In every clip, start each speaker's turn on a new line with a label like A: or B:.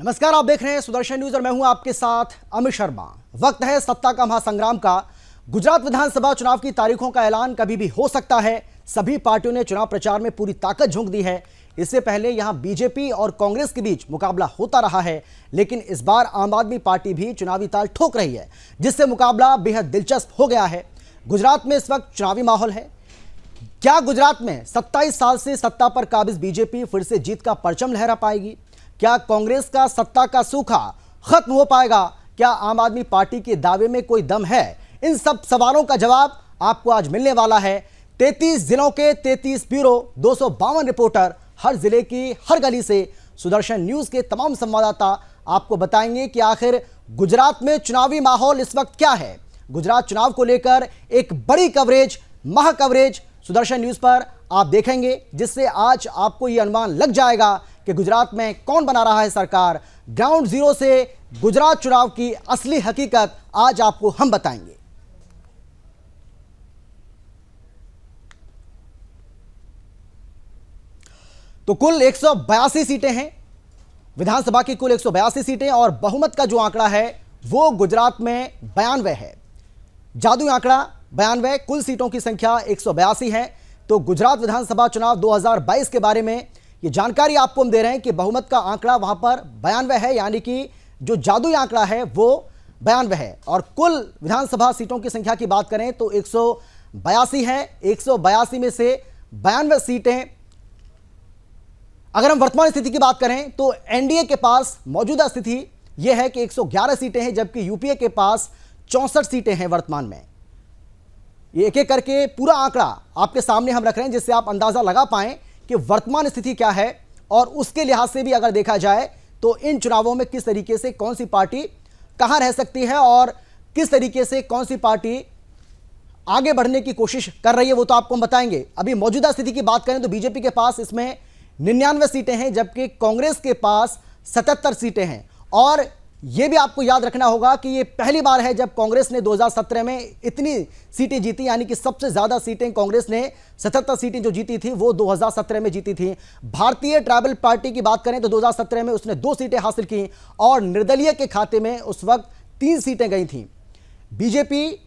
A: नमस्कार, आप देख रहे हैं सुदर्शन न्यूज और मैं हूं आपके साथ अमित शर्मा। वक्त है सत्ता का महासंग्राम का। गुजरात विधानसभा चुनाव की तारीखों का ऐलान कभी भी हो सकता है। सभी पार्टियों ने चुनाव प्रचार में पूरी ताकत झोंक दी है। इससे पहले यहां बीजेपी और कांग्रेस के बीच मुकाबला होता रहा है, लेकिन इस बार आम आदमी पार्टी भी चुनावी ताल ठोक रही है, जिससे मुकाबला बेहद दिलचस्प हो गया है। गुजरात में इस वक्त चुनावी माहौल है। क्या गुजरात में 27 साल से सत्ता पर काबिज बीजेपी फिर से जीत का परचम लहरा पाएगी? क्या कांग्रेस का सत्ता का सूखा खत्म हो पाएगा? क्या आम आदमी पार्टी के दावे में कोई दम है? इन सब सवालों का जवाब आपको आज मिलने वाला है। 33 जिलों के 33 ब्यूरो, 252 रिपोर्टर, हर जिले की हर गली से सुदर्शन न्यूज के तमाम संवाददाता आपको बताएंगे कि आखिर गुजरात में चुनावी माहौल इस वक्त क्या है। गुजरात चुनाव को लेकर एक बड़ी कवरेज, महा कवरेज सुदर्शन न्यूज पर आप देखेंगे, जिससे आज आपको यह अनुमान लग जाएगा कि गुजरात में कौन बना रहा है सरकार। ग्राउंड जीरो से गुजरात चुनाव की असली हकीकत आज आपको हम बताएंगे। तो कुल 182 सीटें हैं, विधानसभा की कुल 182 सीटें, और बहुमत का जो आंकड़ा है वो गुजरात में 92 है। जादुई आंकड़ा 92, कुल सीटों की संख्या 182 है। तो गुजरात विधानसभा चुनाव 2022 के बारे में ये जानकारी आपको हम दे रहे हैं कि बहुमत का आंकड़ा वहां पर 92 है, यानी कि जो जादुई आंकड़ा है वो 92 है। और कुल विधानसभा सीटों की संख्या की बात करें तो 182 है। 182 में से 92 सीटें, अगर हम वर्तमान स्थिति की बात करें तो एनडीए के पास मौजूदा स्थिति यह है कि 111 सीटें हैं, जबकि यूपीए के पास 64 सीटें हैं वर्तमान में। ये एक एक करके पूरा आंकड़ा आपके सामने हम रख रहे हैं, जिससे आप अंदाजा लगा पाएं कि वर्तमान स्थिति क्या है। और उसके लिहाज से भी अगर देखा जाए तो इन चुनावों में किस तरीके से कौन सी पार्टी कहां रह सकती है और किस तरीके से कौन सी पार्टी आगे बढ़ने की कोशिश कर रही है, वो तो आपको हम बताएंगे। अभी मौजूदा स्थिति की बात करें तो बीजेपी के पास इसमें 99 सीटें हैं, जबकि कांग्रेस के पास 77 सीटें हैं। और यह भी आपको याद रखना होगा कि यह पहली बार है जब कांग्रेस ने 2017 में इतनी सीटें जीती, यानी कि सबसे ज्यादा सीटें कांग्रेस ने 77 सीटें जो जीती थी वो 2017 में जीती थी। भारतीय ट्राइबल पार्टी की बात करें तो 2017 में उसने 2 सीटें हासिल की और निर्दलीय के खाते में उस वक्त 3 सीटें गई थी। बीजेपी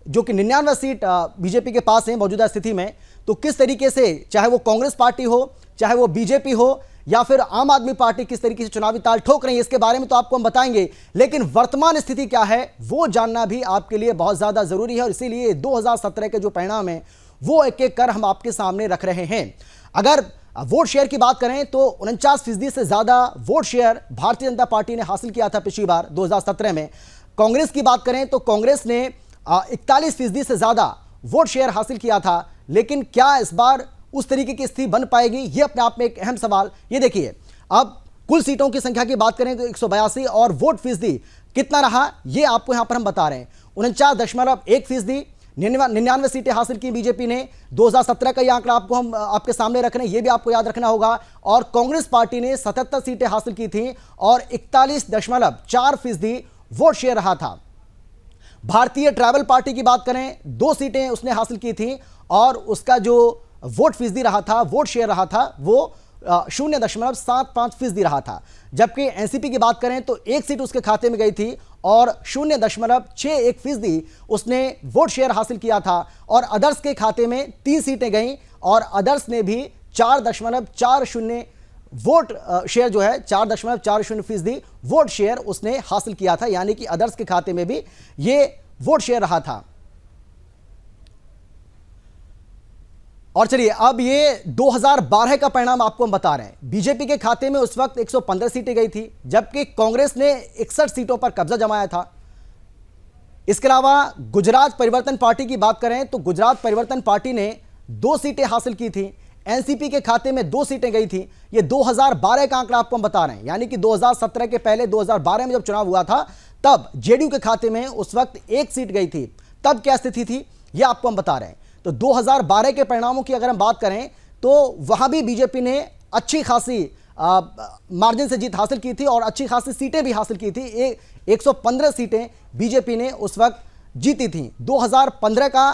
A: जो कि 99 सीट बीजेपी के पास है मौजूदा स्थिति में, तो किस तरीके से, चाहे वो कांग्रेस पार्टी हो, चाहे वो बीजेपी हो या फिर आम आदमी पार्टी, किस तरीके से चुनावी ताल ठोक रही है, इसके बारे में तो आपको हम बताएंगे। लेकिन वर्तमान स्थिति क्या है वो जानना भी आपके लिए बहुत ज्यादा जरूरी है, और इसीलिए 2017 के जो परिणाम है वो एक एक कर हम आपके सामने रख रहे हैं। अगर वोट शेयर की बात करें तो 49% से ज्यादा vote share Bharatiya Janata party ने हासिल किया था पिछली बार 2017 में। कांग्रेस की बात करें तो कांग्रेस ने 41% से ज्यादा वोट शेयर हासिल किया था। लेकिन क्या इस बार उस तरीके की स्थिति बन पाएगी, यह अपने आप में एक अहम सवाल। ये देखिए, अब कुल सीटों की संख्या की बात करें तो 182, और वोट फीसदी कितना रहा यह आपको यहां पर हम बता रहे हैं। 49.1%, 99 सीटें हासिल की बीजेपी ने। 2017 का यह आंकड़ा आपको हम आपके सामने रख रहे हैं, यह भी आपको याद रखना होगा। और कांग्रेस पार्टी ने 77 सीटें हासिल की थी और 41.4% वोट शेयर रहा था। भारतीय ट्राइबल पार्टी की बात करें, 2 सीटें उसने हासिल की थी और उसका जो वोट फीसदी रहा था, वोट शेयर रहा था, वो 0.75% रहा था। जबकि एनसीपी की बात करें तो 1 सीट उसके खाते में गई थी और 0.61% उसने वोट शेयर हासिल किया था। और अदर्स के खाते में 3 सीटें गईं और अदर्स ने भी 4.40 वोट शेयर जो है 4.40% वोट शेयर उसने हासिल किया था, यानी कि अदर्स के खाते में भी ये वोट शेयर रहा था। और चलिए, अब ये 2012 का परिणाम आपको हम बता रहे हैं। बीजेपी के खाते में उस वक्त 115 सीटें गई थी, जबकि कांग्रेस ने 61 सीटों पर कब्जा जमाया था। इसके अलावा गुजरात परिवर्तन पार्टी की बात करें तो गुजरात परिवर्तन पार्टी ने 2 सीटें हासिल की थी। एनसीपी के खाते में 2 सीटें गई थी। ये 2012 का आंकड़ा आपको हम बता रहे हैं, यानी कि 2017 के पहले 2012 में जब चुनाव हुआ था तब जेडीयू के खाते में उस वक्त 1 सीट गई थी। तब क्या स्थिति थी ये आपको हम बता रहे हैं। तो 2012 के परिणामों की अगर हम बात करें तो वहां भी बीजेपी ने अच्छी खासी मार्जिन से जीत हासिल की थी और अच्छी खासी सीटें भी हासिल की थी। 115 सीटें बीजेपी ने उस वक्त जीती थी। 2015 का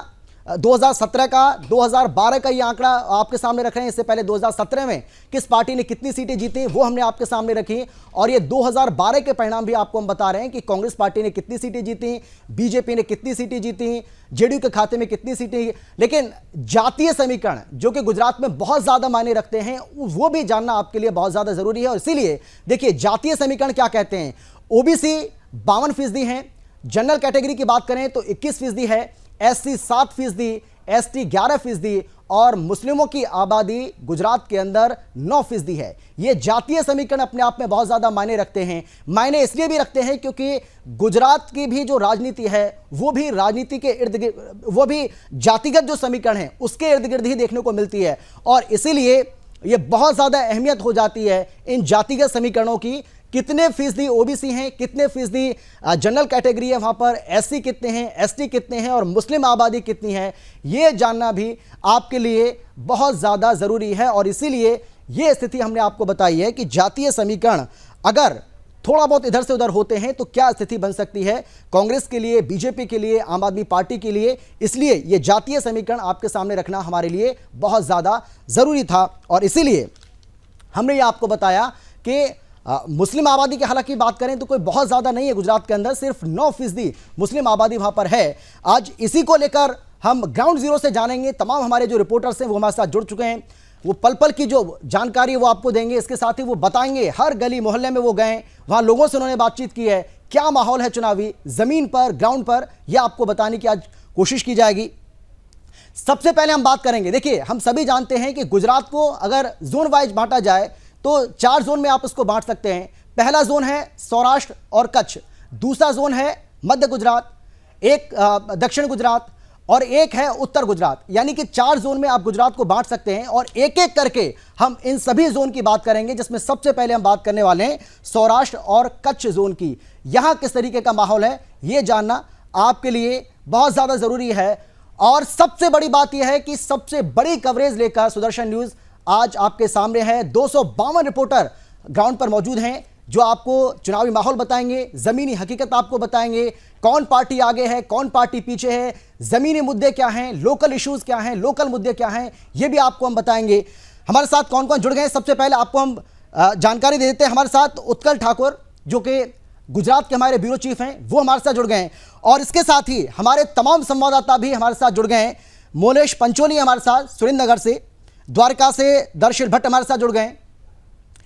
A: 2017 का, 2012 का ये आंकड़ा आपके सामने रख रहे हैं। इससे पहले 2017 में किस पार्टी ने कितनी सीटें जीती वो हमने आपके सामने रखी, और ये 2012 के परिणाम भी आपको हम बता रहे हैं कि कांग्रेस पार्टी ने कितनी सीटें जीती, बीजेपी ने कितनी सीटें जीती, जेडीयू के खाते में कितनी सीटें। लेकिन जातीय समीकरण जो कि गुजरात में बहुत ज्यादा मायने रखते हैं, वो भी जानना आपके लिए बहुत ज्यादा जरूरी है। और इसीलिए देखिए, जातीय समीकरण क्या कहते हैं। ओबीसी 52% है, जनरल कैटेगरी की बात करें तो 21% है, एससी 7%, एसटी 11%, और मुस्लिमों की आबादी गुजरात के अंदर 9% है। ये जातीय समीकरण अपने आप में बहुत ज्यादा मायने रखते हैं। मायने इसलिए भी रखते हैं क्योंकि गुजरात की भी जो राजनीति है वो भी राजनीति के इर्द गिर्द, वो भी जातिगत जो समीकरण है उसके इर्द गिर्द ही देखने को मिलती है, और इसीलिए ये बहुत ज्यादा अहमियत हो जाती है इन जातिगत समीकरणों की। कितने फीसदी ओबीसी हैं, कितने फीसदी जनरल कैटेगरी है, वहां पर एससी कितने हैं, एसटी कितने हैं, और मुस्लिम आबादी कितनी है, ये जानना भी आपके लिए बहुत ज़्यादा ज़रूरी है। और इसीलिए ये स्थिति हमने आपको बताई है कि जातीय समीकरण अगर थोड़ा बहुत इधर से उधर होते हैं तो क्या स्थिति बन सकती है कांग्रेस के लिए, बीजेपी के लिए, आम आदमी पार्टी के लिए। इसलिए ये जातीय समीकरण आपके सामने रखना हमारे लिए बहुत ज़्यादा ज़रूरी था, और इसीलिए हमने ये आपको बताया कि मुस्लिम आबादी की हालांकि बात करें तो कोई बहुत ज़्यादा नहीं है गुजरात के अंदर, सिर्फ 9% मुस्लिम आबादी वहाँ पर है। आज इसी को लेकर हम ग्राउंड जीरो से जानेंगे। तमाम हमारे जो रिपोर्टर्स हैं वो हमारे साथ जुड़ चुके हैं, वो पल पल की जो जानकारी है वो आपको देंगे। इसके साथ ही वो बताएंगे, हर गली मोहल्ले में वो गए, वहाँ लोगों से उन्होंने बातचीत की है, क्या माहौल है चुनावी ज़मीन पर, ग्राउंड पर, यह आपको बताने की आज कोशिश की जाएगी। सबसे पहले हम बात करेंगे, देखिए हम सभी जानते हैं कि गुजरात को अगर जोन वाइज बांटा जाए तो 4 जोन में आप इसको बांट सकते हैं। पहला जोन है सौराष्ट्र और कच्छ, दूसरा जोन है मध्य गुजरात, एक दक्षिण गुजरात, और एक है उत्तर गुजरात। यानी कि 4 जोन में आप गुजरात को बांट सकते हैं, और एक एक करके हम इन सभी जोन की बात करेंगे, जिसमें सबसे पहले हम बात करने वाले हैं सौराष्ट्र और कच्छ जोन की। यहां किस तरीके का माहौल है यह जानना आपके लिए बहुत ज्यादा जरूरी है। और सबसे बड़ी बात यह है कि सबसे बड़ी कवरेज लेकर सुदर्शन न्यूज आज आपके सामने है। 252 रिपोर्टर ग्राउंड पर मौजूद हैं जो आपको चुनावी माहौल बताएंगे, जमीनी हकीकत आपको बताएंगे, कौन पार्टी आगे है, कौन पार्टी पीछे है, जमीनी मुद्दे क्या हैं, लोकल इश्यूज क्या हैं, लोकल मुद्दे क्या हैं, ये भी आपको हम बताएंगे। हमारे साथ कौन कौन जुड़ गए हैं, सबसे पहले आपको हम जानकारी दे देते हैं। हमारे साथ उत्कल ठाकुर जो कि गुजरात के हमारे ब्यूरो चीफ हैं, वो हमारे साथ जुड़ गए हैं, और इसके साथ ही हमारे तमाम संवाददाता भी हमारे साथ जुड़ गए हैं। मोलेश पंचोली हमारे साथ सुरेंद्रनगर से, द्वारका से दर्शिल भट्ट हमारे साथ जुड़ गए हैं,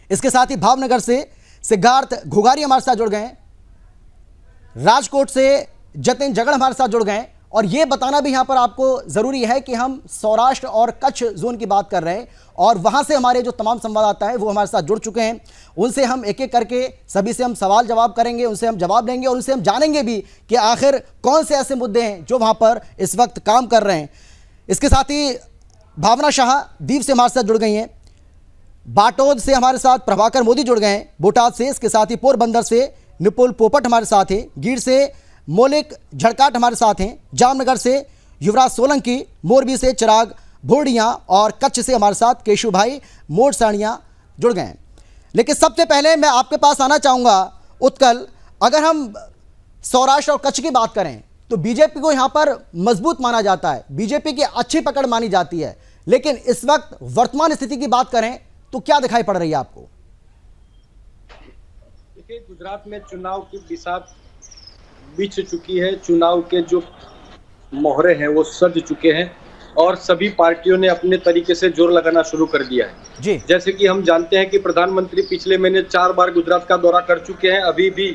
A: इसके साथ ही भावनगर से सिद्धार्थ घुगारी हमारे साथ जुड़ गए हैं, राजकोट से जतिन जगड़ हमारे साथ जुड़ गए हैं। और ये बताना भी यहां पर आपको जरूरी है कि हम सौराष्ट्र और कच्छ जोन की बात कर रहे हैं, और वहां से हमारे जो तमाम संवाददाता हैं वो हमारे साथ जुड़ चुके हैं। उनसे हम एक एक करके सभी से हम सवाल जवाब करेंगे, उनसे हम जवाब देंगे, और उनसे हम जानेंगे भी कि आखिर कौन से ऐसे मुद्दे हैं जो वहां पर इस वक्त काम कर रहे हैं। इसके साथ ही भावना शाह दीव से हमारे साथ जुड़ गई हैं, बाटोद से हमारे साथ प्रभाकर मोदी जुड़ गए हैं, बोटाद से, इसके साथ ही पोरबंदर से निपुल पोपट हमारे साथ हैं, गीर से मौलिक झड़काट हमारे साथ हैं, जामनगर से युवराज सोलंकी, मोरबी से चिराग भोरडिया, और कच्छ से हमारे साथ केशु भाई मोड़ साणिया जुड़ गए हैं। लेकिन सबसे पहले मैं आपके पास आना चाहूँगा उत्कल, अगर हम सौराष्ट्र और कच्छ की बात करें तो बीजेपी को यहाँ पर मजबूत माना जाता है, बीजेपी की अच्छी पकड़ मानी जाती है, लेकिन इस वक्त वर्तमान स्थिति की बात करें तो क्या दिखाई पड़ रही है आपको?
B: देखिए, गुजरात में चुनाव की बिसात बिछ चुकी है, चुनाव के जो मोहरे हैं वो सज चुके हैं, और सभी पार्टियों ने अपने तरीके से जोर लगाना शुरू कर दिया है
A: जी।
B: जैसे कि हम जानते हैं कि प्रधानमंत्री पिछले महीने 4 बार गुजरात का दौरा कर चुके हैं, अभी भी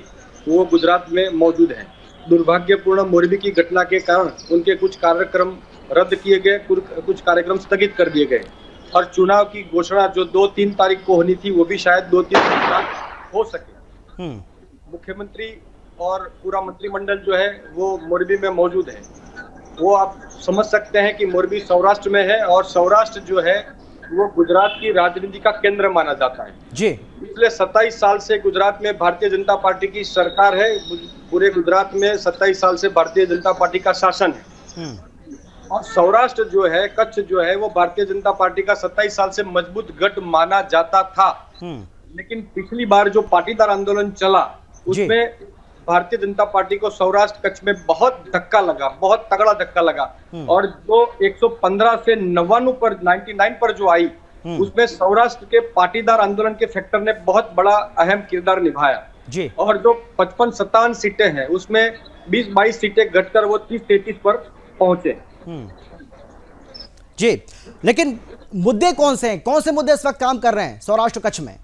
B: वो गुजरात में मौजूद हैं। दुर्भाग्यपूर्ण मोरबी की घटना के कारण उनके कुछ कार्यक्रम रद्द किए गए, कुछ कार्यक्रम स्थगित कर दिए गए, और चुनाव की घोषणा जो 2-3 तारीख को होनी थी वो भी शायद 2-3 दिन बाद हो सके। मुख्यमंत्री और पूरा मंत्रिमंडल जो है वो मोरबी में मौजूद है। वो आप समझ सकते हैं कि मोरबी सौराष्ट्र में है, और सौराष्ट्र जो है वो गुजरात की राजनीति का केंद्र माना जाता है
A: जी।
B: पिछले 27 साल से गुजरात में भारतीय जनता पार्टी की सरकार है, पूरे गुजरात में 27 साल से भारतीय जनता पार्टी का शासन है, और सौराष्ट्र जो है, कच्छ जो है, वो भारतीय जनता पार्टी का 27 साल से मजबूत गढ़ माना जाता था। लेकिन पिछली बार जो पाटीदार आंदोलन चला उसमें भारतीय जनता पार्टी को सौराष्ट्र कच्छ में बहुत धक्का लगा, बहुत तगड़ा धक्का लगा। और जो 115 से 99 पर जो आई, उसमें सौराष्ट्र के पाटीदार आंदोलन के फैक्टर ने बहुत बड़ा अहम किरदार निभाया
A: जी।
B: और जो 55-57 सीटें हैं उसमें 20-22 सीटें घटकर वो 30-33 पर पहुंचे
A: जी। लेकिन मुद्दे कौन से हैं, कौन से मुद्दे इस वक्त काम कर रहे हैं सौराष्ट्र कच्छ में?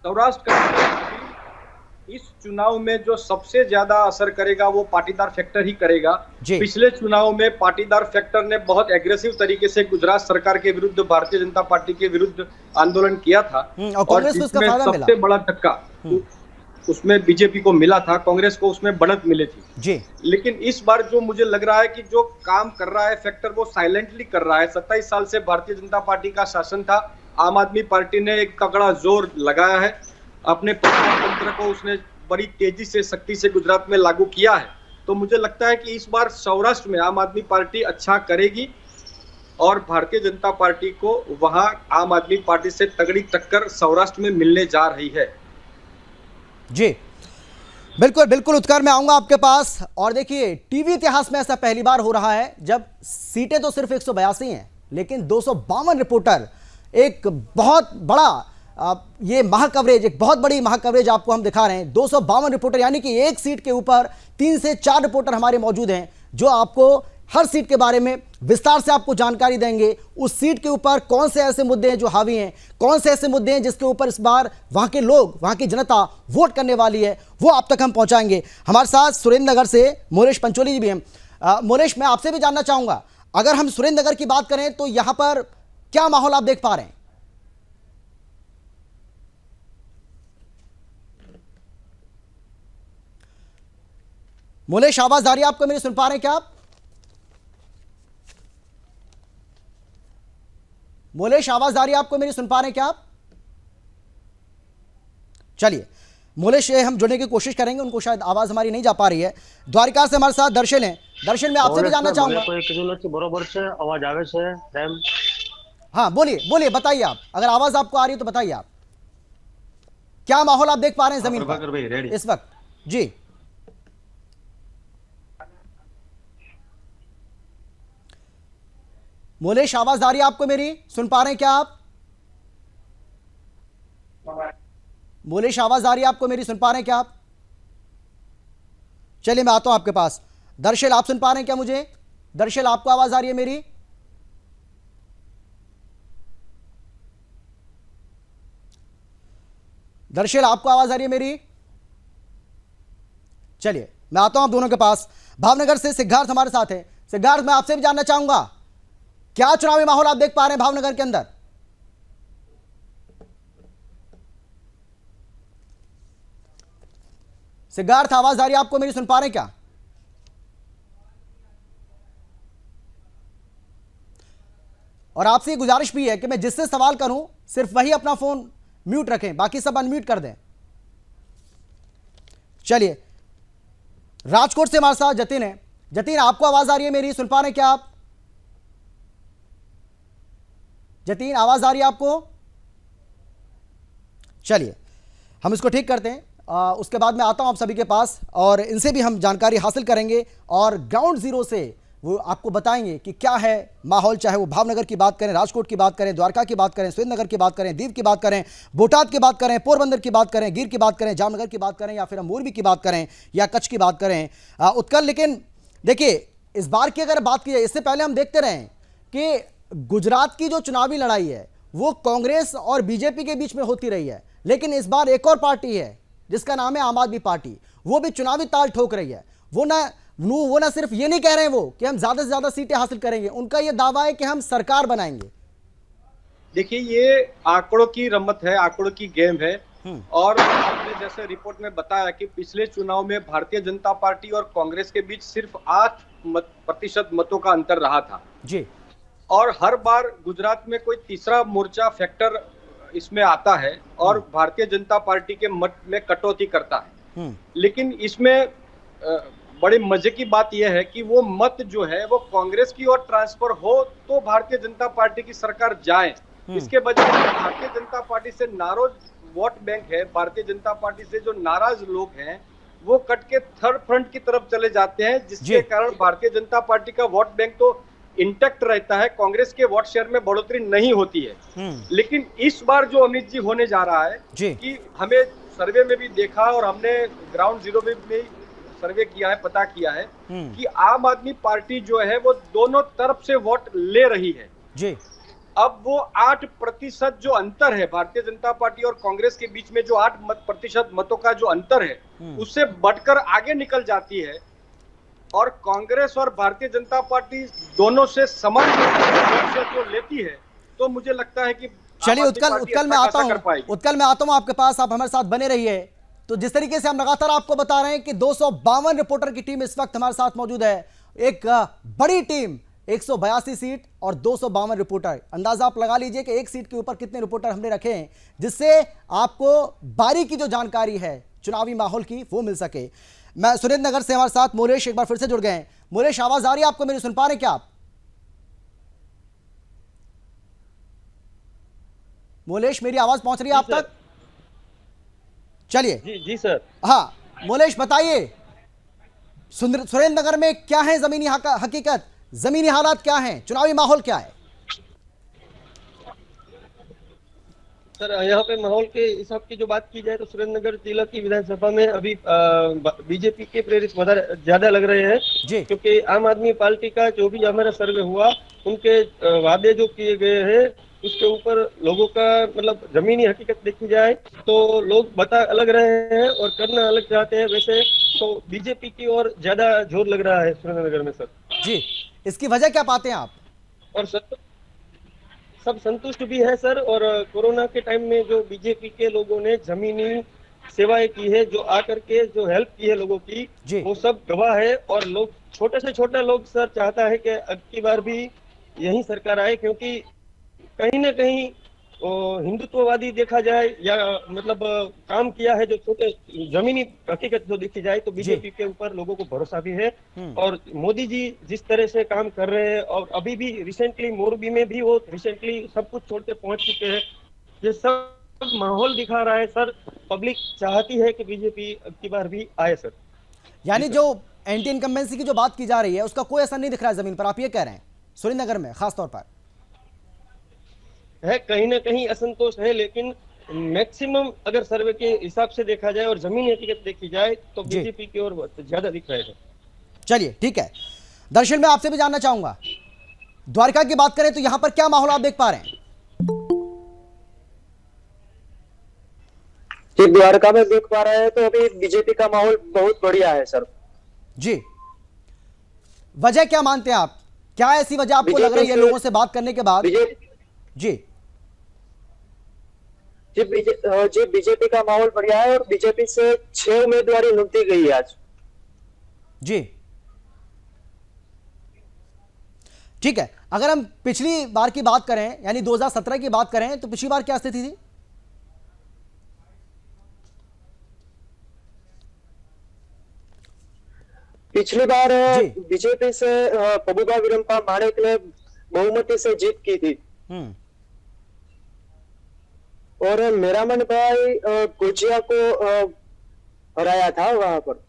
B: सौराष्ट्र कच्छ में इस चुनाव में जो सबसे ज्यादा असर करेगा वो पाटीदार फैक्टर ही करेगा। पिछले चुनाव में पाटीदार फैक्टर ने बहुत एग्रेसिव तरीके से गुजरात सरकार के विरुद्ध, भारतीय जनता पार्टी के विरुद्ध आंदोलन किया था और जिसमें सबसे बड़ा धक्का उसमें बीजेपी को मिला था, कांग्रेस को उसमें बढ़त मिली थी
A: जी।
B: लेकिन इस बार जो मुझे लग रहा है कि जो काम कर रहा है फैक्टर वो साइलेंटली कर रहा है। 27 साल से भारतीय जनता पार्टी का शासन था, आम आदमी पार्टी ने एक तगड़ा जोर लगाया है, अपने तंत्र को उसने बड़ी तेजी से, शक्ति से गुजरात में लागू किया है। तो मुझे लगता है कि इस बार सौराष्ट्र में आम आदमी पार्टी अच्छा करेगी और भारतीय जनता पार्टी को वहां आम आदमी पार्टी से तगड़ी टक्कर सौराष्ट्र में मिलने जा रही है।
A: जी बिल्कुल बिल्कुल उत्कर, मैं आऊंगा आपके पास। और देखिए, टीवी इतिहास में ऐसा पहली बार हो रहा है जब सीटें तो सिर्फ 182 हैं लेकिन 252 रिपोर्टर, एक बहुत बड़ा ये महाकवरेज, एक बहुत बड़ी महाकवरेज आपको हम दिखा रहे हैं। 252 रिपोर्टर, यानी कि एक सीट के ऊपर 3 से 4 रिपोर्टर हमारे मौजूद हैं जो आपको हर सीट के बारे में विस्तार से आपको जानकारी देंगे। उस सीट के ऊपर कौन से ऐसे मुद्दे हैं जो हावी हैं, कौन से ऐसे मुद्दे हैं जिसके ऊपर इस बार वहां के लोग, वहां की जनता वोट करने वाली है, वो आप तक हम पहुंचाएंगे। हमारे साथ सुरेंद्र नगर से मोरेश पंचोली जी भी हैं। मोरेश, मैं आपसे भी जानना चाहूंगा, अगर हम सुरेंद्र नगर की बात करें तो यहां पर क्या माहौल आप देख पा रहे हैं? मोलेश, आवाज आ रही है आपको मेरी? सुन पा रहे हैं क्या आप? मोलेश, आवाज आ रही है आपको मेरी? सुन पा रहे हैं क्या आप? चलिए, मोलेश से हम जुड़ने की कोशिश करेंगे, उनको शायद आवाज हमारी नहीं जा पा रही है। द्वारिका से हमारे साथ दर्शन है। दर्शन, मैं आपसे भी जानना चाहूंगा।
C: आवाज आवे से
A: हाँ, बोलिए बोलिए, बताइए आप, अगर आवाज आपको आ रही है तो बताइए आप क्या माहौल आप देख पा रहे हैं जमीन पर इस वक्त? जी मोलेश, आवाज आ रही है आपको मेरी? सुन पा रहे हैं क्या आप? मोलेश, आवाज आ रही है आपको मेरी? सुन पा रहे हैं क्या आप? चलिए, मैं आता हूं आपके पास। दर्शल, आप सुन पा रहे हैं क्या मुझे? दर्शल, आपको आवाज आ रही है मेरी? दर्शल, आपको आवाज आ रही है मेरी? चलिए, मैं आता हूं आप दोनों के पास। भावनगर से सिद्धार्थ हमारे साथ है। सिद्धार्थ, मैं आपसे भी जानना चाहूंगा, क्या चुनावी माहौल आप देख पा रहे हैं भावनगर के अंदर? सिद्धार्थ, आवाज आ रही है आपको मेरी? सुन पा रहे हैं क्या? और आपसे ये गुजारिश भी है कि मैं जिससे सवाल करूं सिर्फ वही अपना फोन म्यूट रखें, बाकी सब अनम्यूट कर दें। चलिए, राजकोट से हमारे साथ जतिन है। जतिन, आपको आवाज आ रही है मेरी? सुन पा रहे हैं क्या आप? जतिन, आवाज आ रही है आपको? चलिए, हम इसको ठीक करते हैं। उसके बाद मैं आता हूं आप सभी के पास और इनसे भी हम जानकारी हासिल करेंगे और ग्राउंड जीरो से वो आपको बताएंगे कि क्या है माहौल, चाहे वो भावनगर की बात करें, राजकोट की बात करें, द्वारका की बात करें, सुरेंद्रनगर की बात करें, दीव की बात करें, बोटाद की बात करें, पोरबंदर की बात करें, गिर की बात करें, जामनगर की बात करें, या फिर हम मोरबी की बात करें या कच्छ की बात करें, उत्कल। लेकिन देखिए, इस बार की अगर बात की जाए, इससे पहले हम देखते रहे कि गुजरात की जो चुनावी लड़ाई है वो कांग्रेस और बीजेपी के बीच में होती रही है, लेकिन इस बार एक और पार्टी है जिसका नाम है आम आदमी पार्टी, वो भी चुनावी ताल ठोक रही है। वो ना सिर्फ ये नहीं कह रहे हैं वो कि हम ज्यादा से ज्यादा सीटें हासिल करेंगे, उनका ये दावा है कि हम सरकार बनाएंगे।
B: देखिए, ये आंकड़ों की रमत है, आंकड़ों की गेम है। और आपने जैसे रिपोर्ट में बताया कि पिछले चुनाव में भारतीय जनता पार्टी और कांग्रेस के बीच सिर्फ 8% मतों का अंतर रहा था
A: जी। और
B: हर बार गुजरात में कोई तीसरा मोर्चा फैक्टर इसमें आता है और भारतीय जनता पार्टी के मत में कटौती करता है। लेकिन इसमें बड़े मजे की बात यह है कि वो मत जो है वो कांग्रेस की ओर ट्रांसफर हो तो भारतीय जनता पार्टी की सरकार जाए। इसके बजाय भारतीय जनता पार्टी से नाराज वोट बैंक है, भारतीय जनता पार्टी से जो नाराज लोग हैं वो कट के थर्ड फ्रंट की तरफ चले जाते हैं,
A: जी।
B: जिसके कारण भारतीय जनता पार्टी का वोट बैंक तो इंटैक्ट रहता है, कांग्रेस के वोट शेयर में बढ़ोतरी नहीं होती है। लेकिन इस बार जो अमित जी होने जा रहा है
A: जी।
B: कि हमें सर्वे में भी देखा और हमने ग्राउंड जीरो में भी सर्वे किया है, पता किया है कि आम आदमी पार्टी जो है वो दोनों तरफ से वोट ले रही है
A: जी।
B: अब वो 8% जो अंतर है भारतीय जनता पार्टी और कांग्रेस के बीच में, जो 8% मतों का जो अंतर है उससे बढ़कर आगे निकल जाती है और कांग्रेस और भारतीय जनता पार्टी दोनों से समान वोट जो लेती है, तो मुझे लगता है कि
A: चलिए
B: आम आदमी पार्टी
A: उत्कल में
B: अच्छा
A: आता
B: खासा कर
A: हूं,
B: पाएगी।
A: उत्कल में आता हूं आपके पास, आप हमारे साथ बने रहिए। तो जिस तरीके से हम लगातार आपको बता रहे हैं कि 252 रिपोर्टर की टीम इस वक्त हमारे साथ मौजूद है, एक बड़ी टीम, 182 सीट और 252 रिपोर्टर। अंदाजा आप लगा लीजिए कि एक सीट के ऊपर कितने रिपोर्टर हमने रखे हैं, जिससे आपको बारी की जो जानकारी है चुनावी माहौल की वो मिल सके। मैं सुरेंद्र नगर से हमारे साथ मोरेश एक बार फिर से जुड़ गए हैं। मोरेश, आवाज आ रही है आपको मेरी? सुन पा रहे हैं क्या आप? मोलेश, मेरी आवाज पहुंच रही है आप तक? चलिए।
C: जी सर।
A: हाँ मोलेश, बताइए सुरेंद्र नगर में क्या है जमीनी हकीकत, जमीनी हालात क्या हैं, चुनावी माहौल क्या है?
D: सर यहाँ पे माहौल के हिसाब की जो बात की जाए तो सुरेंद्रनगर जिला की विधानसभा में अभी बीजेपी के प्रेरित ज्यादा लग रहे हैं, क्योंकि आम आदमी पार्टी का जो भी हमारा सर्वे हुआ, उनके वादे जो किए गए हैं उसके ऊपर लोगों का मतलब जमीनी हकीकत देखी जाए तो लोग बता अलग रहे हैं और करना अलग चाहते हैं। वैसे तो बीजेपी की ओर ज्यादा जोर लग रहा है सुरेंद्रनगर में सर
A: जी। इसकी वजह क्या पाते हैं आप?
D: और सब संतुष्ट भी है सर, और कोरोना के टाइम में जो बीजेपी के लोगों ने जमीनी सेवाएं की है, जो आकर के जो हेल्प की है लोगों की, वो सब गवाह है। और लोग छोटे से छोटा लोग सर चाहता है कि अब की बार भी यही सरकार आए, क्योंकि कहीं ना कहीं हिंदुत्ववादी देखा जाए या मतलब काम किया है जो छोटे जमीनी हकीकत जो देखी जाए तो बीजेपी के ऊपर लोगों को भरोसा भी है। और मोदी जी जिस तरह से काम कर रहे हैं और अभी भी रिसेंटली मोरबी में भी वो रिसेंटली सब कुछ छोड़ के पहुंच चुके हैं, ये सब माहौल दिखा रहा है सर। पब्लिक चाहती है कि बीजेपी अब की बार भी आए सर।
A: यानी जो एंटी इनकम्बेंसी की जो बात की जा रही है उसका कोई असर नहीं दिख रहा है जमीन पर, आप ये कह रहे हैं? सुरेंद्रनगर में खासतौर पर
D: है कहीं ना कहीं असंतोष है, लेकिन मैक्सिमम अगर सर्वे के हिसाब से देखा जाए और जमीनी हकीकत देखी जाए तो बीजेपी की ओर ज्यादा दिख रहा है।
A: चलिए ठीक है। दर्शन में आपसे भी जानना चाहूंगा, द्वारका की बात करें तो यहां पर क्या माहौल आप देख पा रहे हैं?
E: जी, द्वारका में देख पा रहे हैं तो अभी बीजेपी का माहौल बहुत बढ़िया है सर
A: जी। वजह क्या मानते हैं आप? क्या ऐसी वजह आपको लग रही है लोगों से बात करने के बाद? जी
E: बीजेपी का माहौल बढ़िया है और बीजेपी से 6 उम्मीदवारी निकली गई है आज।
A: जी ठीक है। अगर हम पिछली बार की बात करें यानी 2017 की बात करें तो पिछली बार क्या स्थिति थी?
E: पिछली बार बीजेपी से पबूबा विरंपा माणिक ने बहुमती से जीत की थी और मेरामन भाई गुजिया को हराया था वहां पर।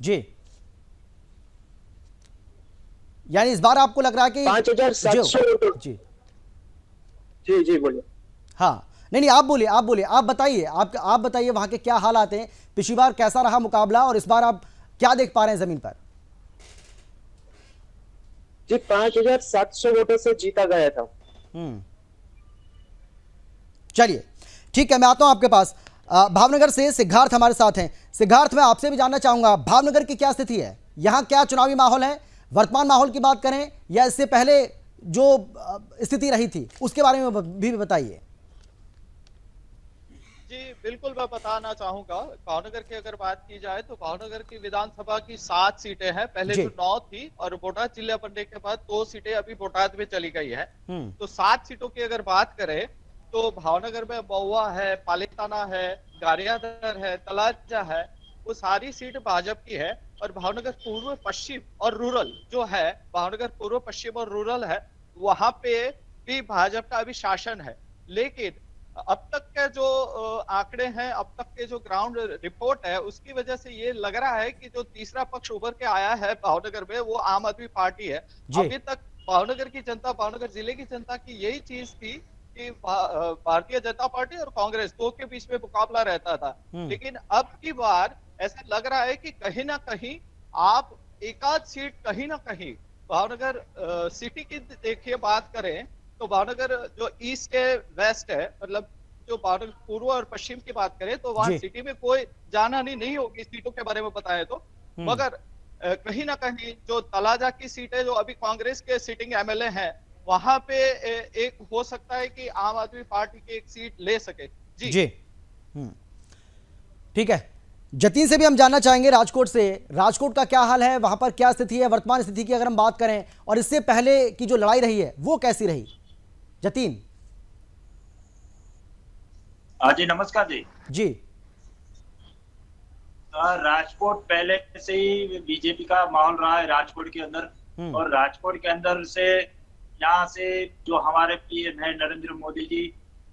E: जी
A: यानी इस बार आपको लग रहा है कि
E: 5700
A: जी
E: जी जी बोलिए।
A: हाँ नहीं आप बोलिए, आप बताइए, आप बताइए वहां के क्या हालात हैं, पिछली बार कैसा रहा मुकाबला और इस बार आप क्या देख पा रहे हैं जमीन पर?
E: जी 5700 वोटों से जीता गया था।
A: चलिए ठीक है, मैं आता हूं आपके पास। भावनगर से सिद्धार्थ हमारे साथ हैं। सिद्धार्थ, मैं आपसे भी जानना चाहूंगा भावनगर की क्या स्थिति है, यहां क्या चुनावी माहौल है? वर्तमान माहौल की बात करें या इससे पहले जो स्थिति रही थी उसके बारे में भी बताइए।
F: जी बिल्कुल, मैं बताना चाहूंगा। भावनगर की अगर बात की जाए तो भावनगर की विधानसभा की 7 सीटें हैं, पहले जो 9 थी और बोटाद जिला बनने के बाद 2 सीटें अभी बोटाद में चली गई है। तो 7 सीटों की अगर बात करें तो भावनगर में महुआ है, पालीताना है, गारियादर है, तलाजा है, वो सारी सीट भाजपा की है। और भावनगर पूर्व पश्चिम और रूरल जो है, भावनगर पूर्व पश्चिम और रूरल है, वहां पे भी भाजपा का अभी शासन है। लेकिन अब तक के जो आंकड़े हैं, अब तक के जो ग्राउंड रिपोर्ट है, उसकी वजह से ये लग रहा है कि जो तीसरा पक्ष उभर के आया है भावनगर में, वो आम आदमी पार्टी है। अभी तक भावनगर की जनता, भावनगर जिले की जनता की यही चीज थी कि भारतीय जनता पार्टी और कांग्रेस दो के बीच में मुकाबला रहता था। लेकिन अब की बार ऐसा लग रहा है कि कहीं ना कहीं आप एकाध सीट कहीं ना कहीं भावनगर सिटी की देखिए बात करें तो भावनगर जो ईस्ट है वेस्ट है, मतलब जो भावनगर पूर्व और पश्चिम की बात करें तो वहां सिटी में कोई जानहानि नहीं होगी सीटों के बारे में बताएं तो, मगर कहीं ना कहीं जो तलाजा की सीट है जो अभी कांग्रेस के सिटिंग एमएलए हैं, वहां पे एक हो सकता है कि आम आदमी पार्टी की एक सीट ले सके। जी
A: ठीक है, जतीन से भी हम जानना चाहेंगे राजकोट से, राजकोट का क्या हाल है, वहां पर क्या स्थिति है, वर्तमान स्थिति की अगर हम बात करें और इससे पहले की जो लड़ाई रही है वो कैसी रही? जतीन
G: जी नमस्कार जी।
A: जी
G: राजकोट पहले से ही बीजेपी का माहौल रहा है राजकोट के अंदर, और राजकोट के अंदर से यहाँ से जो हमारे पीएम है नरेंद्र मोदी जी,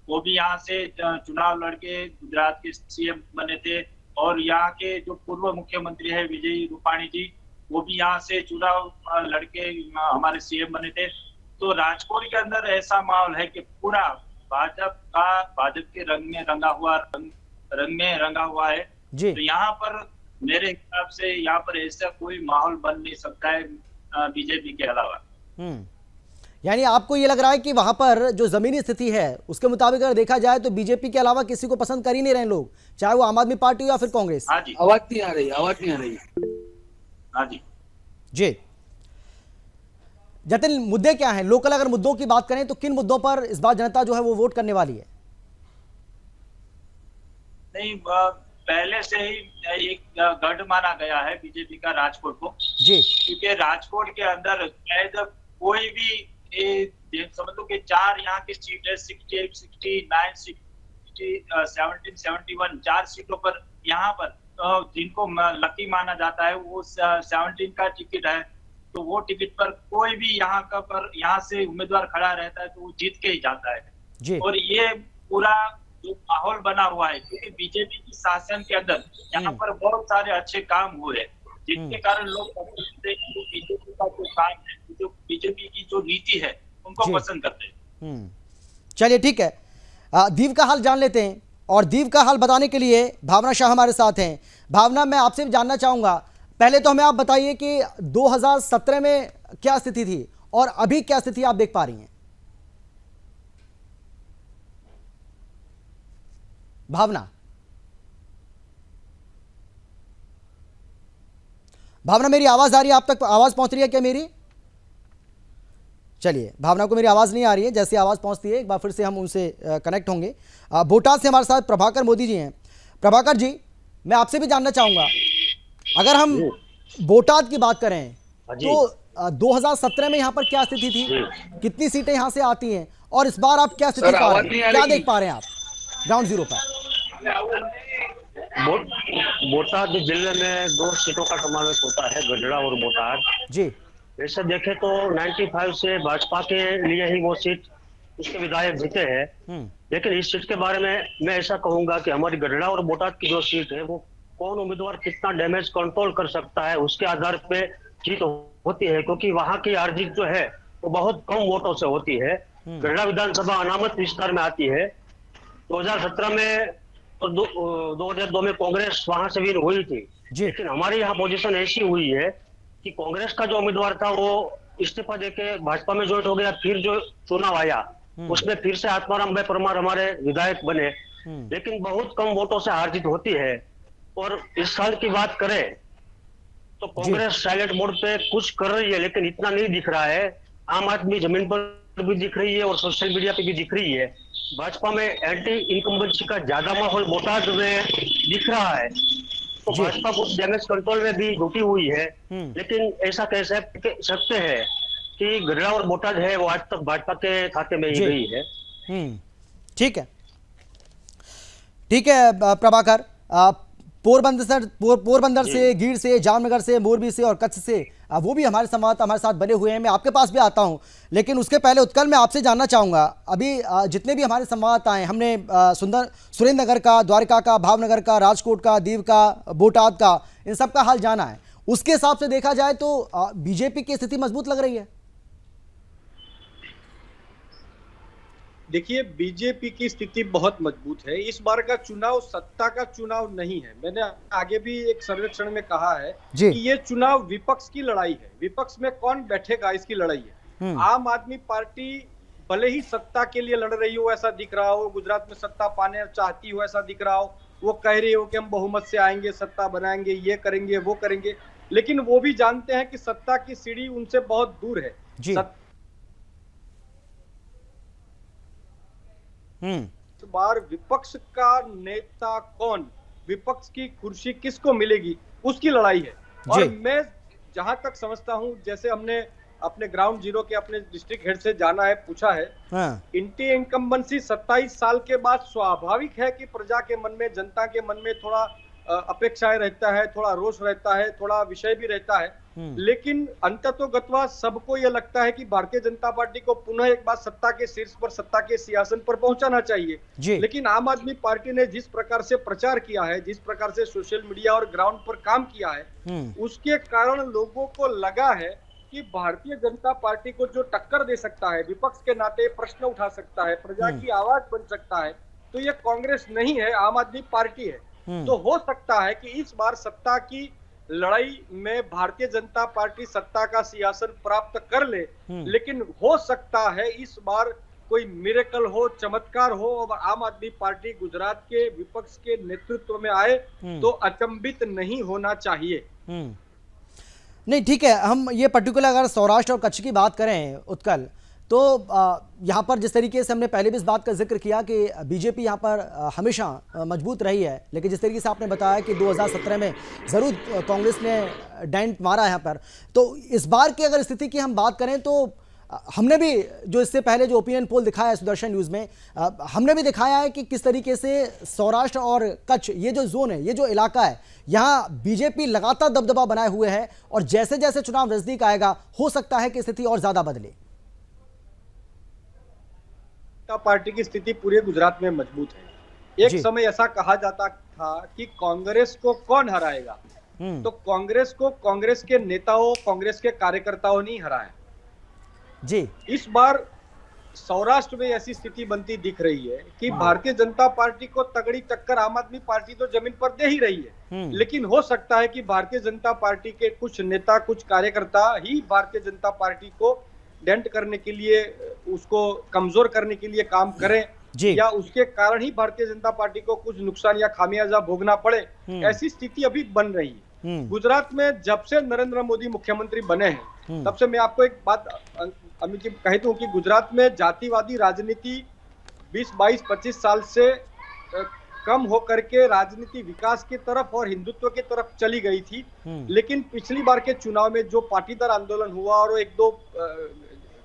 G: वो भी यहाँ से चुनाव लड़के गुजरात के सीएम बने थे, और यहाँ के जो पूर्व मुख्यमंत्री है विजय रूपाणी जी, वो भी यहाँ से चुनाव लड़के हमारे सीएम बने थे। तो राजकोट के अंदर ऐसा माहौल है कि पूरा भाजपा के रंग में रंगा हुआ है जी। तो यहाँ पर मेरे हिसाब से यहाँ पर ऐसा कोई माहौल बन नहीं सकता है बीजेपी के अलावा।
A: यानी आपको ये लग रहा है कि वहां पर जो जमीनी स्थिति है उसके मुताबिक अगर देखा जाए तो बीजेपी के अलावा किसी को पसंद कर ही नहीं रहे लोग, चाहे वो आम आदमी पार्टी हो या फिर कांग्रेस।
G: हाँ जी,
E: आवाज नहीं आ रही।
G: हाँ जी
A: जी जतिन, मुद्दे क्या हैं? लोकल अगर मुद्दों की बात करें तो किन मुद्दों पर इस बार जनता जो है वो वोट करने वाली है?
G: नहीं, पहले से ही एक गढ़ माना गया है बीजेपी का राजकोट को जी, क्योंकि राजकोट के अंदर कोई भी समझ लो कि 4 यहाँ की सीट है, 68, 69, 17, 71, 4 सीटों पर यहाँ पर जिनको लकी माना जाता है वो 17 का टिकट है। तो वो टिकट पर कोई भी यहाँ से उम्मीदवार खड़ा रहता है तो वो जीत के ही जाता है जी। और ये पूरा जो माहौल बना हुआ है क्योंकि बीजेपी की शासन के अंदर यहाँ पर बहुत सारे अच्छे काम हुए, जिसके कारण लोग बीजेपी का जो काम है, जो बीजेपी की जो नीति है उनको पसंद करते हैं।
A: चलिए ठीक है, दीव का हाल जान लेते हैं, और दीव का हाल बताने के लिए भावना शाह हमारे साथ हैं। भावना, मैं आपसे भी जानना चाहूंगा, पहले तो हमें आप बताइए कि 2017 में क्या स्थिति थी और अभी क्या स्थिति आप देख पा रही हैं? भावना मेरी आवाज आ रही है आप तक? आवाज पहुंच रही है क्या मेरी? चलिए, भावना को मेरी आवाज नहीं आ रही है, जैसे आवाज पहुंचती है एक बार फिर से हम उनसे कनेक्ट होंगे। बोटाद से हमारे साथ प्रभाकर मोदी जी हैं। प्रभाकर जी, मैं आपसे भी जानना चाहूंगा, अगर हम बोटाद की बात करें तो 2017 में यहाँ पर क्या स्थिति थी, कितनी सीटें यहाँ से आती हैं, और इस बार आप क्या स्थिति पा रहे हैं, क्या देख पा रहे हैं आप ग्राउंड जीरो पर?
C: बोटाद जिले में 2 सीटों का समावेश होता है, गढ़ड़ा और बोटाद
A: जी।
C: वैसे देखें तो 95 से भाजपा के लिए ही वो सीट उसके विधायक जीते हैं, लेकिन इस सीट के बारे में मैं ऐसा कहूंगा कि हमारी गढ़ड़ा और बोटाद की जो सीट है वो कौन उम्मीदवार कितना डैमेज कंट्रोल कर सकता है उसके आधार पे जीत होती है, क्योंकि वहां की हार जीत जो है वो बहुत कम वोटों से होती है। गढ़ड़ा विधानसभा अनामत विस्तार में आती है। 2017 में और 2002 में कांग्रेस वहां से विन हुई थी, लेकिन हमारी यहाँ पोजीशन ऐसी हुई है कि कांग्रेस का जो उम्मीदवार था वो इस्तीफा देके भाजपा में ज्वाइन हो गया, फिर जो चुनाव आया उसमें फिर से आत्माराम भाई परमार हमारे विधायक बने, लेकिन बहुत कम वोटों से हार जीत होती है। और इस साल की बात करें तो कांग्रेस साइलेंट मोड पे कुछ कर रही है, लेकिन इतना नहीं दिख रहा है। आम आदमी जमीन पर भी दिख रही है और सोशल मीडिया पे भी दिख रही है। भाजपा में एंटी इनकम्बेंसी का ज्यादा माहौल बोटाद में दिख रहा है, तो भाजपा कुछ डैमेज कंट्रोल में भी जुटी हुई है, लेकिन ऐसा कह सकते हैं कि गढ़ड़ा और बोटाद है वो आज तक भाजपा के खाते में ही गई है।
A: ठीक है प्रभाकर, पोरबंदर से, गीर से, जामनगर से, मोरबी से और कच्छ से वो भी हमारे संवाददाता हमारे साथ बने हुए हैं। मैं आपके पास भी आता हूं, लेकिन उसके पहले उत्कल मैं आपसे जानना चाहूंगा, अभी जितने भी हमारे संवाददाता हैं, हमने सुरेंद्र नगर का, द्वारका का, भावनगर का, राजकोट का, दीव का, बोटाद का, इन सब का हाल जाना है। उसके हिसाब से देखा जाए तो बीजेपी की स्थिति मजबूत लग रही है।
B: देखिए, बीजेपी की स्थिति बहुत मजबूत है। इस बार का चुनाव सत्ता का चुनाव नहीं है। मैंने आगे भी एक सर्वेक्षण में कहा है कि ये चुनाव विपक्ष की लड़ाई है। विपक्ष में कौन बैठेगा इसकी लड़ाई है। आम आदमी पार्टी भले ही सत्ता के लिए लड़ रही हो ऐसा दिख रहा हो, गुजरात में सत्ता पाने चाहती हो ऐसा दिख रहा हो, वो कह रही हो कि हम बहुमत से आएंगे, सत्ता बनाएंगे, ये करेंगे, वो करेंगे, लेकिन वो भी जानते हैं कि सत्ता की सीढ़ी उनसे बहुत दूर है। इस बार विपक्ष का नेता कौन, विपक्ष की कुर्सी किसको मिलेगी, उसकी लड़ाई है। और मैं जहां तक समझता हूं, जैसे हमने अपने ग्राउंड जीरो के अपने डिस्ट्रिक्ट हेड से जाना है, पूछा है, एंटी इनकम्बेंसी 27 साल के बाद स्वाभाविक है कि प्रजा के मन में, जनता के मन में थोड़ा अपेक्षाएं रहता है, थोड़ा रोष रहता है, थोड़ा विषय भी रहता है, लेकिन अंततोगत्वा सबको यह लगता है कि भारतीय जनता पार्टी को पुनः एक बार सत्ता के शीर्ष पर, सत्ता के सिंहासन पर पहुंचाना चाहिए। लेकिन आम आदमी पार्टी ने जिस प्रकार से प्रचार किया है, जिस प्रकार से सोशल मीडिया और ग्राउंड पर काम किया है, उसके कारण लोगों को लगा है कि भारतीय जनता पार्टी को जो टक्कर दे सकता है, विपक्ष के नाते प्रश्न उठा सकता है, प्रजा की आवाज बन सकता है, तो ये कांग्रेस नहीं है, आम आदमी पार्टी है। तो हो सकता है कि इस बार सत्ता की लड़ाई में भारतीय जनता पार्टी सत्ता का सिंहासन प्राप्त कर ले, लेकिन हो सकता है इस बार कोई मिरेकल हो, चमत्कार हो और आम आदमी पार्टी गुजरात के विपक्ष के नेतृत्व में आए, तो अचंभित नहीं होना चाहिए।
A: नहीं, ठीक है, हम ये पर्टिकुलर अगर सौराष्ट्र और कच्छ की बात करें उत्कल, तो यहाँ पर जिस तरीके से हमने पहले भी इस बात का जिक्र किया कि बीजेपी यहाँ पर हमेशा मजबूत रही है, लेकिन जिस तरीके से आपने बताया कि 2017 में ज़रूर कांग्रेस ने डेंट मारा यहाँ पर, तो इस बार की अगर स्थिति की हम बात करें तो हमने भी जो इससे पहले जो ओपिनियन पोल दिखाया है सुदर्शन न्यूज़ में, हमने भी दिखाया है कि किस तरीके से सौराष्ट्र और कच्छ, ये जो जोन है, ये जो इलाका है, यहाँ बीजेपी लगातार दबदबा बनाए हुए है और जैसे जैसे चुनाव नजदीक आएगा हो सकता है कि स्थिति और ज्यादा बदले।
B: पार्टी की स्थिति पूरे गुजरात में मजबूत है। एक समय ऐसा कहा जाता था कि कांग्रेस को कौन हराएगा, तो कांग्रेस को कांग्रेस के नेताओं, कांग्रेस के कार्यकर्ताओं ने हराया जी। इस बार सौराष्ट्र में ऐसी स्थिति बनती दिख रही है कि भारतीय जनता पार्टी को तगड़ी टक्कर आम आदमी पार्टी तो जमीन पर दे ही रही है, लेकिन हो सकता है कि भारतीय जनता पार्टी के कुछ नेता, कुछ कार्यकर्ता ही भारतीय जनता पार्टी को डेंट करने के लिए, उसको कमजोर करने के लिए काम करें, या उसके कारण ही भारतीय जनता पार्टी को कुछ नुकसान या खामियाजा भोगना पड़े। ऐसी स्थिति अभी बन रही है गुजरात में। जब से नरेंद्र मोदी मुख्यमंत्री बने हैं, तब से मैं आपको एक बात अमित जी कह दूं कि गुजरात में जातिवादी राजनीति 20, 22, 25 साल से कम होकर के राजनीति विकास की तरफ और हिंदुत्व की तरफ चली गई थी, लेकिन पिछली बार के चुनाव में जो पाटीदार आंदोलन हुआ और एक दो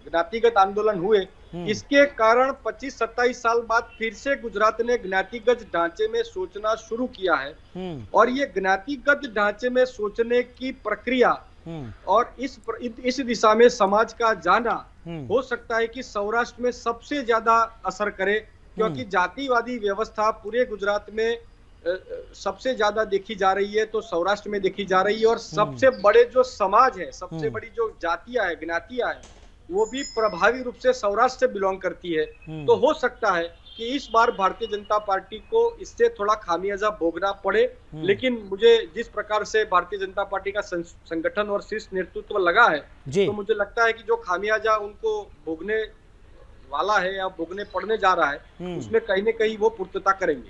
B: ज्ञातिगत आंदोलन हुए, इसके कारण 25-27 साल बाद फिर से गुजरात ने ज्ञातिगत ढांचे में सोचना शुरू किया है। और ये ज्ञातिगत ढांचे में सोचने की प्रक्रिया और इस दिशा में समाज का जाना हो सकता है कि सौराष्ट्र में सबसे ज्यादा असर करे, क्योंकि जातिवादी व्यवस्था पूरे गुजरात में सबसे ज्यादा देखी जा रही है, तो सौराष्ट्र में देखी जा रही है। और सबसे बड़े जो समाज है, सबसे बड़ी जो जातियां है, ज्ञातियां है, वो भी प्रभावी रूप से सौराष्ट्र से बिलोंग करती है। तो हो सकता है कि इस बार भारतीय जनता पार्टी को इससे थोड़ा खामियाजा भोगना पड़े, लेकिन मुझे जिस प्रकार से भारतीय जनता पार्टी का संगठन और शीर्ष नेतृत्व लगा है, तो मुझे लगता है कि जो खामियाजा उनको भोगने वाला है या भोगने पड़ने जा रहा है, उसमें कहीं न कहीं वो पूर्तता करेंगे।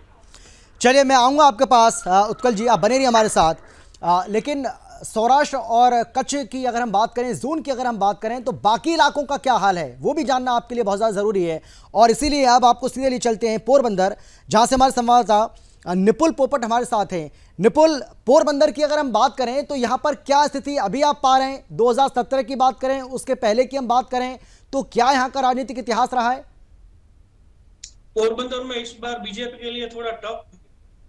A: चलिए, मैं आऊंगा आपके पास उत्कल जी, आप बने रहिए हमारे साथ। लेकिन सौराष्ट्र और कच्छ की अगर हम बात करें, जोन की अगर हम बात करें, तो बाकी इलाकों का क्या हाल है वो भी जानना आपके लिए बहुत ज़्यादा ज़रूरी है। और इसीलिए अब आपको सीधे लिए चलते हैं पोरबंदर, जहां से हमारे संवाददाता निपुल पोपट हमारे साथ हैं। निपुल, पोरबंदर की अगर हम बात करें तो यहाँ पर क्या स्थिति अभी आप पा रहे हैं? 2017 की बात करें, उसके पहले की हम बात करें, तो क्या यहाँ का राजनीतिक इतिहास रहा है?
H: पोरबंदर में इस बार बीजेपी के लिए थोड़ा टफ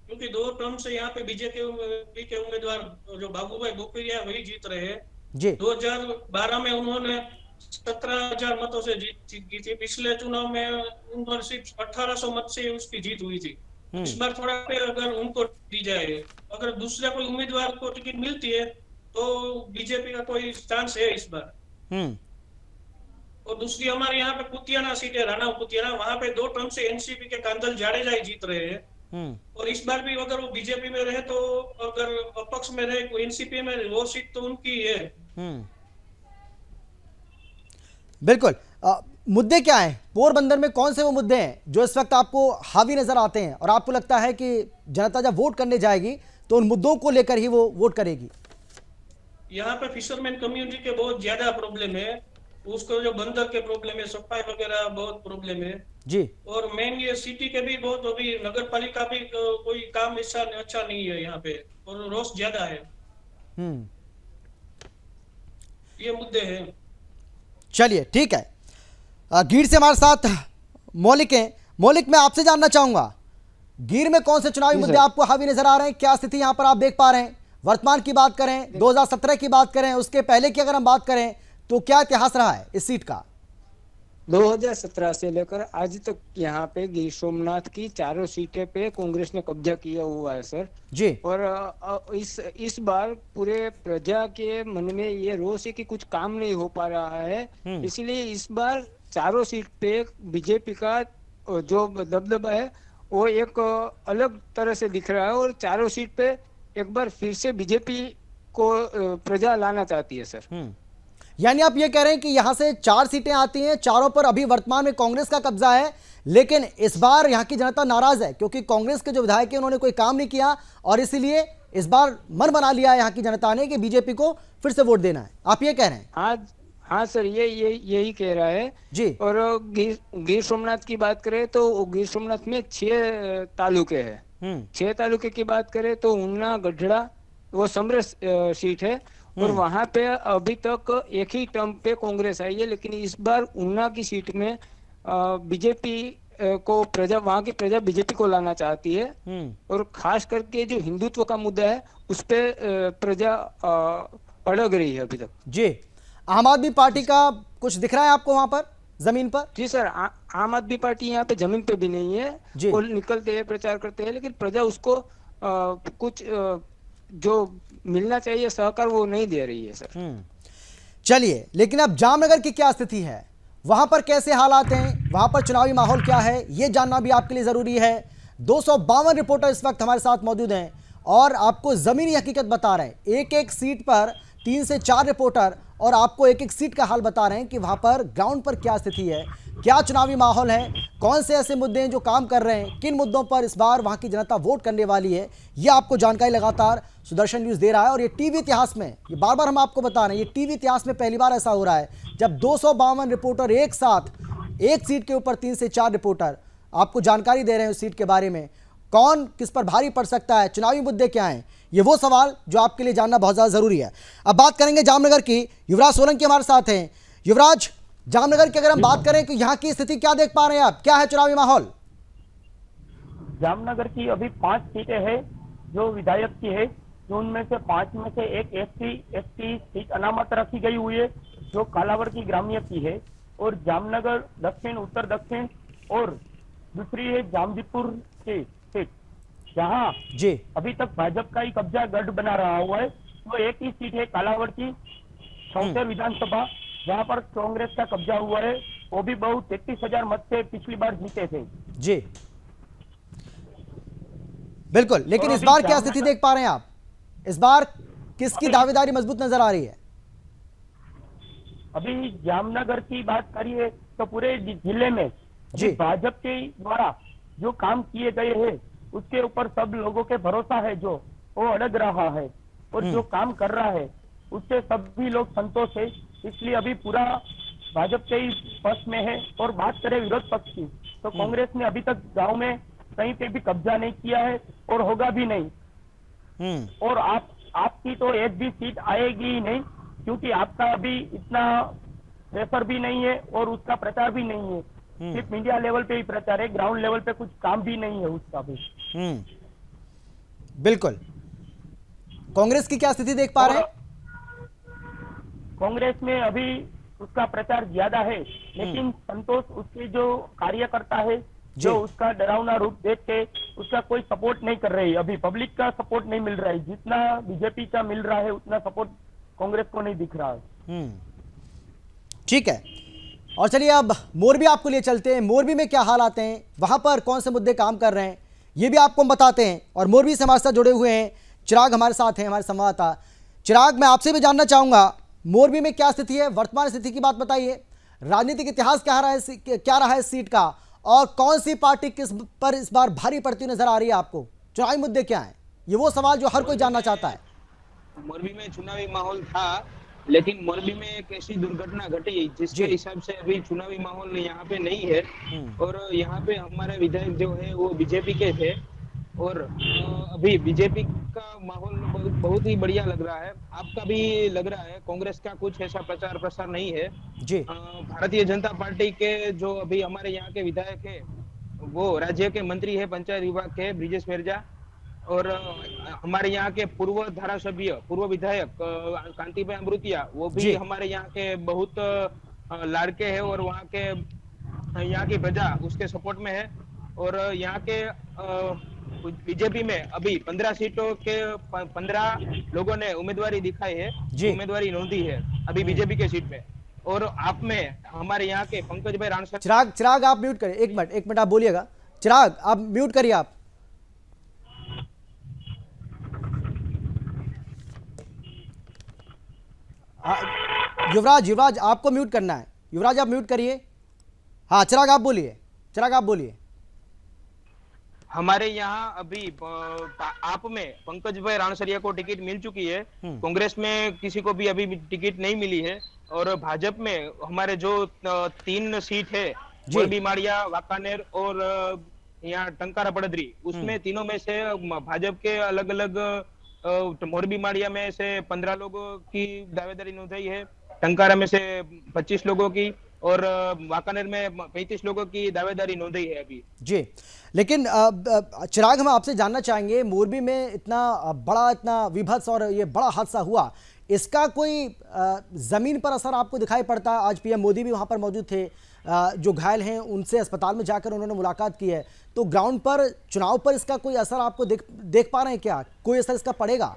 H: क्योंकि 2 टर्म से यहाँ पे बीजेपी के उम्मीदवार जो बाबूभाई बोपरिया वही जीत रहे हैं। 2012 में उन्होंने 17,000 मतों से जीती थी। पिछले चुनाव में उन सिर्फ 1800 मत से उसकी जीत हुई थी। इस बार थोड़ा अगर उनको दी जाए, अगर दूसरे कोई उम्मीदवार को टिकट मिलती है तो बीजेपी का कोई चांस है इस बार। और दूसरी हमारे यहाँ पे पुतियाना सीट है, राणा पुतियाना, वहां पे 2 टर्म से एनसीपी के कांदल जाडेजा ही जीत रहे हैं। और इस बार भी अगर वो बीजेपी में रहे तो, अगर अपक्ष में रहे एनसीपी में, वो सीट तो उनकी है।
A: बिल्कुल। मुद्दे क्या हैं पोरबंदर में? कौन से वो मुद्दे हैं जो इस वक्त आपको हावी नजर आते हैं और आपको लगता है कि जनता जब वोट करने जाएगी तो उन मुद्दों को लेकर ही वो वोट करेगी?
H: यहाँ पे फिशरमैन कम्युनिटी के बहुत ज्यादा प्रॉब्लम है, उसको जो बंदर के प्रॉब्लम है, सफाई वगैरह बहुत प्रॉब्लम है
A: जी। और
H: मेन ये सिटी के भी बहुत, अभी नगर पालिका भी कोई काम ऐसा अच्छा नहीं है यहाँ पे, और रोष ज्यादा है। ये मुद्दे हैं।
A: चलिए ठीक है। गीर से हमारे साथ मौलिक हैं। मौलिक, मैं आपसे जानना चाहूंगा, गीर में कौन से चुनावी मुद्दे आपको हावी नजर आ रहे हैं? क्या स्थिति यहां पर आप देख पा रहे हैं? वर्तमान की बात करें, 2017 की बात करें, उसके पहले की अगर हम बात करें तो क्या इतिहास रहा है इस सीट का?
E: 2017 से लेकर आज तक यहाँ पे गिर सोमनाथ की चारों सीटें पे कांग्रेस ने कब्जा किया हुआ है सर
A: जी।
E: और इस बार पूरे प्रजा के मन में ये रोष है कि कुछ काम नहीं हो पा रहा है, इसलिए इस बार चारों सीट पे बीजेपी का जो दबदबा है वो एक अलग तरह से दिख रहा है, और चारों सीट पे एक बार फिर से बीजेपी को प्रजा लाना चाहती है सर।
A: यानी आप ये कह रहे हैं कि यहां से 4 सीटें आती हैं, चारों पर अभी वर्तमान में कांग्रेस का कब्जा है, लेकिन इस बार यहां की जनता नाराज है क्योंकि कांग्रेस के जो विधायक हैं उन्होंने कोई काम नहीं किया और इसीलिए इस बार मन बना लिया है यहां की जनता ने कि बीजेपी को फिर से वोट देना है। आप ये कह रहे हैं?
E: हाँ सर, यही कह रहा है
A: जी।
E: और गिर सोमनाथ की बात करें तो गिर सोमनाथ में 6 तालुके हैं। 6 तालुके की बात करें तो ऊना, गढ़ड़ा वो समरस सीट है, और वहां पे अभी तक एक ही टर्म पे कांग्रेस आई है, लेकिन इस बार ऊना की सीट में बीजेपी को वहां की प्रजा बीजेपी को लाना चाहती है, और खास करके जो हिंदुत्व का मुद्दा है उस पे प्रजा अड़ग रही है अभी तक।
A: जी। आम आदमी पार्टी का कुछ दिख रहा है आपको वहां पर जमीन पर?
E: जी सर, आम आदमी पार्टी यहाँ पे जमीन पे भी नहीं है, वो निकलते हैं, प्रचार करते हैं, लेकिन प्रजा उसको कुछ जो मिलना चाहिए सहकार वो नहीं दे रही है सर।
A: चलिए, लेकिन अब जामनगर की क्या स्थिति है, वहां पर कैसे हालात हैं, वहां पर चुनावी माहौल क्या है, ये जानना भी आपके लिए जरूरी है। 252 रिपोर्टर इस वक्त हमारे साथ मौजूद हैं और आपको जमीनी हकीकत बता रहे हैं। एक एक सीट पर 3 से 4 रिपोर्टर और आपको एक एक सीट का हाल बता रहे हैं कि वहां पर ग्राउंड पर क्या स्थिति है, क्या चुनावी माहौल है, कौन से ऐसे मुद्दे हैं जो काम कर रहे हैं, किन मुद्दों पर इस बार वहां की जनता वोट करने वाली है। यह आपको जानकारी लगातार सुदर्शन न्यूज़ दे रहा है और ये टीवी इतिहास में, ये बार बार हम आपको बता रहे हैं, ये टीवी इतिहास में पहली बार ऐसा हो रहा है जब 252 रिपोर्टर एक साथ एक सीट के ऊपर 3 से 4 रिपोर्टर आपको जानकारी दे रहे हैं उस सीट के बारे में। कौन किस पर भारी पड़ सकता है, चुनावी मुद्दे क्या हैं, ये वो सवाल जो आपके लिए जानना बहुत ज़्यादा ज़रूरी है। अब बात करेंगे जामनगर की। युवराज सोलंकी हमारे साथ हैं। युवराज, जामनगर की अगर हम बात करें कि यहाँ की स्थिति क्या देख पा रहे हैं आप, क्या है चुनावी माहौल?
I: जामनगर की अभी 5 सीटें हैं जो विधायक की है, जो उनमें से 5 में से एक एसटी सीट अनामत रखी गई हुई है जो कालावर की ग्राम्य की है, और जामनगर दक्षिण, उत्तर दक्षिण, और दूसरी है जामदीपुर की सीट जहाँ
A: जी
I: अभी तक भाजपा का ही कब्जा गढ़ बना रहा हुआ है। वो एक ही सीट है कालावर की चौथर विधानसभा, जहाँ पर कांग्रेस का कब्जा हुआ है, वो भी बहुत 33,000 मत से पिछली बार जीते थे।
A: जी बिल्कुल, लेकिन इस बार क्या स्थिति देख पा रहे हैं आप? इस बार किसकी दावेदारी मजबूत नजर आ रही है?
I: अभी जामनगर की बात करिए तो पूरे जिले में भाजपा के द्वारा जो काम किए गए हैं उसके ऊपर सब लोगों के भरोसा है, जो वो अड़ग रहा है, और जो काम कर रहा है उससे सभी लोग संतोष है, इसलिए अभी पूरा भाजपा के ही पक्ष में है। और बात करें विरोध पक्ष की तो कांग्रेस ने अभी तक गांव में कहीं पे भी कब्जा नहीं किया है और होगा भी नहीं, और आपकी तो एक भी सीट आएगी ही नहीं, क्योंकि आपका अभी इतना प्रेशर भी नहीं है और उसका प्रचार भी नहीं है, सिर्फ मीडिया लेवल पे ही प्रचार है, ग्राउंड लेवल पे कुछ काम भी नहीं है उसका भी।
A: बिल्कुल। कांग्रेस की क्या स्थिति देख पा रहे हैं?
I: कांग्रेस में अभी उसका प्रचार ज्यादा है, लेकिन संतोष उसके जो कार्यकर्ता है जो उसका डरावना रूप देख के उसका कोई सपोर्ट नहीं कर रही। अभी पब्लिक का सपोर्ट नहीं मिल रहा है, जितना बीजेपी का मिल रहा है उतना सपोर्ट कांग्रेस को नहीं दिख रहा है।
A: ठीक है, और चलिए अब मोरबी आपको लिए चलते हैं। मोरबी में क्या हाल आते हैं, वहां पर कौन से मुद्दे काम कर रहे हैं, ये भी आपको हम बताते हैं। और मोरबी से हमारे साथ जुड़े हुए हैं चिराग, हमारे साथ हैं, हमारे संवाददाता। चिराग, मैं आपसे भी जानना चाहूंगा मोरबी में क्या स्थिति है, वर्तमान स्थिति की बात बताइए। राजनीतिक इतिहास क्या रहा है इस सीट का, और कौन सी पार्टी किस पर इस बार भारी पड़ती हुई नजर आ रही है आपको? चुनावी मुद्दे क्या हैं? ये वो सवाल जो हर कोई जानना चाहता है।
E: मोरबी में चुनावी माहौल था, लेकिन मोरबी में एक ऐसी दुर्घटना घटी जिसके हिसाब से अभी चुनावी माहौल यहाँ पे नहीं है। और यहाँ पे हमारे विधायक जो है वो बीजेपी के थे, और अभी बीजेपी का माहौल बहुत ही बढ़िया लग रहा है। आपका भी लग रहा है, कांग्रेस का कुछ ऐसा प्रचार प्रसार नहीं है जी। भारतीय जनता पार्टी के जो अभी हमारे यहाँ के विधायक है वो राज्य के मंत्री है, पंचायत विभाग के ब्रिजेश मिर्जा, और हमारे यहाँ के पूर्व धारासभ्य, पूर्व विधायक कांतिभाई अमृतिया, वो भी हमारे यहाँ के बहुत लाड़के हैं, और वहाँ के यहाँ की प्रजा उसके सपोर्ट में है। और यहाँ के बीजेपी में अभी 15 सीटों के 15 लोगों ने उम्मीदवारी दिखाई है, उम्मीदवारी नोंदी है अभी बीजेपी के सीट पे। और आप में हमारे यहाँ के पंकज भाई राणसर।
A: चिराग आप म्यूट करें, एक मिनट आप बोलिएगा। चिराग आप म्यूट करिए आप। युवराज आपको म्यूट करना है। युवराज आप म्यूट करिए। हाँ चिराग आप बोलिए।
E: हमारे यहाँ अभी आप में पंकज भाई राणसरिया को टिकट मिल चुकी है, कांग्रेस में किसी को भी अभी टिकट नहीं मिली है। और भाजपा में हमारे जो 3 सीट है, मोरबी माड़िया, वाकानेर और यहाँ टंकारा पड़दरी, उसमें तीनों में से भाजपा के अलग अलग मोरबी माड़िया में से 15 लोगों की दावेदारी नोंधाई है, टंकारा में से 25 लोगों की, और वाकानेर में 35 लोगों की दावेदारी नोंधाई है अभी
A: जी। लेकिन चिराग, हम आपसे जानना चाहेंगे, मोरबी में इतना विभत्स और ये बड़ा हादसा हुआ, इसका कोई जमीन पर असर आपको दिखाई पड़ता है? आज पीएम मोदी भी वहां पर मौजूद थे, जो घायल हैं उनसे अस्पताल में जाकर उन्होंने मुलाकात की है, तो ग्राउंड पर चुनाव पर इसका कोई असर आपको देख पा रहे हैं क्या? कोई असर इसका पड़ेगा?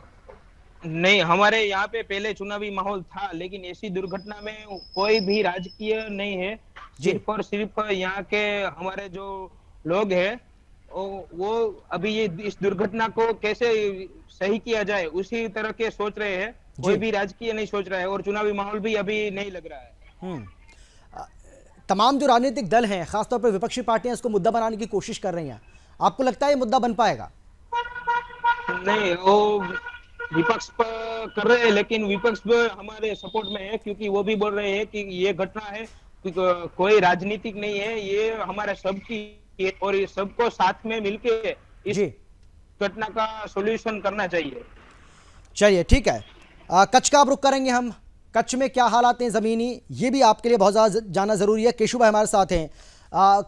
E: नहीं, हमारे यहाँ पे पहले चुनावी माहौल था, लेकिन ऐसी दुर्घटना में कोई भी राजकीय नहीं है, सिर्फ और सिर्फ यहाँ के हमारे जो लोग हैं वो अभी ये इस दुर्घटना को कैसे सही किया जाए उसी तरह के सोच रहे हैं, कोई भी राजकीय नहीं सोच रहा है, और चुनावी माहौल भी अभी नहीं लग रहा है।
A: तमाम जो राजनीतिक दल हैं, खासतौर पर विपक्षी पार्टियां इसको मुद्दा बनाने की कोशिश कर रही हैं, आपको लगता है ये मुद्दा बन पाएगा?
E: नहीं, वो विपक्ष कर रहे हैं, लेकिन विपक्ष हमारे सपोर्ट में है, क्योंकि वो भी बोल रहे हैं कि ये घटना है, कोई राजनीतिक नहीं है, ये हमारे सबकी, और ये सबको साथ में मिलके इस घटना का सॉल्यूशन करना चाहिए।
A: चलिए ठीक है, कच्छ का अब रुख करेंगे हम। कच्छ में क्या हालात हैं जमीनी, ये भी आपके लिए बहुत ज़्यादा जानना जरूरी है। केशु भाई हमारे साथ हैं।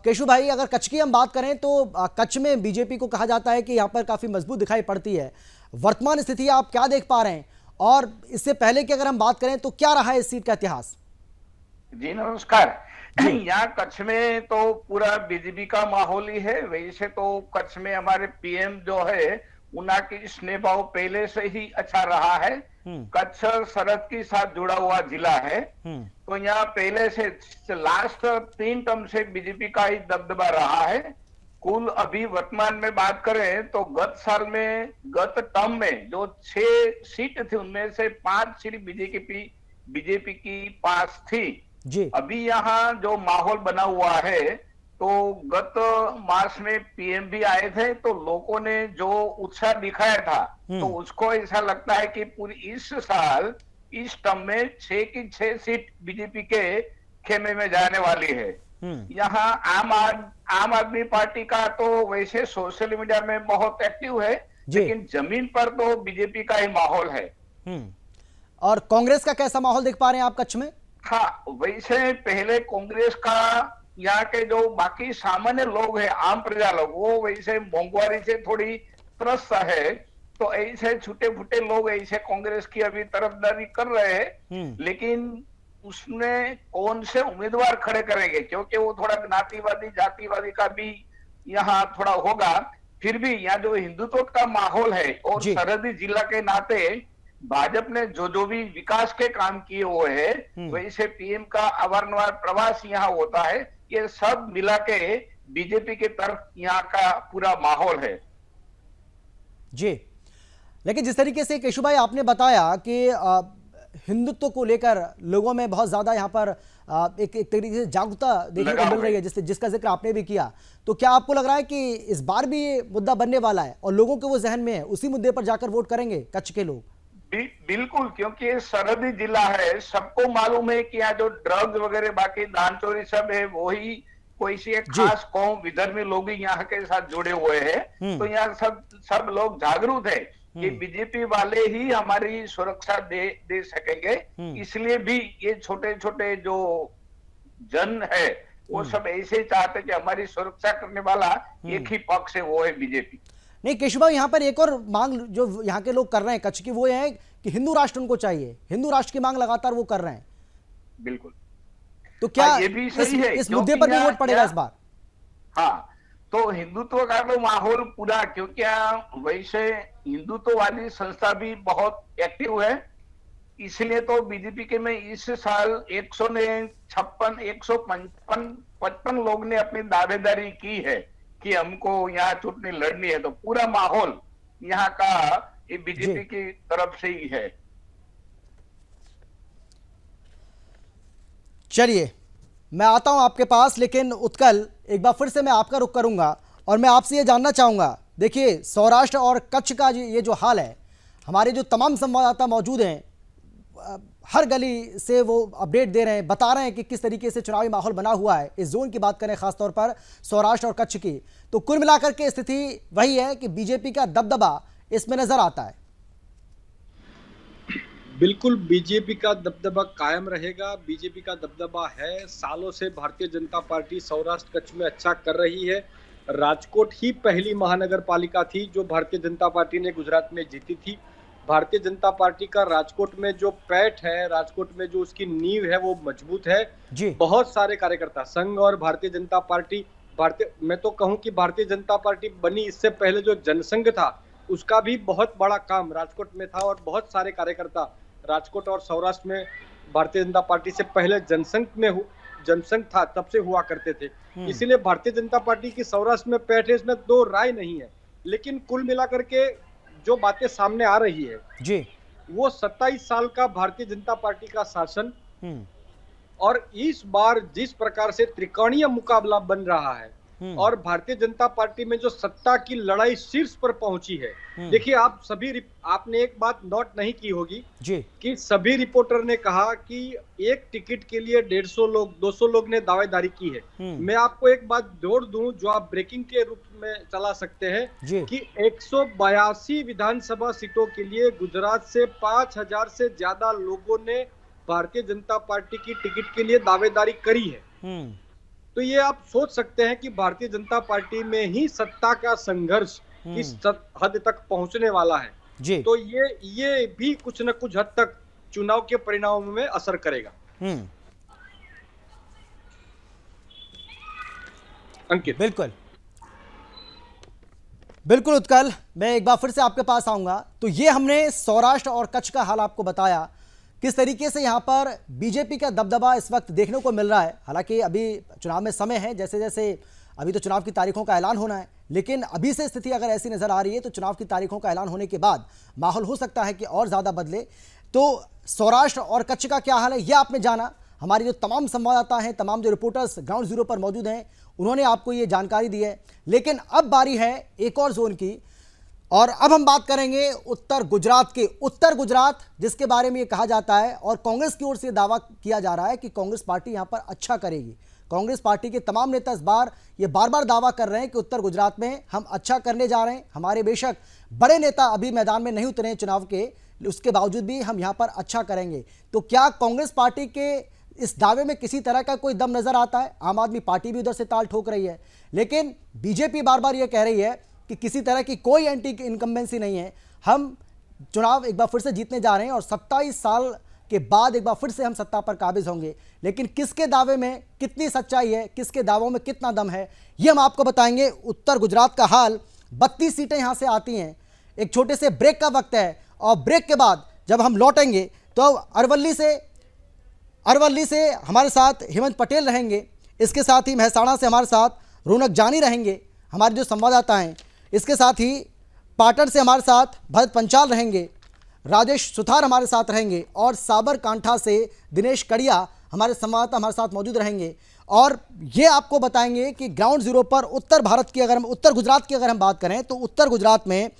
A: केशु भाई, अगर कच्छ की हम बात करें तो कच्छ में बीजेपी को कहा जाता है कि यहाँ पर काफ़ी मजबूत दिखाई पड़ती है। वर्तमान स्थिति आप क्या देख पा रहे हैं, और इससे पहले की अगर हम बात करें तो क्या रहा है इस सीट का इतिहास?
J: जी नमस्कार। यहाँ कच्छ में तो पूरा बीजेपी का माहौल ही है। वैसे तो कच्छ में हमारे पीएम जो है उनकी स्नेह भाव पहले से ही अच्छा रहा है। कच्छ सरहद के साथ जुड़ा हुआ जिला है, तो यहाँ पहले से लास्ट 3 टर्म से बीजेपी का ही दबदबा रहा है। कुल अभी वर्तमान में बात करें तो गत टर्म में जो 6 सीट थी उनमें से 5 सीट बीजेपी की पास थी जी। अभी यहाँ जो माहौल बना हुआ है, तो गत मार्च में पीएम भी आए थे, तो लोगों ने जो उत्साह दिखाया था, तो उसको ऐसा लगता है कि पूरी इस साल इस टर्म में 6 की 6 सीट बीजेपी के खेमे में जाने वाली है। यहाँ आम आदमी पार्टी का तो वैसे सोशल मीडिया में बहुत एक्टिव है, लेकिन जमीन पर तो बीजेपी का ही माहौल है।
A: और कांग्रेस का कैसा माहौल देख पा रहे हैं आप कच्छ में?
J: हाँ, वैसे पहले कांग्रेस का यहाँ के जो बाकी सामान्य लोग हैं, आम प्रजा लोग, वो वैसे मोंगवारी से थोड़ी त्रस्त है, तो ऐसे छूटे फूटे लोग ऐसे कांग्रेस की अभी तरफदारी कर रहे हैं, लेकिन उसमें कौन से उम्मीदवार खड़े करेंगे, क्योंकि वो थोड़ा ज्ञातिवादी जातिवादी का भी यहाँ थोड़ा होगा। फिर भी यहाँ जो हिंदुत्व का माहौल है और सरहदी जिला के नाते भाजपा ने जो भी विकास के काम किए हुए हैं, वैसे पीएम का अवारनवार प्रवास यहाँ होता है, ये सब मिला के बीजेपी के तरफ यहाँ का पूरा माहौल है।
A: जी, लेकिन जिस तरीके से केशु भाई आपने बताया कि हिंदुत्व को लेकर लोगों में बहुत ज्यादा यहाँ पर एक तरीके से जागरूकता देखने को मिल रही है, जिसका जिक्र आपने भी किया, तो क्या आपको लग रहा है कि इस बार भी ये मुद्दा बनने वाला है और लोगों के वो जहन में है, उसी मुद्दे पर जाकर वोट करेंगे कच्छ के लोग?
J: बिल्कुल, क्योंकि सरहदी जिला है, सबको मालूम है कि यहाँ जो ड्रग्स वगैरह बाकी दान चोरी सब है, वही कोई सी एक खास कौम विधर्मी लोग ही यहाँ के साथ जुड़े हुए हैं। तो यहाँ सब लोग जागरूक है कि बीजेपी वाले ही हमारी सुरक्षा दे सकेंगे, इसलिए भी ये छोटे छोटे जो जन है वो सब ऐसे चाहते कि हमारी सुरक्षा करने वाला एक ही पक्ष है, वो है बीजेपी।
A: नहीं केशु भाई, यहाँ पर एक और मांग जो यहाँ के लोग कर रहे हैं कच्छ की, वो ये है कि हिंदू राष्ट्र उनको चाहिए, हिंदू राष्ट्र की मांग लगातार वो कर रहे हैं।
J: बिल्कुल,
A: तो क्या
J: ये भी सही है,
A: इस मुद्दे पर भी वोट पड़ेगा इस बार?
J: हाँ, तो हिंदुत्व का तो माहौल पूरा, क्योंकि वैसे हिंदुत्ववादी संस्था भी बहुत एक्टिव है, इसलिए तो बीजेपी के में इस साल 155 लोग ने अपनी दावेदारी की है कि हमको यहाँ चुनाव लड़नी है, तो पूरा माहौल यहाँ का ये बीजेपी की तरफ से ही है।
A: चलिए, मैं आता हूं आपके पास, लेकिन उत्कल एक बार फिर से मैं आपका रुख करूंगा और मैं आपसे ये जानना चाहूंगा, देखिए सौराष्ट्र और कच्छ का ये जो हाल है, हमारे जो तमाम संवाददाता मौजूद हैं हर गली से वो अपडेट दे रहे हैं, बता रहे हैं कि किस तरीके से चुनावी माहौल बना हुआ है। इस जोन की बात करें खासतौर पर सौराष्ट्र और कच्छ की, तो कुल मिलाकर के स्थिति वही है कि बीजेपी का दबदबा इसमें नजर आता है।
B: बिल्कुल, बीजेपी का दबदबा कायम रहेगा। बीजेपी का दबदबा है, सालों से भारतीय जनता पार्टी सौराष्ट्र कच्छ में अच्छा कर रही है। राजकोट ही पहली महानगर पालिका थी जो भारतीय जनता पार्टी ने गुजरात में जीती थी। भारतीय जनता पार्टी का राजकोट में जो पैठ है, राजकोट में जो उसकी नींव है, वो मजबूत है जी। बहुत सारे कार्यकर्ता संघ और भारतीय जनता पार्टी, मैं तो कहूं कि भारतीय जनता पार्टी बनी इससे पहले जो जनसंघ था उसका भी बहुत बड़ा काम राजकोट में था और बहुत सारे कार्यकर्ता राजकोट और सौराष्ट्र में भारतीय जनता पार्टी से पहले जनसंघ था तब से हुआ करते थे। इसीलिए भारतीय जनता पार्टी की सौराष्ट्र में पैठ है, इसमें दो राय नहीं है। लेकिन कुल मिलाकर के जो बातें सामने आ रही है जी, वो 27 साल का भारतीय जनता पार्टी का शासन और इस बार जिस प्रकार से त्रिकोणीय मुकाबला बन रहा है और भारतीय जनता पार्टी में जो सत्ता की लड़ाई शीर्ष पर पहुंची है। देखिए, आपने एक बात नोट नहीं की होगी जी कि सभी रिपोर्टर ने कहा कि एक टिकट के लिए 150 लोग 200 लोग ने दावेदारी की है। मैं आपको एक बात जोड़ दूं जो आप ब्रेकिंग के रूप में चला सकते हैं कि 182 विधानसभा सीटों के लिए गुजरात से 5000 से ज्यादा लोगों ने भारतीय जनता पार्टी की टिकट के लिए दावेदारी करी है। तो ये आप सोच सकते हैं कि भारतीय जनता पार्टी में ही सत्ता का संघर्ष किस हद तक पहुंचने वाला है जी। तो ये भी कुछ न कुछ हद तक चुनाव के परिणामों में असर करेगा। अंकित,
A: बिल्कुल उत्कल, मैं एक बार फिर से आपके पास आऊंगा। तो ये हमने सौराष्ट्र और कच्छ का हाल आपको बताया, किस तरीके से यहाँ पर बीजेपी का दबदबा इस वक्त देखने को मिल रहा है। हालांकि अभी चुनाव में समय है, जैसे जैसे अभी तो चुनाव की तारीखों का ऐलान होना है, लेकिन अभी से स्थिति अगर ऐसी नज़र आ रही है तो चुनाव की तारीखों का ऐलान होने के बाद माहौल हो सकता है कि और ज़्यादा बदले। तो सौराष्ट्र और कच्छ का क्या हाल है ये आपने जाना। हमारी जो तमाम संवाददाता हैं, तमाम जो रिपोर्टर्स ग्राउंड जीरो पर मौजूद हैं, उन्होंने आपको ये जानकारी दी है। लेकिन अब बारी है एक और जोन की, और अब हम बात करेंगे उत्तर गुजरात के। उत्तर गुजरात जिसके बारे में ये कहा जाता है और कांग्रेस की ओर से दावा किया जा रहा है कि कांग्रेस पार्टी यहाँ पर अच्छा करेगी। कांग्रेस पार्टी के तमाम नेता इस बार ये बार बार दावा कर रहे हैं कि उत्तर गुजरात में हम अच्छा करने जा रहे हैं। हमारे बेशक बड़े नेता अभी मैदान में नहीं उतरे हैं चुनाव के, उसके बावजूद भी हम यहाँ पर अच्छा करेंगे। तो क्या कांग्रेस पार्टी के इस दावे में किसी तरह का कोई दम नजर आता है? आम आदमी पार्टी भी उधर से ताल ठोक रही है, लेकिन बीजेपी बार बार ये कह रही है कि किसी तरह की कोई एंटी इनकम्बेंसी नहीं है, हम चुनाव एक बार फिर से जीतने जा रहे हैं और 27 साल के बाद एक बार फिर से हम सत्ता पर काबिज होंगे। लेकिन किसके दावे में कितनी सच्चाई है, किसके दावों में कितना दम है, ये हम आपको बताएंगे। उत्तर गुजरात का हाल, 32 सीटें यहां से आती हैं। एक छोटे से ब्रेक का वक्त है और ब्रेक के बाद जब हम लौटेंगे तो अरवली से हमारे साथ हेमंत पटेल रहेंगे। इसके साथ ही महसाणा से हमारे साथ रौनक जानी रहेंगे, हमारे जो संवाददाता हैं। इसके साथ ही पाटन से हमारे साथ भरत पंचाल रहेंगे, राजेश सुथार हमारे साथ रहेंगे और साबरकांठा से दिनेश कड़िया हमारे संवाददाता हमारे साथ मौजूद रहेंगे। और ये आपको बताएंगे कि ग्राउंड जीरो पर उत्तर गुजरात की अगर हम बात करें तो उत्तर गुजरात में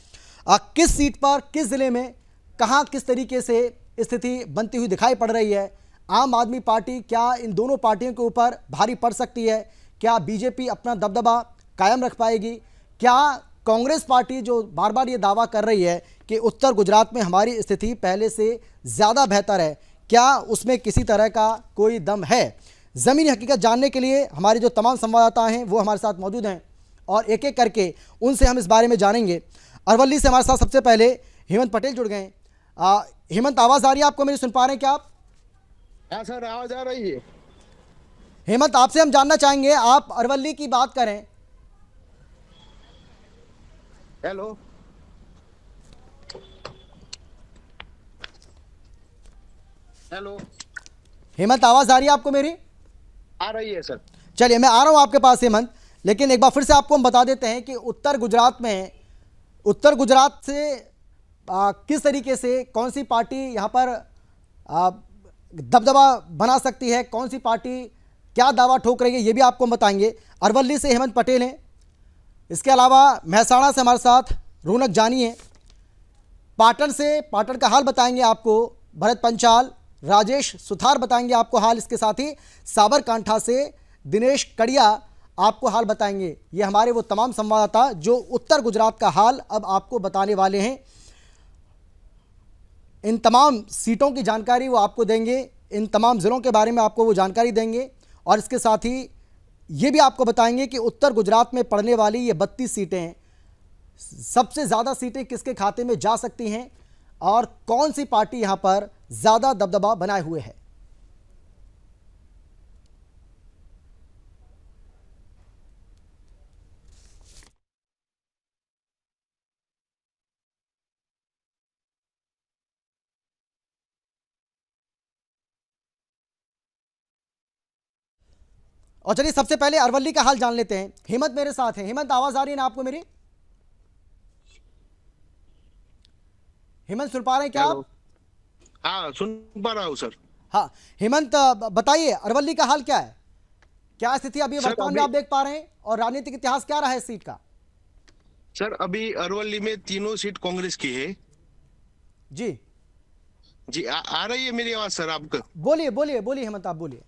A: किस सीट पर, किस जिले में, कहां किस तरीके से स्थिति बनती हुई दिखाई पड़ रही है। आम आदमी पार्टी क्या इन दोनों पार्टियों के ऊपर भारी पड़ सकती है? क्या बीजेपी अपना दबदबा कायम रख पाएगी? क्या कांग्रेस पार्टी जो बार बार ये दावा कर रही है कि उत्तर गुजरात में हमारी स्थिति पहले से ज़्यादा बेहतर है, क्या उसमें किसी तरह का कोई दम है? ज़मीनी हकीकत जानने के लिए हमारे जो तमाम संवाददाता हैं वो हमारे साथ मौजूद हैं और एक एक करके उनसे हम इस बारे में जानेंगे। अरवली से हमारे साथ सबसे पहले हेमंत पटेल जुड़ गए। हेमंत, आवाज़ आ रही है आपको? मेरी सुन पा रहे हैं क्या आप?
K: हाँ सर, आवाज़ आ रही है।
A: हेमंत, आपसे हम जानना चाहेंगे, आप अरवली की बात करें।
K: हेलो हेलो
A: हेमंत, आवाज़ आ रही है आपको मेरी?
K: आ रही है सर।
A: चलिए, मैं आ रहा हूं आपके पास हेमंत, लेकिन एक बार फिर से आपको हम बता देते हैं कि उत्तर गुजरात से किस तरीके से कौन सी पार्टी यहां पर दबदबा बना सकती है, कौन सी पार्टी क्या दावा ठोक रही है, ये भी आपको हम बताएंगे। अरवली से हेमंत पटेल हैं, इसके अलावा महसाणा से हमारे साथ रौनक जानी है, पाटन का हाल बताएंगे आपको भरत पंचाल, राजेश सुथार बताएंगे आपको हाल। इसके साथ ही साबरकांठा से दिनेश कड़िया आपको हाल बताएंगे। ये हमारे वो तमाम संवाददाता जो उत्तर गुजरात का हाल अब आपको बताने वाले हैं। इन तमाम सीटों की जानकारी वो आपको देंगे, इन तमाम ज़िलों के बारे में आपको वो जानकारी देंगे और इसके साथ ही ये भी आपको बताएंगे कि उत्तर गुजरात में पड़ने वाली ये 32 सीटें, सबसे ज़्यादा सीटें किसके खाते में जा सकती हैं और कौन सी पार्टी यहाँ पर ज़्यादा दबदबा बनाए हुए है। और चलिए सबसे पहले अरवली का हाल जान लेते हैं। हेमंत मेरे साथ हैं। हेमंत, आवाज आ रही है ना आपको मेरी? हेमंत, सुन पा रहे हैं क्या आप?
K: हाँ, सुन पा रहा हूँ सर।
A: हाँ हेमंत, बताइए अरवली का हाल क्या है, क्या स्थिति अभी वर्तमान में आप देख पा रहे हैं और राजनीतिक इतिहास क्या रहा है इस सीट का?
K: सर, अभी अरवली में तीनों सीट कांग्रेस की है।
A: जी
K: जी, आ रही है मेरी आवाज सर आपको?
A: बोलिए बोलिए बोलिए हेमंत, आप बोलिए।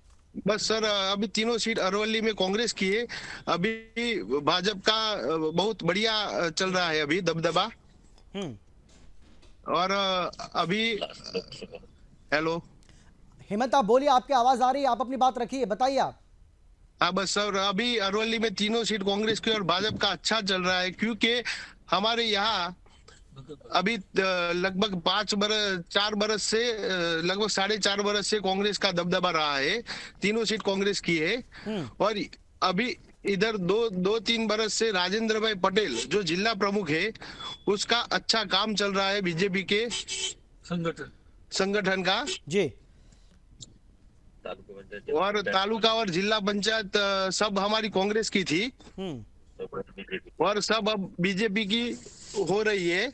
K: बस सर, अभी तीनों सीट अरवली में कांग्रेस की है। अभी भाजपा का बहुत बढ़िया चल रहा है अभी दबदबा। और अभी हेलो
A: हेमंत, आप बोलिए, आपकी आवाज आ रही है, आप अपनी बात रखिए, बताइए आप।
K: हाँ बस सर, अभी अरवली में तीनों सीट कांग्रेस की और भाजपा का अच्छा चल रहा है, क्योंकि हमारे यहाँ अभी लगभग 4 बरस से लगभग 4.5 बरस से कांग्रेस का दबदबा रहा है। तीनों सीट कांग्रेस की है। और अभी इधर 2-3 बरस से राजेंद्र भाई पटेल जो जिला प्रमुख है, उसका अच्छा काम चल रहा है बीजेपी के संगठन का
A: जी।
K: और तालुका और जिला पंचायत सब हमारी कांग्रेस की थी और सब अब बीजेपी की हो रही है।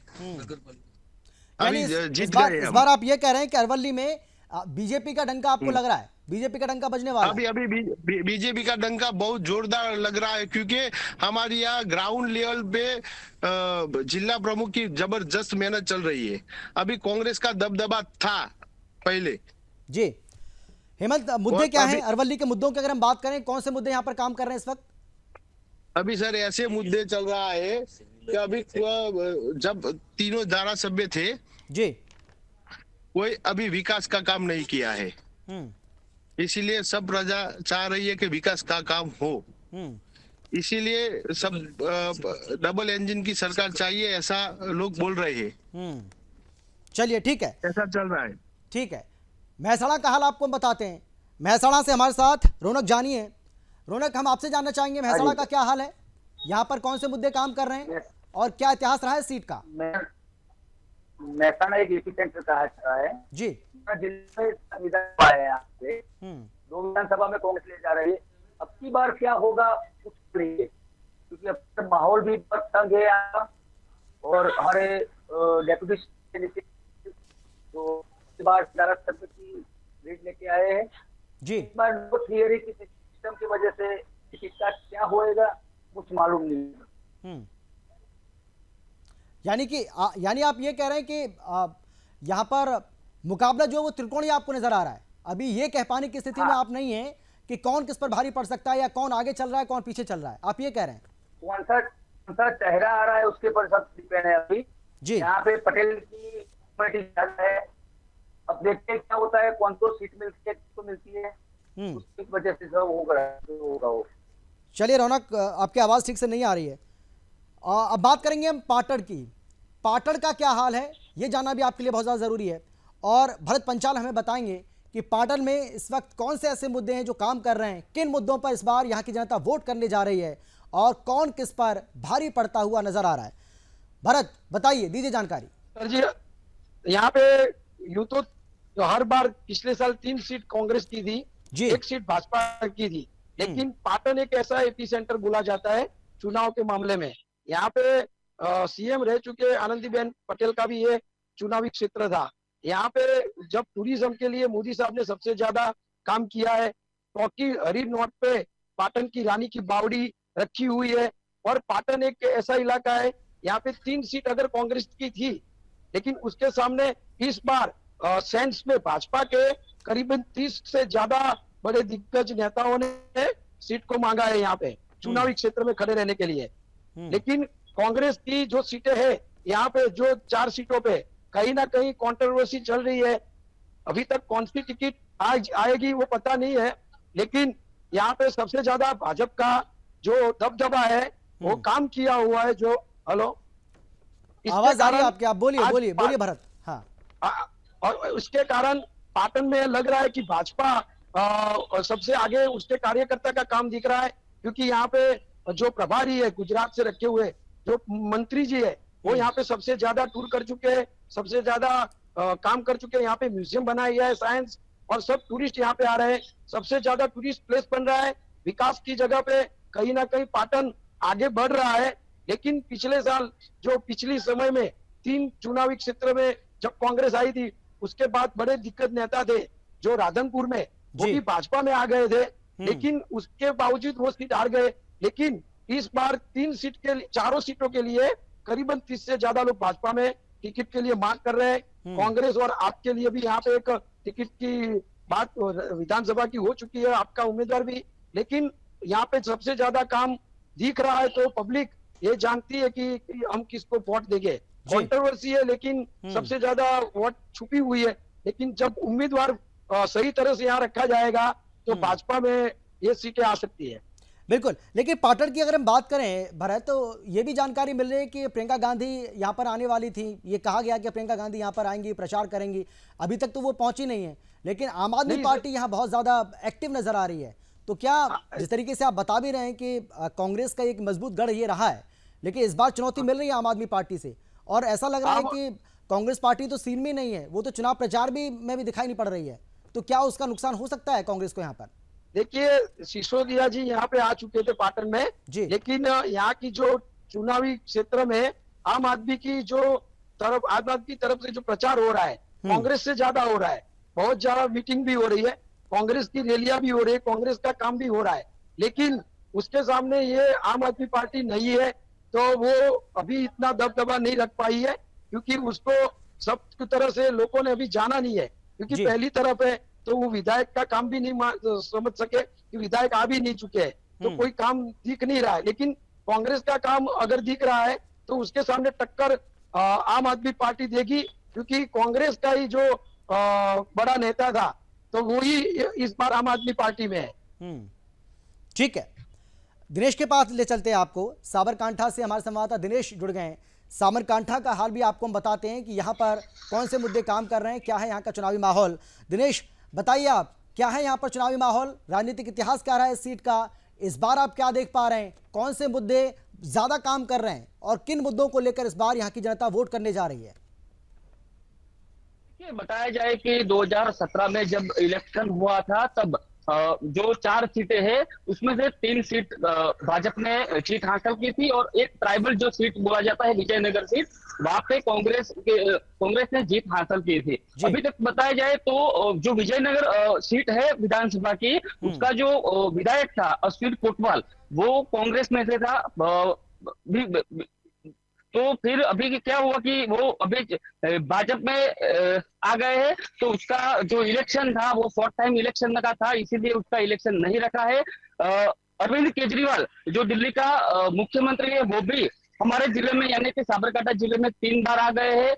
K: अभी जीत गए।
A: इस बार आप ये कह रहे हैं कि अरवली में बीजेपी का डंका आपको लग रहा है, बीजेपी का डंका बजने वाला है?
K: अभी बीजेपी का डंका बहुत जोरदार लग रहा है, क्योंकि हमारे यहाँ ग्राउंड लेवल पे जिला प्रमुख की जबरदस्त मेहनत चल रही है। अभी कांग्रेस का दबदबा था पहले।
A: जी हेमंत, मुद्दे क्या हैं अरवली के मुद्दों की अगर हम बात करें, कौन से मुद्दे यहाँ पर काम कर रहे हैं इस वक्त?
K: अभी सर ऐसे मुद्दे चल रहा है कि अभी जब तीनों धारासभ्य थे
A: जी,
K: कोई अभी विकास का काम नहीं किया है। इसीलिए सब प्रजा चाह रही है कि विकास का काम हो। इसीलिए सब डबल इंजन की सरकार चाहिए, ऐसा लोग बोल रहे हैं।
A: चलिए ठीक है,
K: ऐसा चल रहा है।
A: ठीक है, महसाणा का हाल आपको बताते हैं। महसाणा से हमारे साथ रौनक जानी है। रौनक, हम आपसे जानना चाहेंगे महसाणा का क्या हाल है, यहाँ पर कौन से मुद्दे काम कर रहे हैं और क्या इतिहास रहा है सीट का?
L: महसाणा एक एपी सेंटर कहा जाता है
A: जी।
L: जिले में विधानसभा है, यहाँ पे 2 विधानसभा में कांग्रेस ले जा रही है। अब की बार क्या होगा कुछ नहीं है, क्योंकि अब तक माहौल भी बहुत तंग है यहाँ, और हमारे डेप्यूटी तो इस बार 11 की लीड लेके आए हैं
A: जी।
L: इस बार नो थियरी की सिस्टम की वजह से इसका क्या होएगा कुछ मालूम नहीं।
A: यानी आप ये कह रहे हैं कि यहाँ पर मुकाबला जो है वो त्रिकोणीय आपको नजर आ रहा है। अभी ये कह पाने की स्थिति में आप नहीं है कि कौन किस पर भारी पड़ सकता है या कौन आगे चल रहा है कौन पीछे चल रहा है, आप ये कह रहे हैं?
L: कौन सा चेहरा आ रहा है उसके पर सब डिपेंड है अभी
A: जी।
L: यहाँ पे पटेल की कमेटी है, अब देखते हैं क्या होता है, कौन तो सीट मिलती है किसको मिलती है, उसकी वजह से सब होगा वो।
A: चलिए रौनक, आपकी आवाज ठीक से नहीं आ रही है। अब बात करेंगे हम पाटड़ की। पाटड़ का क्या हाल है ये जानना भी आपके लिए बहुत ज़्यादा ज़रूरी है, और भरत पंचाल हमें बताएंगे कि पाटड़ में इस वक्त कौन से ऐसे मुद्दे हैं जो काम कर रहे हैं, किन मुद्दों पर इस बार यहाँ की जनता वोट करने जा रही है और कौन किस पर भारी पड़ता हुआ नजर आ रहा है। भरत बताइए, दीजिए जानकारी।
M: सर जी, यहाँ पे यूं तो हर बार पिछले साल 3 सीट कांग्रेस की थी, 1 सीट भाजपा की थी, लेकिन पाटन एक ऐसा एपी सेंटर बोला जाता है चुनाव के मामले में। यहाँ पे सीएम रह चुके आनंदीबेन पटेल का भी ये चुनावी क्षेत्र था। यहाँ पे जब टूरिज्म के लिए मोदी साहब ने सबसे ज्यादा काम किया है, क्योंकि हरी नोट पे पाटन की रानी की बावड़ी रखी हुई है, और पाटन एक ऐसा इलाका है यहाँ पे 3 सीट अगर कांग्रेस की थी, लेकिन उसके सामने इस बार सेंस में भाजपा के करीबन 30 से ज्यादा बड़े दिग्गज नेताओं ने सीट को मांगा है यहाँ पे चुनावी क्षेत्र में खड़े रहने के लिए। लेकिन कांग्रेस की जो सीटें है यहाँ पे, जो 4 सीटों पे कहीं ना कहीं कंट्रोवर्सी चल रही है। अभी तक कौन सी टिकट आज आएगी वो पता नहीं है, लेकिन यहाँ पे सबसे ज्यादा भाजपा का जो दबदबा है वो काम किया हुआ है। जो हेलो,
A: आवाज आ रही है आपकी, आप बोलिए भरत। हाँ,
M: और उसके कारण पाटन में लग रहा है कि भाजपा सबसे आगे उसके कार्यकर्ता का काम दिख रहा है, क्योंकि यहाँ पे जो प्रभारी है गुजरात से रखे हुए जो मंत्री जी है वो यहाँ पे सबसे ज्यादा टूर कर चुके हैं, सबसे ज्यादा काम कर चुके हैं। यहाँ पे म्यूजियम बनाया गया है साइंस, और सब टूरिस्ट यहाँ पे आ रहे हैं, सबसे ज्यादा टूरिस्ट प्लेस बन रहा है। विकास की जगह पे कहीं ना कहीं पाटन आगे बढ़ रहा है। लेकिन पिछले साल जो पिछली समय में 3 चुनावी क्षेत्र में जब कांग्रेस आई थी, उसके बाद बड़े दिक्कत नेता थे जो राधनपुर में, वो भी भाजपा में आ गए थे, लेकिन उसके बावजूद वो सीट हार गए। लेकिन इस बार 3 सीट के लिए, 4 सीटों के लिए करीबन 30 से ज्यादा लोग भाजपा में टिकट के लिए मांग कर रहे हैं। कांग्रेस और आपके लिए भी यहाँ पे एक टिकट की बात विधानसभा की हो चुकी है, आपका उम्मीदवार भी। लेकिन यहाँ पे सबसे ज्यादा काम दिख रहा है, तो पब्लिक ये जानती है कि हम किसको वोट देंगे। कंट्रोवर्सी है, लेकिन सबसे ज्यादा वोट छुपी हुई है। लेकिन जब उम्मीदवार सही तरह से यहाँ रखा जाएगा तो भाजपा में ये सीटें आ सकती है।
A: बिल्कुल, लेकिन पाटड़ की अगर हम बात करें भरत, तो ये भी जानकारी मिल रही है कि प्रियंका गांधी यहाँ पर आने वाली थी। ये कहा गया कि प्रियंका गांधी यहाँ पर आएंगी, प्रचार करेंगी। अभी तक तो वो पहुंची नहीं है, लेकिन आम आदमी पार्टी यहाँ बहुत ज्यादा एक्टिव नजर आ रही है। तो क्या जिस तरीके से आप बता भी रहे हैं कि कांग्रेस का एक मजबूत गढ़ ये रहा है, लेकिन इस बार चुनौती मिल रही है आम आदमी पार्टी से, और ऐसा लग रहा है कि कांग्रेस पार्टी तो सीन में नहीं है, वो तो चुनाव प्रचार में भी दिखाई नहीं पड़ रही है। तो क्या उसका नुकसान हो सकता है कांग्रेस को यहाँ पर?
M: देखिए, सिसोदिया जी यहाँ पे आ चुके थे पाटन में, लेकिन यहाँ की जो चुनावी क्षेत्र में आम आदमी की तरफ से जो प्रचार हो रहा है कांग्रेस से ज्यादा हो रहा है। बहुत ज्यादा मीटिंग भी हो रही है, कांग्रेस की रैलियां भी हो रही है, कांग्रेस का काम भी हो रहा है। लेकिन उसके सामने ये आम आदमी पार्टी नहीं है, तो वो अभी इतना दबदबा नहीं रख पाई है, क्योंकि उसको सब तरह से लोगों ने अभी जाना नहीं है। क्योंकि पहली तरफ है तो वो विधायक का काम भी नहीं समझ सके कि विधायक आ भी नहीं चुके हैं, तो कोई काम दिख नहीं रहा है। लेकिन कांग्रेस का काम अगर दिख रहा है तो उसके सामने टक्कर आम आदमी पार्टी देगी, क्योंकि कांग्रेस का ही जो बड़ा नेता था तो वो ही इस बार आम आदमी पार्टी में है।
A: ठीक है, दिनेश के पास ले चलते हैं आपको। साबरकांठा से हमारे संवाददाता दिनेश जुड़ गए हैं। साबरकांठा का हाल भी आपको हम बताते हैं कि यहाँ पर कौन से मुद्दे काम कर रहे हैं, क्या है यहाँ का चुनावी माहौल। दिनेश बताइए, आप क्या है यहाँ पर चुनावी माहौल, राजनीतिक इतिहास क्या रहा है इस सीट का, इस बार आप क्या देख पा रहे हैं, कौन से मुद्दे ज्यादा काम कर रहे हैं और किन मुद्दों को लेकर इस बार यहाँ की जनता वोट करने जा रही है?
N: बताया जाए कि 2017 में जब इलेक्शन हुआ था तब जो 4 सीटें हैं उसमें से 3 सीट भाजपा ने जीत हासिल की थी और एक ट्राइबल जो सीट बोला जाता है विजयनगर सीट, वहां पे कांग्रेस ने जीत हासिल की थी। अभी तक बताया जाए तो जो विजयनगर सीट है विधानसभा की, उसका जो विधायक था अश्विन कोटवाल, वो कांग्रेस में से था। तो फिर अभी क्या हुआ कि वो अभी भाजपा में आ गए हैं, तो उसका जो इलेक्शन था वो 4th टाइम इलेक्शन लगा था, इसीलिए उसका इलेक्शन नहीं रखा है। अरविंद केजरीवाल जो दिल्ली का मुख्यमंत्री है, वो भी हमारे जिले में यानी कि साबरकांठा जिले में 3 बार आ गए हैं।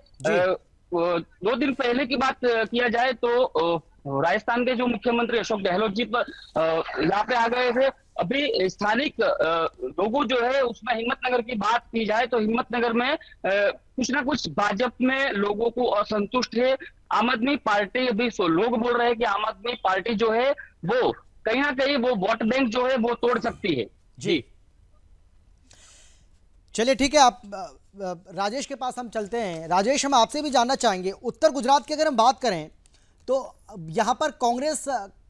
N: 2 दिन पहले की बात किया जाए तो राजस्थान के जो मुख्यमंत्री अशोक गहलोत जी यहाँ पे आ गए थे। अभी स्थानिक लोगों जो है उसमें हिम्मतनगर की बात की जाए तो हिम्मतनगर में कुछ ना कुछ भाजपा में लोगों को असंतुष्ट है। आम आदमी पार्टी, अभी लोग बोल रहे हैं कि आम आदमी पार्टी जो है वो कहीं ना कहीं वो वोट बैंक जो है वो तोड़ सकती है। जी
A: चलिए ठीक है, आप राजेश के पास हम चलते हैं। राजेश, हम आपसे भी जानना चाहेंगे, उत्तर गुजरात की अगर हम बात करें तो यहाँ पर कांग्रेस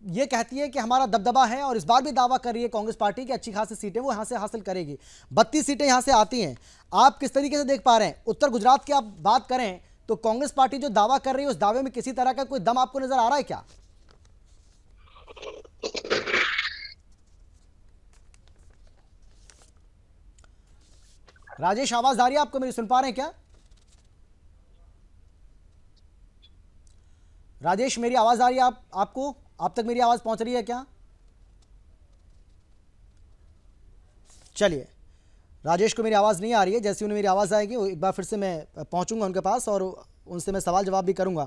A: ये कहती है कि हमारा दबदबा है और इस बार भी दावा कर रही है कांग्रेस पार्टी की अच्छी खासी सीटें वो यहाँ से हासिल करेगी। 32 सीटें यहाँ से आती हैं। आप किस तरीके से देख पा रहे हैं उत्तर गुजरात की? आप बात करें तो कांग्रेस पार्टी जो दावा कर रही है उस दावे में किसी तरह का कोई दम आपको नजर आ रहा है क्या? राजेश, आवाज आ रही है आपको मेरी? सुन पा रहे हैं क्या राजेश? मेरी आवाज आ रही है आपको? आप तक मेरी आवाज पहुंच रही है क्या? चलिए, राजेश को मेरी आवाज नहीं आ रही है। जैसे उन्हें मेरी आवाज आएगी एक बार फिर से मैं पहुंचूंगा उनके पास और उनसे मैं सवाल जवाब भी करूंगा।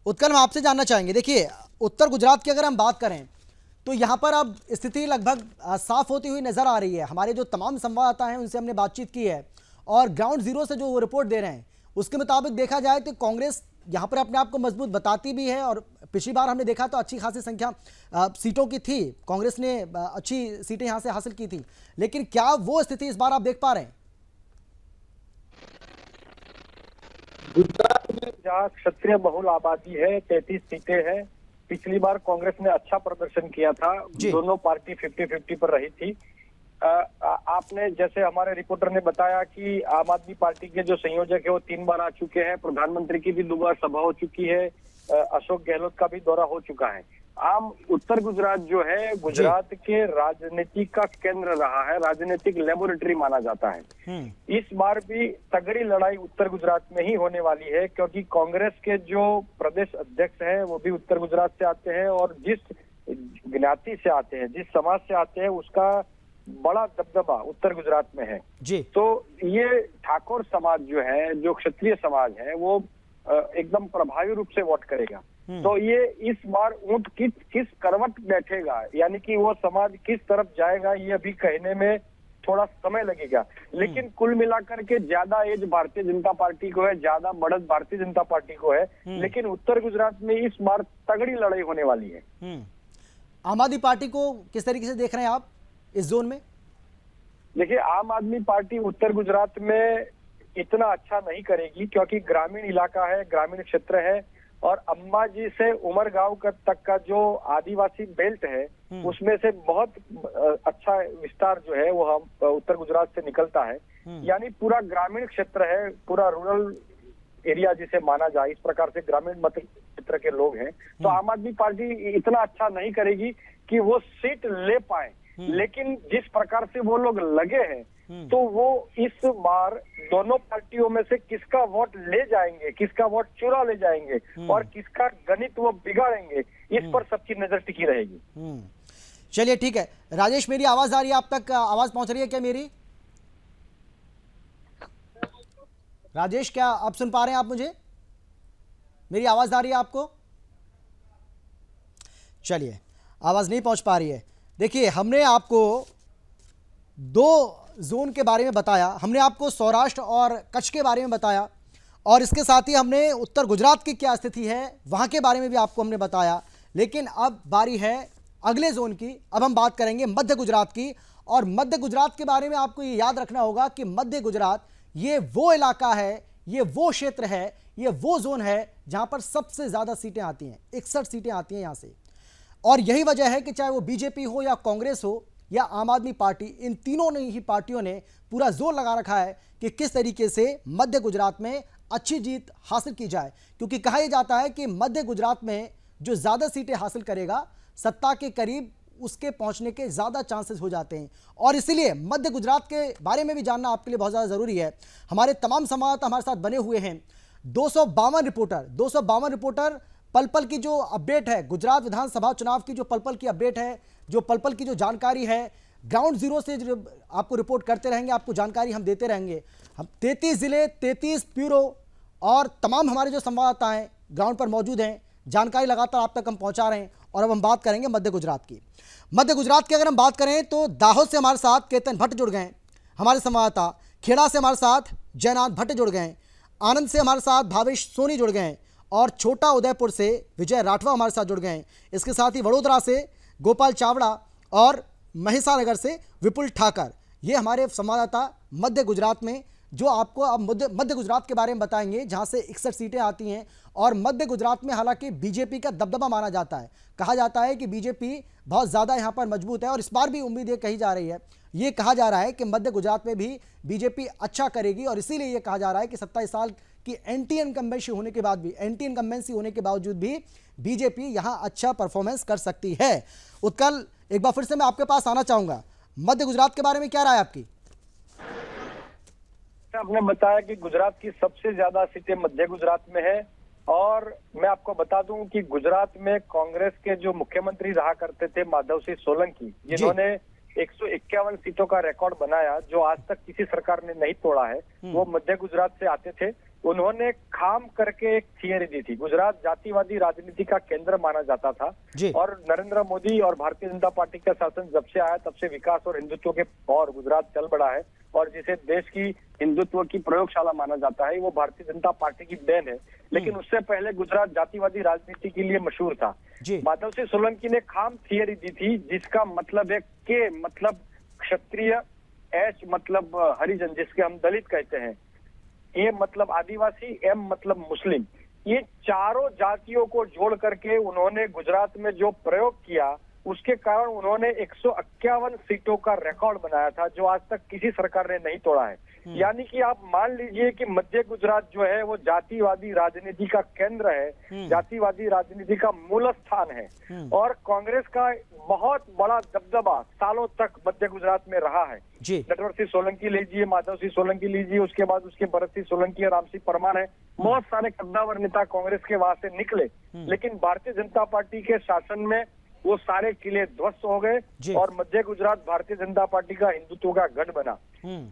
A: उत्कल, हम आपसे जानना चाहेंगे, देखिए उत्तर गुजरात की अगर हम बात करें तो यहाँ पर अब स्थिति लगभग साफ होती हुई नजर आ रही है। हमारे जो तमाम संवाददाता हैं उनसे हमने बातचीत की है और ग्राउंड जीरो से जो वो रिपोर्ट दे रहे हैं उसके मुताबिक देखा जाए तो कांग्रेस यहाँ पर अपने आप को मजबूत बताती भी है और पिछली बार हमने देखा तो अच्छी खासी संख्या सीटों की थी, कांग्रेस ने अच्छी सीटें यहाँ से हासिल की थी। लेकिन क्या वो स्थिति इस बार आप देख पा रहे हैं?
O: गुजरात में जहाँ क्षत्रिय बहुल आबादी है, 33 सीटें हैं। पिछली बार कांग्रेस ने अच्छा प्रदर्शन किया था, दोनों पार्टी 50-50 पर रही थी। आपने जैसे हमारे रिपोर्टर ने बताया कि आम आदमी पार्टी के जो संयोजक है वो 3 बार आ चुके हैं, प्रधानमंत्री की भी 2 बार सभा हो चुकी है, अशोक गहलोत का भी दौरा हो चुका है। आम उत्तर गुजरात जो है गुजरात के राजनीति का केंद्र रहा है, राजनीतिक लेबोरेटरी माना जाता है। इस बार भी तगड़ी लड़ाई उत्तर गुजरात में ही होने वाली है क्योंकि कांग्रेस के जो प्रदेश अध्यक्ष हैं वो भी उत्तर गुजरात से आते हैं और जिस ज्ञाति से आते हैं, जिस समाज से आते हैं, उसका बड़ा दबदबा उत्तर गुजरात में है
A: जी।
O: तो ये ठाकुर समाज जो है, जो क्षत्रिय समाज है, वो एकदम प्रभावी रूप से वोट करेगा। तो ये इस बार ऊंट किस करवट बैठेगा, यानी कि वो समाज किस तरफ जाएगा, ये अभी कहने में थोड़ा समय लगेगा। लेकिन कुल मिलाकर के ज्यादा एज भारतीय जनता पार्टी को है, ज्यादा बढ़त भारतीय जनता पार्टी को है। लेकिन उत्तर गुजरात में इस बार तगड़ी लड़ाई होने वाली है।
A: आम आदमी पार्टी को किस तरीके से देख रहे हैं आप इस जोन में?
O: देखिए, आम आदमी पार्टी उत्तर गुजरात में इतना अच्छा नहीं करेगी क्योंकि ग्रामीण इलाका है, ग्रामीण क्षेत्र है और अंबाजी से उमरगांव तक का जो आदिवासी बेल्ट है उसमें से बहुत अच्छा विस्तार जो है वो हम उत्तर गुजरात से निकलता है। यानी पूरा ग्रामीण क्षेत्र है, पूरा रूरल एरिया जिसे माना जाए, इस प्रकार से ग्रामीण मत क्षेत्र के लोग हैं। तो आम आदमी पार्टी इतना अच्छा नहीं करेगी कि वो सीट ले पाए। लेकिन जिस प्रकार से वो लोग लगे हैं तो वो इस बार दोनों पार्टियों में से किसका वोट ले जाएंगे, किसका वोट चुरा ले जाएंगे और किसका गणित वो बिगाड़ेंगे, इस पर सबकी नजर टिकी रहेगी।
A: चलिए ठीक है राजेश, मेरी आवाज आ रही है आप तक? आवाज पहुंच रही है क्या मेरी? राजेश, क्या आप सुन पा रहे हैं आप मुझे? मेरी आवाज आ रही है आपको? चलिए, आवाज नहीं पहुंच पा रही है। देखिए, हमने आपको दो जोन के बारे में बताया, हमने आपको सौराष्ट्र और कच्छ के बारे में बताया, और इसके साथ ही हमने उत्तर गुजरात की क्या स्थिति है वहाँ के बारे में भी आपको हमने बताया। लेकिन अब बारी है अगले जोन की। अब हम बात करेंगे मध्य गुजरात की, और मध्य गुजरात के बारे में आपको ये याद रखना होगा कि मध्य गुजरात ये वो इलाका है, ये वो क्षेत्र है, ये वो जोन है जहाँ पर सबसे ज़्यादा सीटें आती हैं, 61 सीटें आती हैं यहाँ से। और यही वजह है कि चाहे वो बीजेपी हो या कांग्रेस हो या आम आदमी पार्टी, इन तीनों ने ही पार्टियों ने पूरा जोर लगा रखा है कि किस तरीके से मध्य गुजरात में अच्छी जीत हासिल की जाए, क्योंकि कहा यह जाता है कि मध्य गुजरात में जो ज़्यादा सीटें हासिल करेगा सत्ता के करीब उसके पहुंचने के ज़्यादा चांसेस हो जाते हैं। और इसीलिए मध्य गुजरात के बारे में भी जानना आपके लिए बहुत ज़्यादा ज़रूरी है। हमारे तमाम संवाददाता हमारे साथ बने हुए हैं, 252 रिपोर्टर पल पल की जो अपडेट है, गुजरात विधानसभा चुनाव की जो पल पल की अपडेट है, जो पल पल की जो जानकारी है, ग्राउंड जीरो से जो आपको रिपोर्ट करते रहेंगे, आपको जानकारी हम देते रहेंगे। हम 33 जिले, 33 ब्यूरो और तमाम हमारे जो संवाददाता हैं ग्राउंड पर मौजूद हैं, जानकारी लगातार आप तक हम पहुंचा रहे हैं। और अब हम बात करेंगे मध्य गुजरात की। मध्य गुजरात की अगर हम बात करें तो दाहोद से हमारे साथ केतन भट्ट जुड़ गए, हमारे संवाददाता। खेड़ा से हमारे साथ जयनाथ भट्ट जुड़ गए, आनंद से हमारे साथ भावेश सोनी जुड़ गए, और छोटा उदयपुर से विजय राठवा हमारे साथ जुड़ गए। इसके साथ ही वडोदरा से गोपाल चावड़ा और महिसानगर से विपुल ठाकर, ये हमारे संवाददाता मध्य गुजरात में जो आपको अब मध्य गुजरात के बारे में बताएंगे, जहां से 61 सीटें आती हैं। और मध्य गुजरात में हालांकि बीजेपी का दबदबा माना जाता है, कहा जाता है कि बीजेपी बहुत ज़्यादा यहां पर मजबूत है, और इस बार भी उम्मीद ये कही जा रही है, ये कहा जा रहा है कि मध्य गुजरात में भी बीजेपी अच्छा करेगी। और इसीलिए ये कहा जा रहा है कि 27 साल की एंटी इनकम्बेंसी होने के बावजूद भी बीजेपी यहां अच्छा परफॉर्मेंस कर सकती है। उत्कल, एक बार फिर से मैं आपके पास आना चाहूंगा, मध्य गुजरात के बारे में क्या राय आपकी?
O: आपने बताया कि गुजरात की सबसे ज्यादा सीटें मध्य गुजरात में है, और मैं आपको बता दूं कि गुजरात में कांग्रेस के जो मुख्यमंत्री रहा करते थे माधव सिंह सोलंकी, जिन्होंने 151 सीटों का रिकॉर्ड बनाया जो आज तक किसी सरकार ने नहीं तोड़ा है, वो मध्य गुजरात से आते थे। उन्होंने खाम करके एक थियरी दी थी। गुजरात जातिवादी राजनीति का केंद्र माना जाता था, और नरेंद्र मोदी और भारतीय जनता पार्टी का शासन जब से आया तब से विकास और हिंदुत्व के और गुजरात चल पड़ा है, और जिसे देश की हिंदुत्व की प्रयोगशाला माना जाता है वो भारतीय जनता पार्टी की देन है। लेकिन उससे पहले गुजरात जातिवादी राजनीति के लिए मशहूर था। माधव सिंह सोलंकी ने खाम थियरी दी थी, जिसका मतलब है के मतलब क्षत्रिय, एच मतलब हरिजन जिसके हम दलित कहते हैं, ए मतलब आदिवासी, एम मतलब मुस्लिम, ये चारों जातियों को जोड़ करके उन्होंने गुजरात में जो प्रयोग किया, उसके कारण उन्होंने 151 सीटों का रिकॉर्ड बनाया था जो आज तक किसी सरकार ने नहीं तोड़ा है। यानी कि आप मान लीजिए कि मध्य गुजरात जो है वो जातिवादी राजनीति का केंद्र है, जातिवादी राजनीति का मूल स्थान है, और कांग्रेस का बहुत बड़ा दबदबा सालों तक मध्य गुजरात में रहा है। नटवर सिंह सोलंकी लीजिए, माधव सिंह सोलंकी लीजिए, उसके बाद उसके भरत सिंह सोलंकी, राम सिंह परमार है, बहुत सारे कद्दावर नेता कांग्रेस के वहां से निकले। लेकिन भारतीय जनता पार्टी के शासन में वो सारे किले ध्वस्त हो गए और मध्य गुजरात भारतीय जनता पार्टी का हिंदुत्व का गढ़ बना।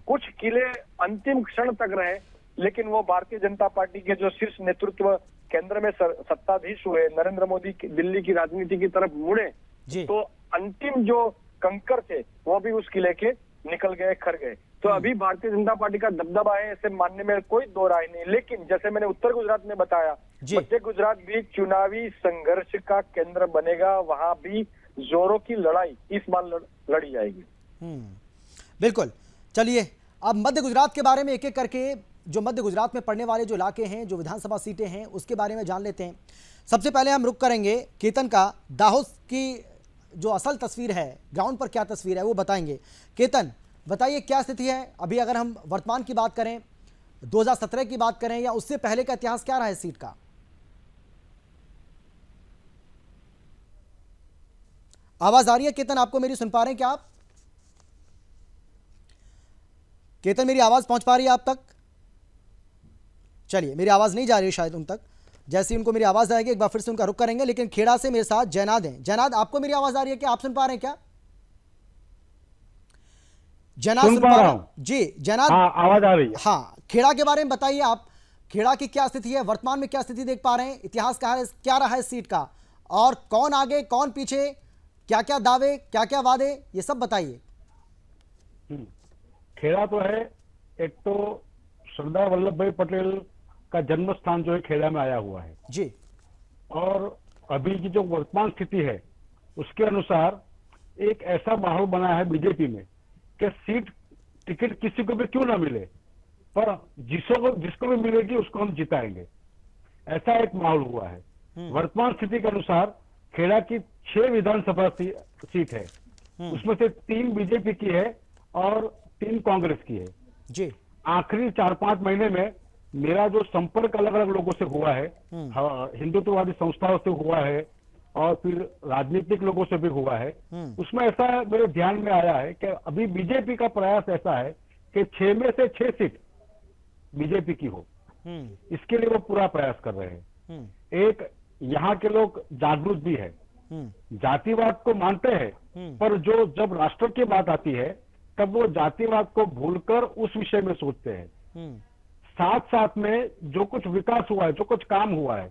O: कुछ किले अंतिम क्षण तक रहे, लेकिन वो भारतीय जनता पार्टी के जो शीर्ष नेतृत्व केंद्र में सत्ताधीश हुए, नरेंद्र मोदी दिल्ली की राजनीति की तरफ मुड़े, तो अंतिम जो कंकर थे वो भी उस किले के निकल गए, खर गए। तो अभी भारतीय जनता पार्टी का दबदबा है, ऐसे मानने में कोई दो राय नहीं। लेकिन जैसे मैंने उत्तर गुजरात में बताया, मध्य गुजरात भी चुनावी संघर्ष का केंद्र बनेगा, वहां भी जोरों की लड़ाई इस बार लड़ी जाएगी।
A: बिल्कुल। चलिए अब मध्य गुजरात के बारे में एक एक करके जो मध्य गुजरात में पड़ने वाले जो इलाके हैं, जो विधानसभा सीटें हैं, उसके बारे में जान लेते हैं। सबसे पहले हम रुक करेंगे केतन का, दाहोद की जो असल तस्वीर है, ग्राउंड पर क्या तस्वीर है वो बताएंगे। केतन, बताइए क्या स्थिति है अभी, अगर हम वर्तमान की बात करें, 2017 की बात करें, या उससे पहले का इतिहास क्या रहा है सीट का? आवाज आ रही है केतन? आपको मेरी सुन पा रहे हैं क्या आप? केतन, मेरी आवाज पहुंच पा रही है आप तक? चलिए, मेरी आवाज नहीं जा रही है शायद उन तक। जैसे ही उनको मेरी आवाज आएगी एक बार फिर से उनका रुख करेंगे। लेकिन खेड़ा से मेरे साथ जयनाद हैं। जयनाद, आपको मेरी आवाज आ रही है क्या? आप सुन पा रहे हैं क्या? जयनाद सुन पा रहा हूं जी। जयनाद,
P: हाँ, आवाज आ रही है।
A: हाँ, खेड़ा के बारे में बताइए आप, खेड़ा की क्या स्थिति है, वर्तमान में क्या स्थिति देख पा रहे हैं, इतिहास क्या रहा है सीट का, और कौन आगे कौन पीछे, क्या क्या दावे क्या क्या वादे, ये सब बताइए।
P: खेड़ा तो है, एक तो सरदार वल्लभ भाई पटेल का जन्म स्थान जो है खेड़ा में आया हुआ है
A: जी,
P: और अभी की जो वर्तमान स्थिति है उसके अनुसार एक ऐसा माहौल बना है बीजेपी में कि सीट टिकट किसी को भी क्यों ना मिले, पर जिसको भी मिलेगी उसको हम जिताएंगे, ऐसा एक माहौल हुआ है। वर्तमान स्थिति के अनुसार खेड़ा की 6 विधानसभा सीट है, उसमें से 3 बीजेपी की है और 3 कांग्रेस की है
A: जी।
P: आखिरी 4-5 महीने में मेरा जो संपर्क अलग अलग लोगों से हुआ है, हिंदुत्ववादी संस्थाओं से हुआ है और फिर राजनीतिक लोगों से भी हुआ है, उसमें ऐसा मेरे ध्यान में आया है कि अभी बीजेपी का प्रयास ऐसा है कि 6 में से 6 सीट बीजेपी की हो, इसके लिए वो पूरा प्रयास कर रहे हैं। एक यहाँ के लोग जागरूक भी है, जातिवाद को मानते हैं, पर जब राष्ट्र की बात आती है तब वो जातिवाद को भूलकर उस विषय में सोचते हैं। साथ साथ में जो कुछ विकास हुआ है, जो कुछ काम हुआ है,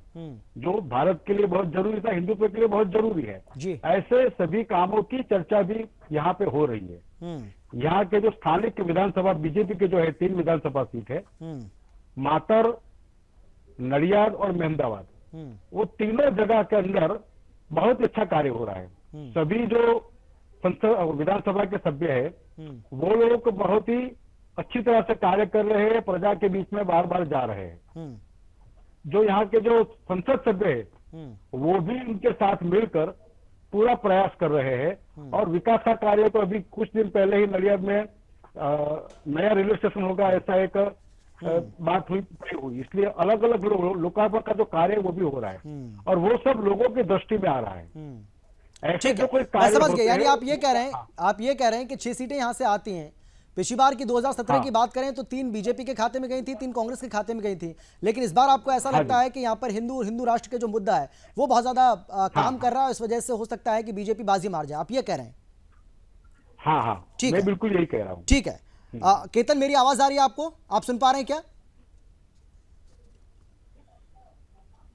P: जो भारत के लिए बहुत जरूरी था, हिंदुत्व के लिए बहुत जरूरी है, ऐसे सभी कामों की चर्चा भी यहाँ पे हो रही है। यहाँ के जो स्थानिक विधानसभा बीजेपी के जो है 3 विधानसभा सीट है, मातर, नडियाद और मेहमदाबाद, वो तीनों जगह के अंदर बहुत अच्छा कार्य हो रहा है। सभी जो विधानसभा के सभ्य है वो लोग बहुत ही अच्छी तरह से कार्य कर रहे हैं, प्रजा के बीच में बार बार जा रहे हैं। जो यहाँ के जो संसद सभ्य है वो भी उनके साथ मिलकर पूरा प्रयास कर रहे हैं और विकास का कार्य तो अभी कुछ दिन पहले ही नडियाद में नया रेलवे स्टेशन होगा, ऐसा एक बात हुई, इसलिए अलग अलग लोकार्पण का जो कार्य है वो भी हो रहा है और वो सब लोगों की दृष्टि में आ रहा है। ऐसे जो कोई
A: मैं समझ गया, यानी आप ये कह रहे हैं कि 6 सीटें यहाँ से आती हैं। पिछली बार की 2017 की बात करें तो 3 बीजेपी के खाते में गई थी, 3 कांग्रेस के खाते में गई थी, लेकिन इस बार आपको ऐसा लगता है कि यहाँ पर हिंदू राष्ट्र के जो मुद्दा है वो बहुत ज्यादा काम कर रहा है, इस वजह से हो सकता है कि बीजेपी बाजी मार जाए, आप ये कह रहे हैं?
P: हाँ, ठीक है, बिल्कुल यही कह रहा हूँ।
A: ठीक है, केतन मेरी आवाज आ रही है आपको? आप सुन पा रहे हैं क्या?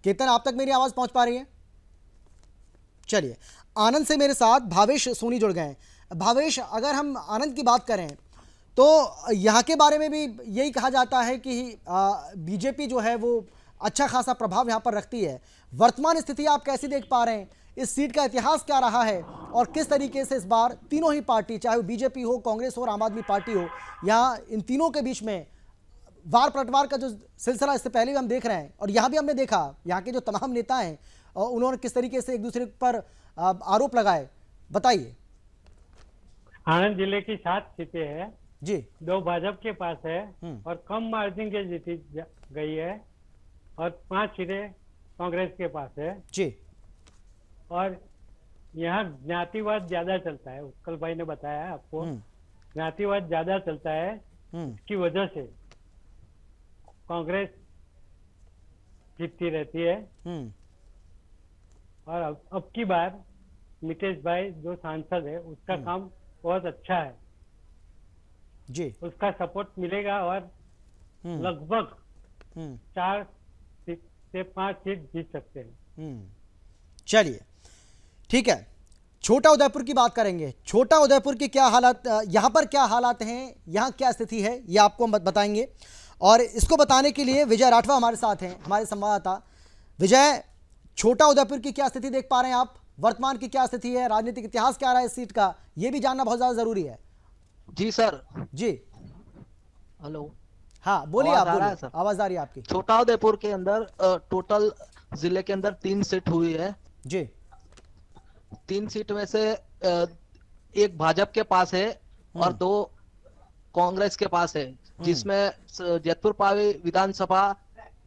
A: केतन, आप तक मेरी आवाज पहुंच पा रही है? चलिए, आनंद से मेरे साथ भावेश सोनी जुड़ गए हैं। भावेश, अगर हम आनंद की बात करें तो यहाँ के बारे में भी यही कहा जाता है कि बीजेपी जो है वो अच्छा खासा प्रभाव यहाँ पर रखती है। वर्तमान स्थिति आप कैसी देख पा रहे हैं? इस सीट का इतिहास क्या रहा है और किस तरीके से इस बार तीनों ही पार्टी, चाहे वो बीजेपी हो, कांग्रेस हो और आम आदमी पार्टी हो, यहाँ इन तीनों के बीच में वार पलटवार का जो सिलसिला इससे पहले भी हम देख रहे हैं और यहाँ भी हमने देखा, यहाँ के जो तमाम नेता हैं उन्होंने किस तरीके से एक दूसरे पर आरोप लगाए, बताइए।
Q: आनंद जिले की 7 सीटें हैं
A: जी,
Q: 2 भाजपा के पास है और कम मार्जिन के जीती गई है और 5 सीटें कांग्रेस के पास है
A: जी।
Q: और यहाँ ज्ञातिवाद ज्यादा चलता है, उत्कल भाई ने बताया आपको, ज्ञातिवाद ज्यादा चलता है, इसकी वजह से कांग्रेस जीतती रहती है। और अब की बार मितेश भाई जो सांसद है उसका काम बहुत अच्छा है
A: जी,
Q: उसका सपोर्ट मिलेगा और लगभग 4 से 5 सीट जीत सकते हैं।
A: चलिए, ठीक है, छोटा उदयपुर की बात करेंगे। छोटा उदयपुर की क्या हालात, यहाँ पर क्या हालात हैं, यहाँ क्या स्थिति है, ये आपको हम बताएंगे और इसको बताने के लिए विजय राठवा हमारे साथ हैं, हमारे संवाददाता। विजय, छोटा उदयपुर की क्या स्थिति देख पा रहे हैं आप? वर्तमान की क्या स्थिति है, राजनीतिक इतिहास क्या रहा है इस सीट का, ये भी जानना बहुत ज्यादा जरूरी है।
R: जी सर।
A: जी,
R: हेलो,
A: हाँ बोलिए, आप बोलिए, आवाज आ रही है आपकी।
R: छोटा उदयपुर के अंदर टोटल जिले के अंदर 3 सीट हुई है
A: जी।
R: 3 सीट में से एक भाजपा के पास है और 2 कांग्रेस के पास है, जिसमें जैतपुर पावी विधानसभा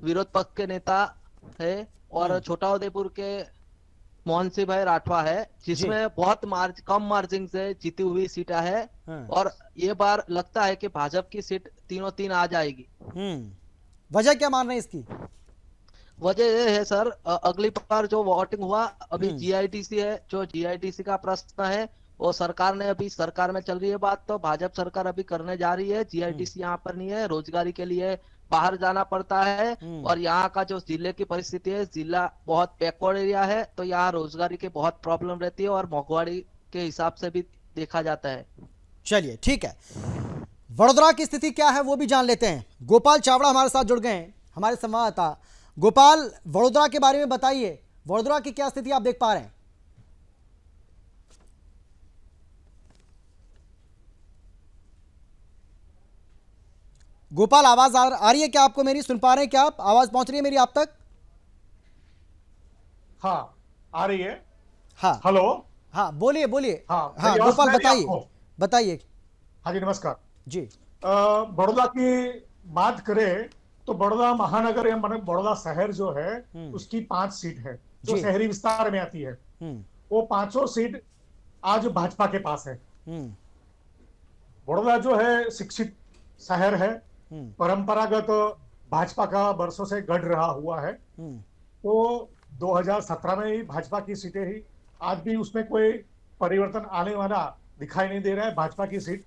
R: विरोध पक्ष के नेता है और छोटा उदयपुर के मोहन सिंह भाई राठवा है, जिसमें बहुत कम मार्जिन से जीती हुई सीटें है और ये बार लगता है कि भाजपा की सीट तीनों 3 आ जाएगी।
A: वजह क्या मान रहे हैं इसकी?
R: वजह ये है सर, अगली बार जो वोटिंग हुआ अभी जीआईडीसी है, जो जीआईडीसी का प्रश्न है वो सरकार ने, अभी सरकार में चल रही है बात, तो भाजपा सरकार अभी करने जा रही है। जीआईडीसी यहाँ पर नहीं है, रोजगारी के लिए बाहर जाना पड़ता है और यहाँ का जो जिले की परिस्थिति है, जिला बहुत बैकवर्ड एरिया है, तो यहाँ रोजगारी की बहुत प्रॉब्लम रहती है और महंगाई के हिसाब से भी देखा जाता है।
A: चलिए ठीक है, वडोदरा की स्थिति क्या है वो भी जान लेते हैं। गोपाल चावड़ा हमारे साथ जुड़ गए हैं, हमारे संवाददाता। गोपाल, वडोदरा के बारे में बताइए, वडोदरा की क्या स्थिति आप देख पा रहे हैं? गोपाल, आवाज आ रही है क्या आपको मेरी? सुन पा रहे हैं क्या आप? आवाज पहुंच रही है मेरी आप तक?
S: हाँ, आ रही है।
A: हाँ
S: हेलो,
A: हाँ बोलिए बोलिए।
S: हाँ
A: गोपाल बताइए।
S: हाँ जी, नमस्कार
A: जी।
S: बड़ौदा की बात करें तो बड़ौदा महानगर या बड़ौदा शहर जो है उसकी 5 सीट है जो शहरी विस्तार में आती है। वो 5 सीट आज भाजपा के पास है। बड़ौदा जो है शिक्षित शहर है, परंपरागत भाजपा का वर्षों से गढ़ रहा हुआ है। तो 2017 में ही भाजपा की सीटें ही, आज भी उसमें कोई परिवर्तन आने वाला दिखाई नहीं दे रहा है। भाजपा की सीट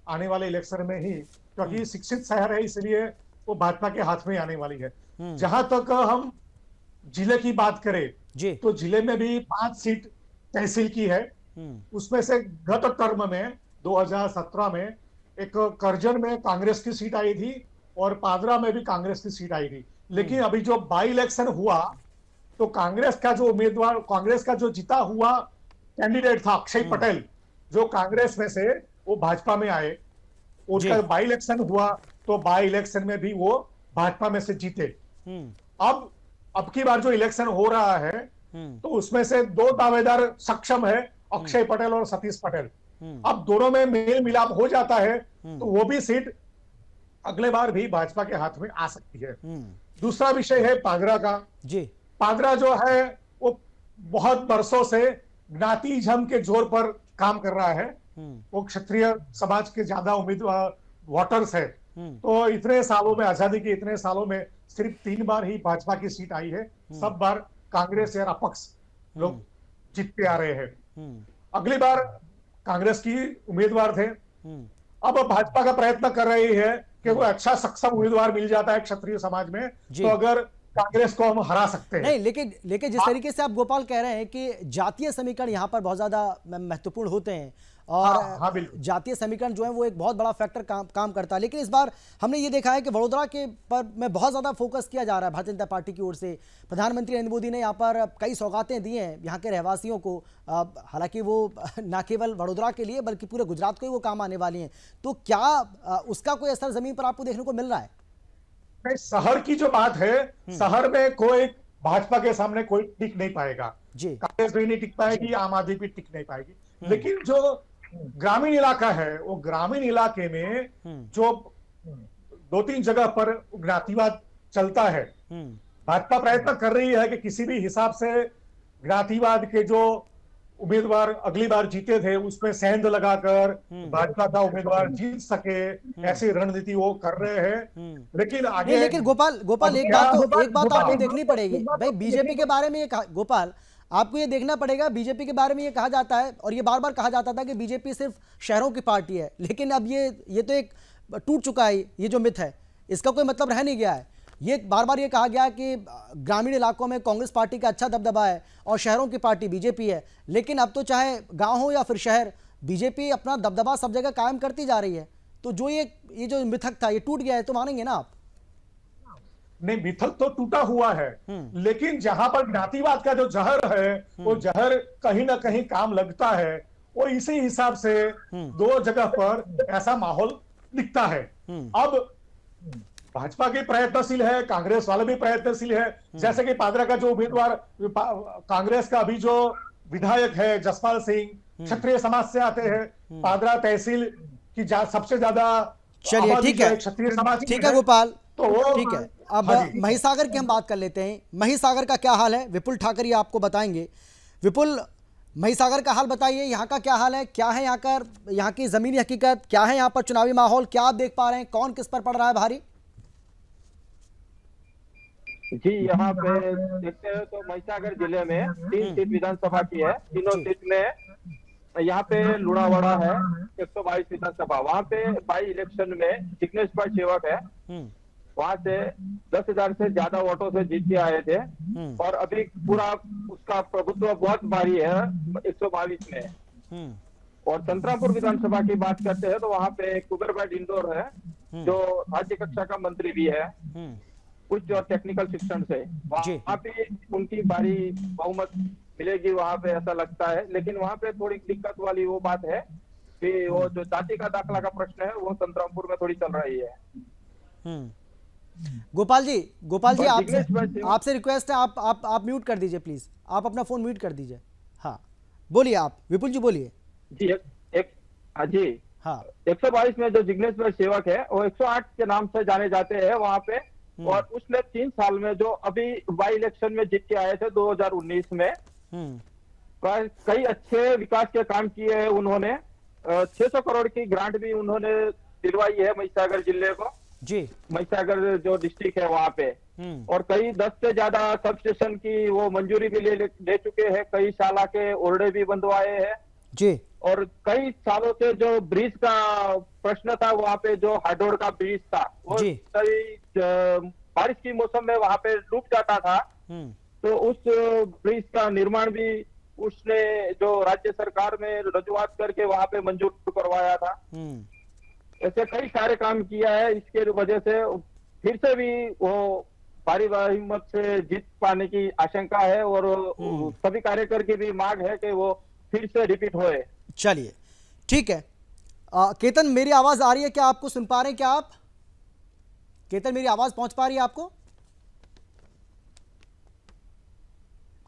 S: आने वाले इलेक्शन में ही, क्योंकि शिक्षित शहर है इसलिए वो भाजपा के हाथ में आने वाली है। जहां तक हम जिले की बात करें तो जिले में भी 5 सीट तहसील की है। उसमें से गत टर्म में 2017 में एक करजन में कांग्रेस की सीट आई थी और पादरा में भी कांग्रेस की सीट आई थी। लेकिन अभी जो बाई इलेक्शन हुआ तो कांग्रेस का जो उम्मीदवार, कांग्रेस का जो जीता हुआ कैंडिडेट था अक्षय पटेल, जो कांग्रेस में से वो भाजपा में आए। उनका बाई इलेक्शन हुआ तो बाई इलेक्शन में भी वो भाजपा में से जीते। अब की बार जो इलेक्शन हो रहा है तो उसमें से 2 दावेदार सक्षम है, अक्षय पटेल और सतीश पटेल। अब दोनों में मेल मिलाप हो जाता है तो वो भी सीट अगले बार भी भाजपा के हाथ में आ सकती है। दूसरा विषय है पादरा का। पादरा जो है वो बहुत वर्षों से ज्ञातिज्म के जोर पर काम कर रहा है। वो क्षत्रिय समाज के ज्यादा उम्मीदवार वोटर्स है। तो इतने सालों में, आजादी के इतने सालों में सिर्फ 3 बार ही भाजपा की सीट आई है। सब बार कांग्रेस या अपक्ष लोग जीतते आ रहे हैं। अगली बार कांग्रेस की उम्मीदवार थे। अब भाजपा का प्रयत्न कर रही है कि वो अच्छा सक्षम उम्मीदवार मिल जाता है क्षत्रिय समाज में तो अगर कांग्रेस को हम हरा सकते हैं।
A: नहीं, लेकिन जिस तरीके से आप गोपाल कह रहे हैं कि जातीय समीकरण यहाँ पर बहुत ज्यादा महत्वपूर्ण होते हैं और जातीय समीकरण जो है वो एक बहुत बड़ा फैक्टर काम करता है। लेकिन इस बार हमने ये देखा है कि वडोदरा के पर में बहुत ज्यादा फोकस किया जा रहा है भारतीय जनता पार्टी की ओर से। प्रधानमंत्री नरेंद्र मोदी ने यहाँ पर कई सौगातें दी हैं यहाँ के रहवासियों को। हालांकि वो न केवल वडोदरा के लिए बल्कि पूरे गुजरात को ही वो काम आने वाली हैं। तो क्या उसका कोई असर जमीन पर आपको देखने को मिल रहा है?
S: नहीं, शहर की जो बात है, शहर में कोई भाजपा के सामने कोई टिक नहीं पाएगा। कांग्रेस भी नहीं टिक पाएगी, आम आदमी भी टिक नहीं पाएगी। लेकिन जो ग्रामीण इलाका है वो ग्रामीण इलाके में जो 2-3 जगह पर ज्ञातिवाद चलता है, भाजपा प्रयत्न कर रही है कि किसी भी हिसाब से ज्ञातिवाद के जो उम्मीदवार अगली बार जीते थे उसमें सेंध लगाकर भाजपा का उम्मीदवार जीत सके, ऐसी रणनीति वो कर रहे हैं। लेकिन आगे
A: लेकिन गोपाल एक बात आपको देखनी पड़ेगी भाई। बीजेपी के बारे में ये गोपाल आपको ये देखना पड़ेगा, बीजेपी के बारे में ये कहा जाता है और ये बार बार कहा जाता था कि बीजेपी सिर्फ शहरों की पार्टी है। लेकिन अब ये तो एक टूट चुका है, ये जो मिथ है इसका कोई मतलब रह नहीं गया है। ये बार बार ये कहा गया कि ग्रामीण इलाकों में कांग्रेस पार्टी का अच्छा दबदबा है और शहरों की पार्टी बीजेपी है। लेकिन अब तो चाहे गांव हो या फिर शहर, बीजेपी अपना दबदबा सब जगह कायम करती जा रही है। तो जो ये जो मिथक था ये टूट गया है, तो मानेंगे ना आप?
S: नहीं, मिथक तो टूटा हुआ है, लेकिन जहां पर ज्ञातिवाद का जो जहर है वो जहर कहीं ना कहीं काम लगता है। वो इसी हिसाब से 2 जगह पर ऐसा माहौल दिखता है। अब भाजपा भी प्रयत्नशील है, कांग्रेस वाले भी प्रयत्नशील है। जैसे कि पादरा का जो उम्मीदवार कांग्रेस का अभी जो विधायक है जसपाल सिंह, क्षत्रिय समाज से आते हैं। पादरा तहसील की सबसे ज्यादा
A: चलिए ठीक है,
S: क्षत्रिय समाज।
A: ठीक है गोपाल,
S: तो
A: ठीक है। अब महिसागर की हम बात कर लेते हैं। महिसागर का क्या हाल है, विपुल ठाकर ये आपको बताएंगे। विपुल, महिसागर का हाल बताइए, यहाँ का क्या हाल है, क्या है यहाँ की जमीनी हकीकत, क्या है यहाँ पर चुनावी माहौल, क्या आप देख पा रहे हैं, कौन किस पर पड़ रहा है भारी?
T: जी, यहाँ पे देखते हैं तो महिसागर जिले में 3 सीट विधानसभा की है। तीनों सीट में यहाँ पे लुणावाड़ा है 122 विधानसभा। वहाँ पे बाई इलेक्शन में जिग्नेश्वर सेवक है, वहां से 10,000 से ज्यादा वोटों से जीत के आए थे और अभी पूरा उसका प्रभुत्व बहुत भारी है 122 में। और संतरामपुर विधानसभा की बात करते हैं तो वहाँ पे कुबेरभाई इंदौर है जो राज्य कक्षा का मंत्री भी है उच्च और टेक्निकल शिक्षण से, वहाँ पे उनकी भारी बहुमत मिलेगी वहाँ पे ऐसा लगता है। लेकिन वहाँ पे थोड़ी दिक्कत वाली वो बात है कि वो जो जाति का दाखला का प्रश्न है वो संतरामपुर में थोड़ी चल रही है।
A: गोपाल जी आपसे रिक्वेस्ट है, आप म्यूट कर दीजिए प्लीज, आप अपना फोन म्यूट कर दीजिए। हाँ बोलिए आप, विपुल जी बोलिए।
T: जी हाँ 122 में जो जिग्नेश भाई सेवक है वो 108 के नाम से जाने जाते हैं वहाँ पे, और उसने 3 साल में जो अभी बाई इलेक्शन में जीत के आए थे 2019 में कई अच्छे विकास के काम किए हैं उन्होंने। 600 करोड़ की ग्रांट भी उन्होंने दिलवाई है महिसागर जिले को
A: जी,
T: महिसागर जो डिस्ट्रिक्ट है वहाँ पे, और कई 10 से ज्यादा सब स्टेशन की वो मंजूरी भी ले चुके हैं, कई शाला के ओरडे भी बंधवाए हैं
A: जी,
T: और कई सालों से जो ब्रिज का प्रश्न था वहाँ पे जो हाडोड़ का ब्रिज था वो कई बारिश की मौसम में वहाँ पे डूब जाता था, तो उस ब्रिज का निर्माण भी उसने जो राज्य सरकार में रजूआत करके वहाँ पे मंजूर करवाया था। ऐसे कई सारे काम किया है, इसके वजह से फिर से भी वो भारी बहुमत से जीत पाने की आशंका है और सभी कार्यकर्ता की भी मांग है कि वो फिर से रिपीट होए।
A: चलिए ठीक है। केतन मेरी आवाज आ रही है क्या, आपको सुन पा रहे हैं क्या आप? केतन मेरी आवाज पहुंच पा रही है आपको?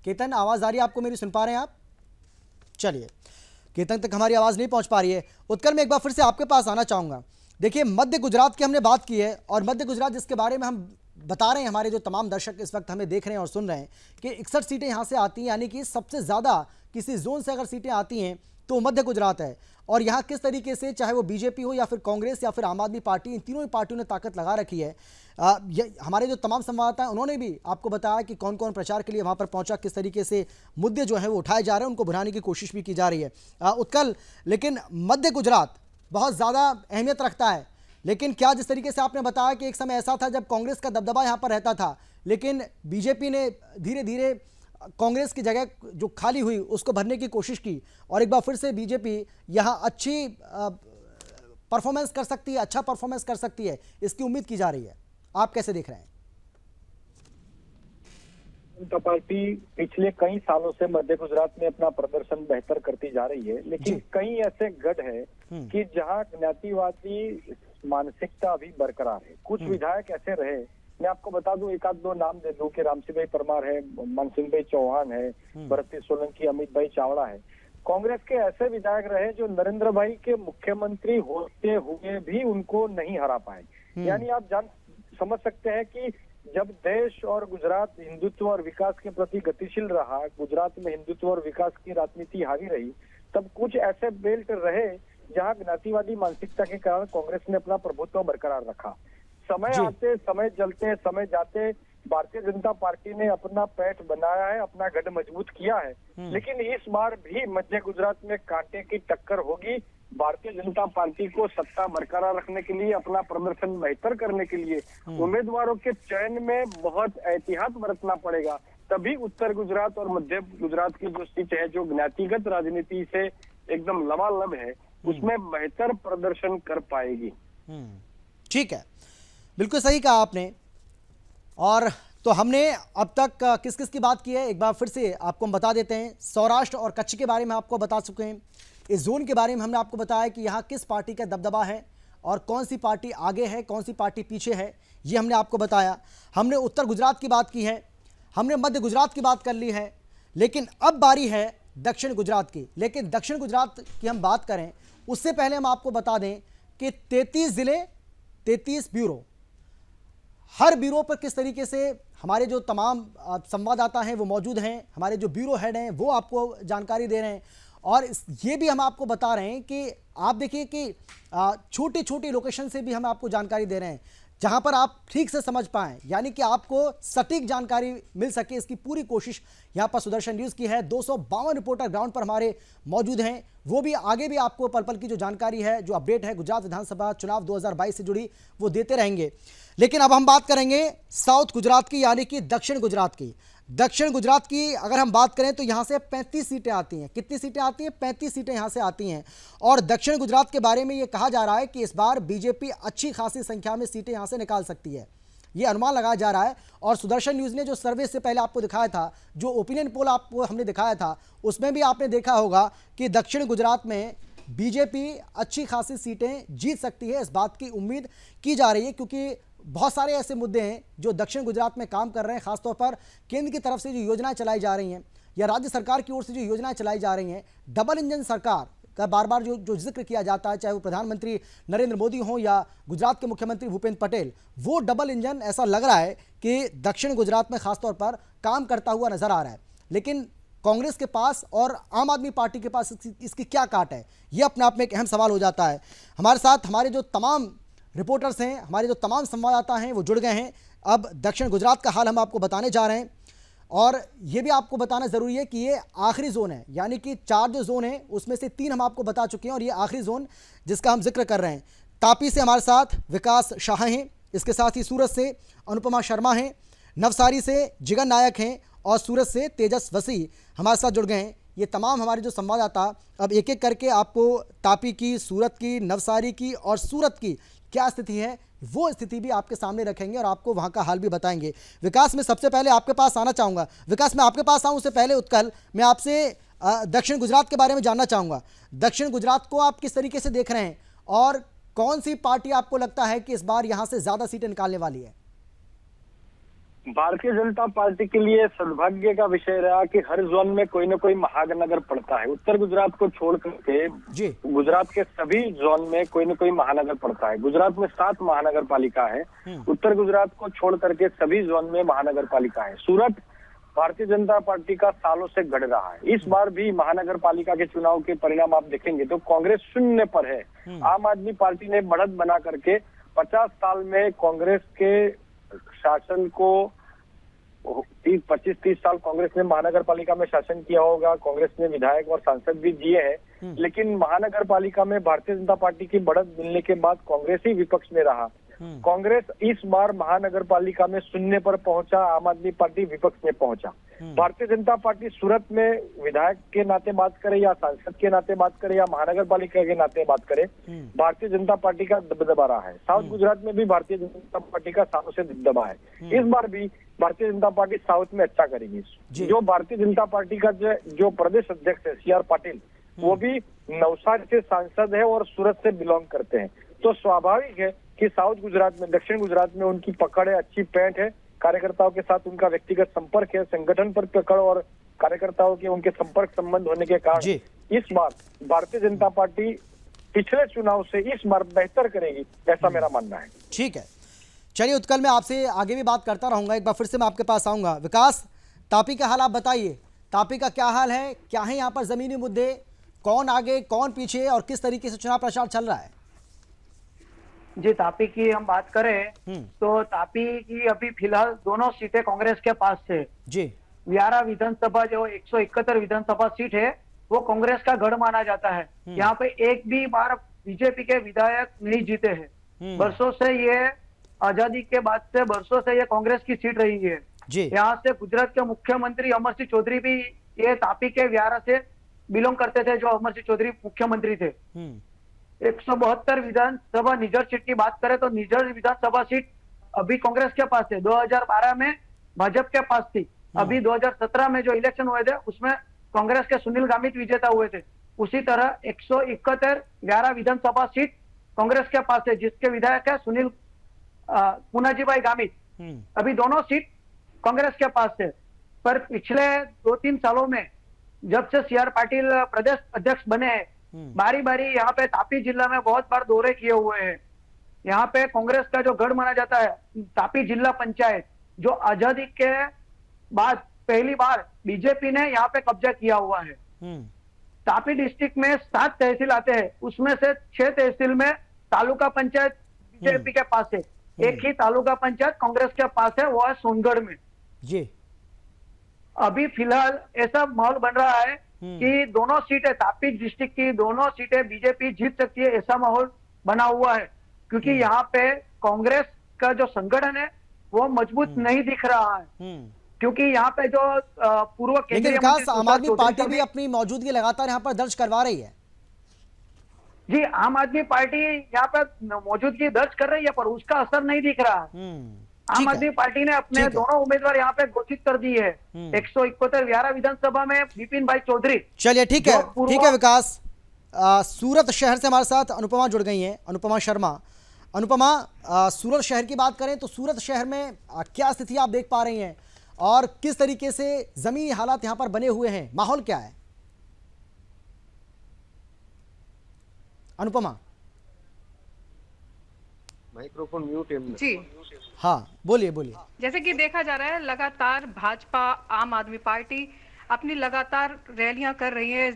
A: केतन आवाज आ रही है आपको मेरी, सुन पा रहे हैं आप? चलिए केतन तक हमारी आवाज नहीं पहुंच पा रही है। उत्कल में एक बार फिर से आपके पास आना चाहूंगा। देखिए मध्य गुजरात की हमने बात की है, और मध्य गुजरात जिसके बारे में हम बता रहे हैं, हमारे जो तमाम दर्शक इस वक्त हमें देख रहे हैं और सुन रहे हैं कि 61 सीटें यहां से आती हैं, यानी कि सबसे ज्यादा किसी जोन से अगर सीटें आती हैं तो मध्य गुजरात है। और यहाँ किस तरीके से चाहे वो बीजेपी हो या फिर कांग्रेस या फिर आम आदमी पार्टी, इन तीनों ही पार्टियों ने ताकत लगा रखी है। हमारे जो तमाम संवाददाता हैं उन्होंने भी आपको बताया कि कौन कौन प्रचार के लिए वहाँ पर पहुँचा, किस तरीके से मुद्दे जो हैं वो उठाए जा रहे हैं, उनको भुनाने की कोशिश भी की जा रही है। उत्कल, लेकिन मध्य गुजरात बहुत ज़्यादा अहमियत रखता है, लेकिन क्या जिस तरीके से आपने बताया कि एक समय ऐसा था जब कांग्रेस का दबदबा यहाँ पर रहता था, लेकिन बीजेपी ने धीरे धीरे कांग्रेस की जगह जो खाली हुई उसको भरने की कोशिश की, और एक बार फिर से बीजेपी यहाँ अच्छी परफॉर्मेंस कर सकती है, अच्छा परफॉर्मेंस कर सकती है, इसकी उम्मीद की जा रही है। आप कैसे देख रहे हैं?
O: जनता पार्टी पिछले कई सालों से मध्य गुजरात में अपना प्रदर्शन बेहतर करती जा रही है, लेकिन कई ऐसे गढ़ है कि जहां ज्ञातिवादी मानसिकता अभी बरकरार है। कुछ विधायक ऐसे रहे, मैं आपको बता दूं, एक आध दो नाम दे दूं कि रामसिंह भाई परमार है, मनसिंह भाई चौहान है, भरत सोलंकी, अमित भाई चावड़ा है। कांग्रेस के ऐसे विधायक रहे जो नरेंद्र भाई के मुख्यमंत्री होते हुए भी उनको नहीं हरा पाए। यानी आप समझ सकते हैं कि जब देश और गुजरात हिंदुत्व और विकास के प्रति गतिशील रहा, गुजरात में हिंदुत्व और विकास की राजनीति हावी रही, तब कुछ ऐसे बेल्ट रहे जहां ज्ञातिवादी मानसिकता के कारण कांग्रेस ने अपना प्रभुत्व बरकरार रखा। समय आते, समय चलते, समय जाते भारतीय जनता पार्टी ने अपना पैठ बनाया है, अपना गढ़ मजबूत किया है, लेकिन इस बार भी मध्य गुजरात में कांटे की टक्कर होगी। भारतीय जनता पार्टी को सत्ता बरकरार रखने के लिए, अपना प्रदर्शन बेहतर करने के लिए उम्मीदवारों के चयन में बहुत एहतियात बरतना पड़ेगा, तभी उत्तर गुजरात और मध्य गुजरात की जो सीट है जो ज्ञातिगत राजनीति से एकदम लबालब है, उसमें बेहतर प्रदर्शन कर पाएगी।
A: ठीक है, बिल्कुल सही कहा आपने। और तो हमने अब तक किस किस की बात की है, एक बार फिर से आपको हम बता देते हैं। सौराष्ट्र और कच्छ के बारे में आपको बता चुके हैं। इस जोन के बारे में हमने आपको बताया कि यहाँ किस पार्टी का दबदबा है और कौन सी पार्टी आगे है, कौन सी पार्टी पीछे है, ये हमने आपको बताया। हमने उत्तर गुजरात की बात की है, हमने मध्य गुजरात की बात कर ली है, लेकिन अब बारी है दक्षिण गुजरात की। लेकिन दक्षिण गुजरात की हम बात करें उससे पहले हम आपको बता दें कि 33 जिले, 33 ब्यूरो, हर ब्यूरो पर किस तरीके से हमारे जो तमाम संवाददाता हैं वो मौजूद हैं, हमारे जो ब्यूरो हेड हैं वो आपको जानकारी दे रहे हैं। और ये भी हम आपको बता रहे हैं कि आप देखिए कि छोटी छोटी लोकेशन से भी हम आपको जानकारी दे रहे हैं जहां पर आप ठीक से समझ पाएं, यानी कि आपको सटीक जानकारी मिल सके, इसकी पूरी कोशिश यहां पर सुदर्शन न्यूज़ की है। 252 रिपोर्टर ग्राउंड पर हमारे मौजूद हैं, वो भी आगे भी आपको पल पल की जो जानकारी है, जो अपडेट है गुजरात विधानसभा चुनाव 2022 से जुड़ी, वो देते रहेंगे। लेकिन अब हम बात करेंगे साउथ गुजरात की, यानी कि दक्षिण गुजरात की। दक्षिण गुजरात की अगर हम बात करें तो यहाँ से 35 सीटें आती हैं। कितनी सीटें आती हैं? 35 सीटें यहाँ से आती हैं। और दक्षिण गुजरात के बारे में ये कहा जा रहा है कि इस बार बीजेपी अच्छी खासी संख्या में सीटें यहाँ से निकाल सकती है, ये अनुमान लगाया जा रहा है। और सुदर्शन न्यूज़ ने जो सर्वे से पहले आपको दिखाया था, जो ओपिनियन पोल आपको हमने दिखाया था, उसमें भी आपने देखा होगा कि दक्षिण गुजरात में बीजेपी अच्छी खासी सीटें जीत सकती है। इस बात की उम्मीद की जा रही है क्योंकि बहुत सारे ऐसे मुद्दे हैं जो दक्षिण गुजरात में काम कर रहे हैं। खासतौर पर केंद्र की तरफ से जो योजनाएं चलाई जा रही हैं या राज्य सरकार की ओर से जो योजनाएं चलाई जा रही हैं, डबल इंजन सरकार का बार बार जो जिक्र किया जाता है, चाहे वो प्रधानमंत्री नरेंद्र मोदी हो या गुजरात के मुख्यमंत्री भूपेंद्र पटेल, वो डबल इंजन ऐसा लग रहा है कि दक्षिण गुजरात में खासतौर पर काम करता हुआ नजर आ रहा है। लेकिन कांग्रेस के पास और आम आदमी पार्टी के पास इसकी क्या काट है, ये अपने आप में एक अहम सवाल हो जाता है। हमारे साथ हमारे जो तमाम रिपोर्टर्स हैं, हमारे जो तमाम संवाददाता हैं, वो जुड़ गए हैं। अब दक्षिण गुजरात का हाल हम आपको बताने जा रहे हैं और ये भी आपको बताना ज़रूरी है कि ये आखिरी जोन है, यानी कि 4 जो जोन हैं उसमें से 3 हम आपको बता चुके हैं और ये आखिरी जोन जिसका हम जिक्र कर रहे हैं। तापी से हमारे साथ विकास शाह हैं, इसके साथ ही सूरत से अनुपमा शर्मा हैं, नवसारी से जिगर नायक हैं और सूरत से तेजस वसी हमारे साथ जुड़ गए हैं। ये तमाम हमारे जो संवाददाता अब एक एक करके आपको तापी की, सूरत की, नवसारी की और सूरत की क्या स्थिति है वो स्थिति भी आपके सामने रखेंगे और आपको वहाँ का हाल भी बताएंगे। विकास, मैं सबसे पहले आपके पास आना चाहूँगा। विकास, मैं आपके पास आऊँ उससे पहले उत्कल, मैं आपसे दक्षिण गुजरात के बारे में जानना चाहूँगा। दक्षिण गुजरात को आप किस तरीके से देख रहे हैं और कौन सी पार्टी आपको लगता है कि इस बार यहाँ से ज़्यादा सीटें निकालने वाली है?
O: भारतीय जनता पार्टी के लिए सौभाग्य का विषय रहा कि हर जोन में कोई न कोई महानगर पड़ता है। उत्तर गुजरात को छोड़ करके गुजरात के सभी जोन में कोई न कोई महानगर पड़ता है। गुजरात में 7 महानगर पालिका है। उत्तर गुजरात को छोड़ करके सभी जोन में महानगर पालिका है। सूरत भारतीय जनता पार्टी का सालों से गढ़ रहा है। इस बार भी महानगर पालिका के चुनाव के परिणाम आप देखेंगे तो कांग्रेस 0 पर है। आम आदमी पार्टी ने बढ़त बना करके 50 साल में कांग्रेस के शासन को 25-30 साल कांग्रेस ने महानगर पालिका में शासन किया होगा। कांग्रेस ने विधायक और सांसद भी दिए हैं, लेकिन महानगर पालिका में भारतीय जनता पार्टी की बढ़त मिलने के बाद कांग्रेस ही विपक्ष में रहा। कांग्रेस इस बार महानगर पालिका में 0 पर पहुंचा, आम आदमी पार्टी विपक्ष में पहुंचा। भारतीय जनता पार्टी सूरत में विधायक के नाते बात करे या सांसद के नाते बात करे या महानगर पालिका के नाते बात करे, भारतीय जनता पार्टी का दबदबा रहा है। साउथ गुजरात में भी भारतीय जनता पार्टी का सालों से दबदबा है। इस बार भी भारतीय जनता पार्टी साउथ में अच्छा करेगी। जो भारतीय जनता पार्टी का जो प्रदेश अध्यक्ष है CR पाटिल, वो भी नवसारी से सांसद है और सूरत से बिलोंग करते हैं। तो स्वाभाविक है कि साउथ गुजरात में, दक्षिण गुजरात में उनकी पकड़ है, अच्छी पैंठ है, कार्यकर्ताओं के साथ उनका व्यक्तिगत संपर्क है, संगठन पर पकड़ और कार्यकर्ताओं के उनके संपर्क संबंध होने के कारण इस बार भारतीय जनता पार्टी पिछले चुनाव से इस बार बेहतर करेगी, ऐसा मेरा मानना है।
A: ठीक है, चलिए उत्कल, मैं आपसे आगे भी बात करता रहूंगा। एक बार फिर से मैं आपके पास आऊंगा। विकास, तापी का हाल आप बताइए, तापी का क्या हाल है, क्या है यहाँ पर जमीनी मुद्दे, कौन आगे कौन पीछे और किस तरीके से चुनाव प्रचार चल रहा है?
U: जी, तापी की हम बात करें तो तापी की अभी फिलहाल दोनों सीटें कांग्रेस के पास है
A: जी।
U: व्यारा विधानसभा जो 171 विधानसभा सीट है वो कांग्रेस का गढ़ माना जाता है। यहाँ पे एक भी बार बीजेपी के विधायक नहीं जीते हैं। वर्षों से ये आजादी के बाद से वर्षों से ये कांग्रेस की सीट रही है। यहाँ से गुजरात के मुख्यमंत्री अमर सिंह चौधरी भी ये तापी के व्यारा से बिलोंग करते थे, जो अमर सिंह चौधरी मुख्यमंत्री थे। 172 विधानसभा निजर सीट की बात करें तो निजर विधानसभा सीट अभी कांग्रेस के पास है। 2012 में भाजपा के पास थी। अभी 2017 में जो इलेक्शन हुए थे उसमें कांग्रेस के सुनील गामित विजेता हुए थे। उसी तरह 171 व्यारा विधानसभा सीट कांग्रेस के पास है, जिसके विधायक है सुनील पुनाजीभाई गामित। अभी दोनों सीट कांग्रेस के पास है। पर पिछले 2-3 सालों में जब से CR पाटिल प्रदेश अध्यक्ष बने हैं, बारी बारी यहाँ पे तापी जिला में बहुत बार दौरे किए हुए हैं। यहाँ पे कांग्रेस का जो गढ़ माना जाता है तापी जिला पंचायत, जो आजादी के बाद पहली बार बीजेपी ने यहाँ पे कब्जा किया हुआ है। तापी डिस्ट्रिक्ट में 7 तहसील आते हैं, उसमें से 6 तहसील में तालुका पंचायत बीजेपी के पास है। एक ही तालुका पंचायत कांग्रेस के पास है, वो है सोनगढ़ में
A: जी।
U: अभी फिलहाल ऐसा माहौल बन रहा है कि दोनों सीटें तापी डिस्ट्रिक्ट की दोनों सीटें बीजेपी जीत सकती है, ऐसा माहौल बना हुआ है। क्योंकि यहाँ पे कांग्रेस का जो संगठन है वो मजबूत नहीं दिख रहा है। क्योंकि यहाँ पे जो पूर्व केंद्रीय
A: विकास, आम आदमी पार्टी भी अपनी मौजूदगी लगातार यहाँ पर दर्ज करवा रही है।
U: जी, आम आदमी पार्टी यहाँ पर मौजूदगी दर्ज कर रही है, पर उसका असर नहीं दिख रहा। आम आदमी पार्टी ने अपने दोनों उम्मीदवार यहाँ पे घोषित कर दिए है। 171 व्यारा विधानसभा में विपिन भाई चौधरी।
A: चलिए ठीक है विकास। सूरत शहर से हमारे साथ अनुपमा जुड़ गई हैं, अनुपमा शर्मा। अनुपमा, सूरत शहर की बात करें तो सूरत शहर में क्या स्थिति आप देख पा रही हैं और किस तरीके से जमीनी हालात यहाँ पर बने हुए हैं, माहौल क्या है? अनुपमा,
B: माइक्रोफोन म्यूट है
D: जी।
A: हाँ बोलिए बोलिए।
D: जैसे कि देखा जा रहा है, लगातार भाजपा आम आदमी पार्टी अपनी लगातार रैलियां कर रही है,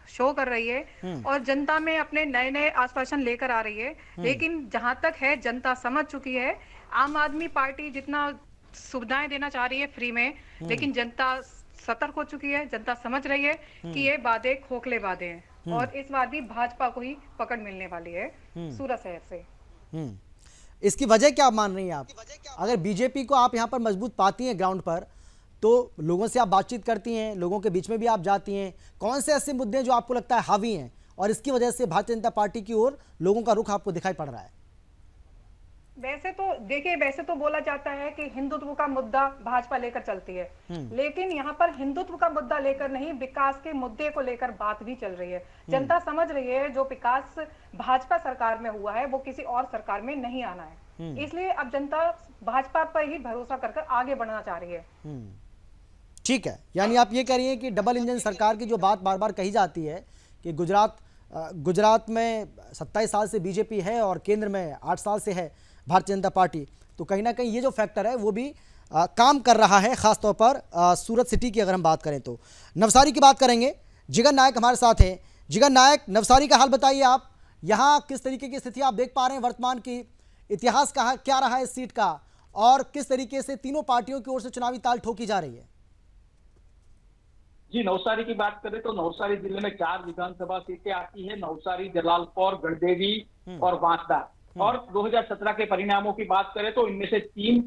D: शो कर रही है और जनता में अपने नए नए आश्वासन लेकर आ रही है। लेकिन जहां तक है, जनता समझ चुकी है। आम आदमी पार्टी जितना सुविधाएं देना चाह रही है फ्री में, लेकिन जनता सतर्क हो चुकी है। जनता समझ रही है कि ये वादे खोखले वादे हैं और इस बार भी भाजपा को ही पकड़ मिलने वाली है सूरत शहर से।
A: इसकी वजह क्या मान रही हैं आप? अगर बीजेपी को आप यहाँ पर मजबूत पाती हैं ग्राउंड पर, तो लोगों से आप बातचीत करती हैं, लोगों के बीच में भी आप जाती हैं, कौन से ऐसे मुद्दे जो आपको लगता है हावी हैं और इसकी वजह से भारतीय जनता पार्टी की ओर लोगों का रुख आपको दिखाई पड़ रहा है?
D: वैसे तो देखिए, वैसे तो बोला जाता है कि हिंदुत्व का मुद्दा भाजपा लेकर चलती है, लेकिन यहाँ पर हिंदुत्व का मुद्दा लेकर नहीं, विकास के मुद्दे को लेकर बात भी चल रही है। जनता समझ रही है जो विकास भाजपा सरकार में हुआ है वो किसी और सरकार में नहीं आना है, इसलिए अब जनता भाजपा पर ही भरोसा कर आगे बढ़ना चाह रही है।
A: ठीक है, यानी आप ये कह रही हैं कि डबल इंजन सरकार की जो बात बार बार कही जाती है कि गुजरात में 27 साल से बीजेपी है और केंद्र में 8 साल से है भारतीय जनता पार्टी, तो कहीं ना कहीं ये जो फैक्टर है वो भी काम कर रहा है, खासतौर पर सूरत सिटी की अगर हम बात करें तो। नवसारी की बात करेंगे, जिगर नायक हमारे साथ हैं। जिगर नायक, नवसारी का हाल बताइए आप, यहाँ किस तरीके की स्थिति आप देख पा रहे हैं? वर्तमान की इतिहास का क्या रहा है इस सीट का और किस तरीके से तीनों पार्टियों की ओर से चुनावी ताल ठोकी जा रही है?
V: जी, नवसारी की बात करें तो नवसारी जिले में 4 विधानसभा सीटें आती है, नवसारी, जलालपुर, गढ़देवी और बांसदा। और 2017 के परिणामों की बात करें तो इनमें से 3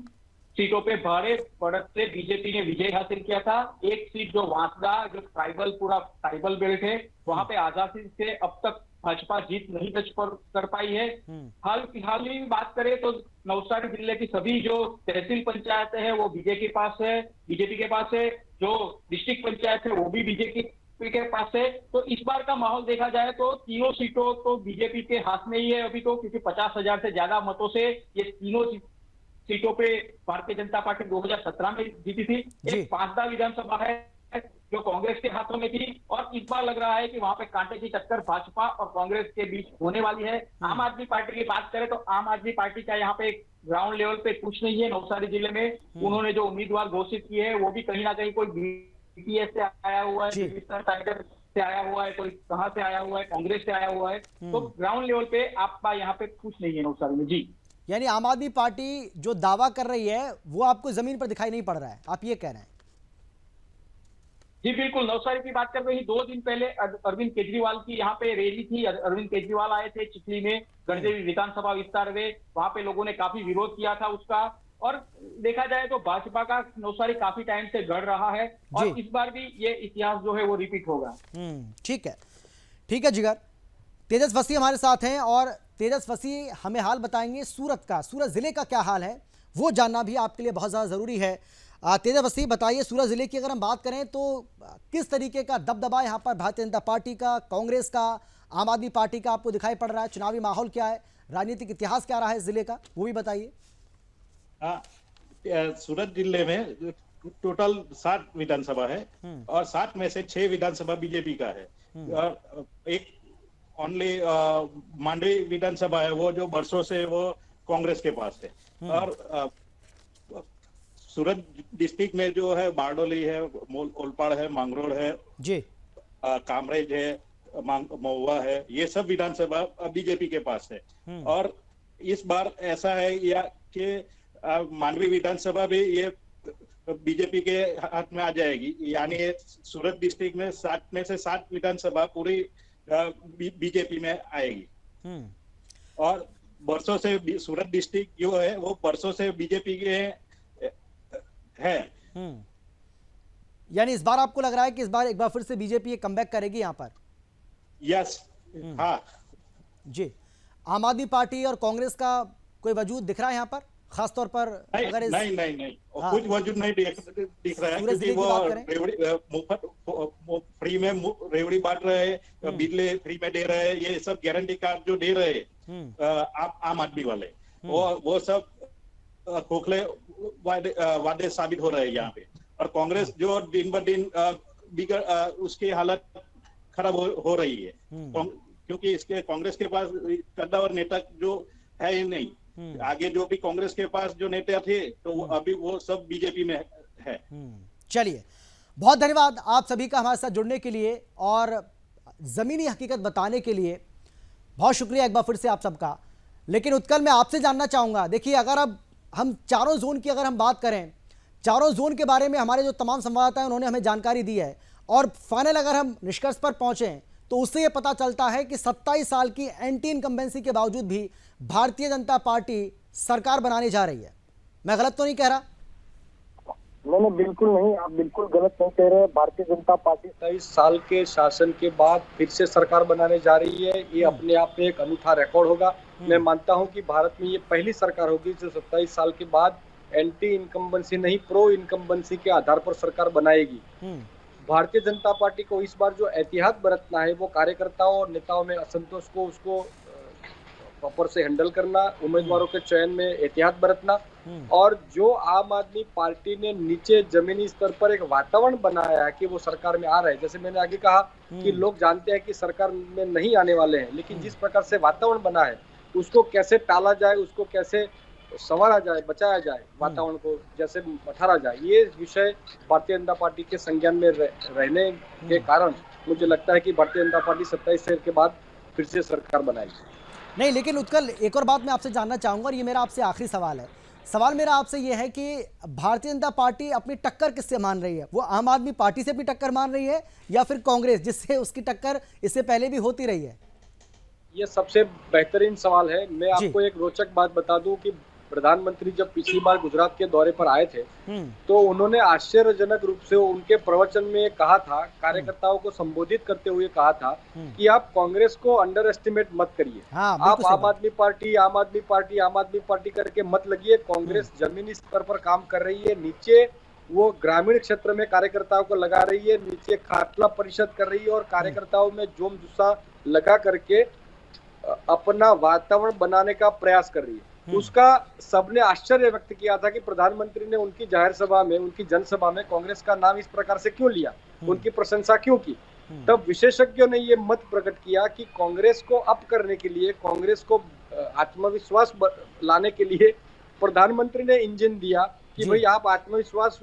V: सीटों पे भारी बढ़त से बीजेपी ने विजय हासिल किया था। एक सीट जो वांसदा, जो पूरा ट्राइबल बेल्ट है, वहां पे आजादी से अब तक भाजपा जीत नहीं दर्ज कर पाई है। हाल ही बात करें तो नवसारी जिले की सभी जो तहसील पंचायतें हैं वो बीजेपी के पास है, जो डिस्ट्रिक्ट पंचायत है वो भी बीजेपी के पास है। तो इस बार का माहौल देखा जाए तो तीनों सीटों तो बीजेपी के हाथ में ही है अभी तो, क्योंकि 50,000 से ज्यादा मतों से ये तीनों सीटों पे भारतीय जनता पार्टी 2017 में जीती थी। एक बांसदा विधानसभा है जो कांग्रेस के हाथों में थी और इस बार लग रहा है कि वहां पे कांटे की टक्कर भाजपा और कांग्रेस के बीच होने वाली है। आम आदमी पार्टी की बात करें तो आम आदमी पार्टी का यहाँ पे ग्राउंड लेवल पे कुछ नहीं है। नवसारी जिले में उन्होंने जो उम्मीदवार घोषित किए हैं वो भी कहीं ना कहीं कोई बीटीएस से आया हुआ है, टाइगर से आया हुआ है, कोई कहाँ से आया हुआ है, कांग्रेस से आया हुआ है। तो ग्राउंड लेवल पे आपका यहाँ पे कुछ नहीं है नवसारी में। जी,
A: यानी आम आदमी पार्टी जो दावा कर रही है वो आपको जमीन पर दिखाई नहीं पड़ रहा है, आप ये कह रहे हैं?
V: जी बिल्कुल। नवसारी की बात कर रही, 2 दिन पहले अरविंद केजरीवाल की यहाँ पे रैली थी। अरविंद केजरीवाल आए थे चिखली में, गढ़देवी विधानसभा विस्तार में, वहां पे लोगों ने काफी विरोध किया था उसका। और देखा जाए तो भाजपा का नवसारी काफी टाइम से गढ़ रहा है और इस बार भी ये इतिहास जो है वो रिपीट होगा।
A: ठीक है जिगर। तेजस वसी हमारे साथ हैं और तेजस वसी हमें हाल बताएंगे सूरत का, सूरत जिले का क्या हाल है वो जानना भी आपके लिए बहुत ज़्यादा ज़रूरी है। तेजस वसी बताइए, सूरत जिले की अगर हम बात करें तो किस तरीके का दबदबा यहाँ पर भारतीय जनता पार्टी का, कांग्रेस का, आम आदमी पार्टी का आपको दिखाई पड़ रहा है? चुनावी माहौल क्या है, राजनीतिक इतिहास क्या रहा है इस जिले का, वो भी बताइए।
W: सूरत जिले में टोटल 7 विधानसभा है और 7 में से 6 विधानसभा बीजेपी का है और एक ओनली मांडवी विधानसभा है वो जो बरसों से वो कांग्रेस के पास है। और सूरत डिस्ट्रिक्ट में जो है बारडोली है, ओलपाड़ है, मांगरोळ है जी, कामरेज है, महुआ है, ये सब विधानसभा बीजेपी के पास है। और इस बार ऐसा है या कि मांडवी विधानसभा भी ये बीजेपी के हाथ में आ जाएगी, यानी सूरत डिस्ट्रिक्ट में 7 में से 7 विधानसभा पूरी बीजेपी में आएगी। और बरसों से सूरत डिस्ट्रिक्ट जो है वो बरसों से बीजेपी के है
A: यानी इस बार आपको लग रहा है कि इस बार एक बार फिर से बीजेपी कमबैक करेगी यहाँ पर?
W: यस, हाँ
A: जी। आम आदमी पार्टी और कांग्रेस का कोई वजूद दिख रहा है यहाँ पर, खासतौर पर अगर
W: नहीं कुछ वजूद नहीं दिख रहा है, क्योंकि वो मुफ्त फ्री में रेवड़ी बांट रहे हैं, बिजली फ्री में दे रहे हैं, ये सब गारंटी कार्ड जो दे रहे हैं आम आदमी वाले, वो सब खोखले वादे साबित हो रहे हैं यहाँ पे। और कांग्रेस जो दिन ब दिन उसकी हालत खराब हो रही है, क्योंकि इसके कांग्रेस के पास कद्दावर नेता जो है ही नहीं। आगे जो भी कांग्रेस के पास जो नेता थे तो अभी वो सब बीजेपी में है।
A: चलिए, बहुत धन्यवाद आप सभी का हमारे साथ जुड़ने के लिए और जमीनी हकीकत बताने के लिए। बहुत शुक्रिया एक बार फिर से आप सबका। लेकिन उत्कल, मैं आपसे जानना चाहूंगा, देखिए अगर अब हम चारों जोन की अगर हम बात करें, चारों जोन के बारे में हमारे जो तमाम संवाददाता हैं उन्होंने हमें जानकारी दी है, और फाइनल अगर हम निष्कर्ष पर पहुंचे तो उससे यह पता चलता है कि 27 साल की एंटी इनकम्बेंसी के बावजूद भी भारतीय जनता पार्टी सरकार बनाने जा रही है। मैं गलत तो नहीं कह रहा?
O: नहीं, बिल्कुल नहीं, आप बिल्कुल गलत नहीं कह रहे। भारतीय जनता पार्टी
B: 27 साल के शासन के बाद फिर से सरकार बनाने जा रही है। ये अपने आप में एक अनूठा रिकॉर्ड होगा। मैं मानता हूं कि भारत में ये पहली सरकार होगी जो 27 साल के बाद एंटी इनकम्बेंसी नहीं, प्रो इनकम्बेंसी के आधार पर सरकार बनाएगी। भारतीय जनता पार्टी को इस बार जो एहतियात बरतना है वो कार्यकर्ताओं और नेताओं में असंतोष को उसको प्रॉपर से हैंडल करना, उम्मीदवारों के चयन में एहतियात बरतना, और जो आम आदमी पार्टी ने नीचे जमीनी स्तर पर एक वातावरण बनाया है कि वो सरकार में आ रहे हैं। जैसे मैंने आगे कहा कि लोग जानते हैं कि सरकार में नहीं आने वाले हैं, लेकिन जिस प्रकार से वातावरण बना है उसको कैसे टाला जाए, उसको कैसे संवारा जाए, बचाया जाए, वातावरण को जैसे बठारा जाए, ये विषय भारतीय जनता पार्टी के संज्ञान में रहने के कारण मुझे लगता है कि भारतीय जनता पार्टी 27 साल के बाद फिर से सरकार बनाएगी।
A: नहीं, लेकिन उत्कल, एक और बात मैं आपसे जानना चाहूंगा, और ये मेरा आपसे आखिरी सवाल है। सवाल मेरा आपसे ये है कि भारतीय जनता पार्टी अपनी टक्कर किससे मान रही है? वो आम आदमी पार्टी से भी टक्कर मान रही है या फिर कांग्रेस, जिससे उसकी टक्कर इससे पहले भी होती रही है?
B: ये सबसे बेहतरीन सवाल है। मैं आपको एक रोचक बात बता दूं कि प्रधानमंत्री जब पिछली बार गुजरात के दौरे पर आए थे तो उन्होंने आश्चर्यजनक रूप से उनके प्रवचन में कहा था, कार्यकर्ताओं को संबोधित करते हुए कहा था कि आप कांग्रेस को अंडर एस्टिमेट मत करिए। आप आम आदमी पार्टी करके मत लगिए। कांग्रेस जमीनी स्तर पर काम कर रही है, नीचे वो ग्रामीण क्षेत्र में कार्यकर्ताओं को लगा रही है, नीचे खाटला परिषद कर रही है और कार्यकर्ताओं में जोम जुस्सा लगा करके अपना वातावरण बनाने का प्रयास कर रही है। उसका सबने आश्चर्य व्यक्त किया था कि प्रधानमंत्री ने उनकी जाहिर सभा में, उनकी जनसभा में कांग्रेस का नाम इस प्रकार से क्यों लिया, उनकी प्रशंसा क्यों की। तब विशेषज्ञों ने ये मत प्रकट किया कि कांग्रेस को अप करने के लिए, कांग्रेस को आत्मविश्वास लाने के लिए प्रधानमंत्री ने इंजन दिया कि भाई आप आत्मविश्वास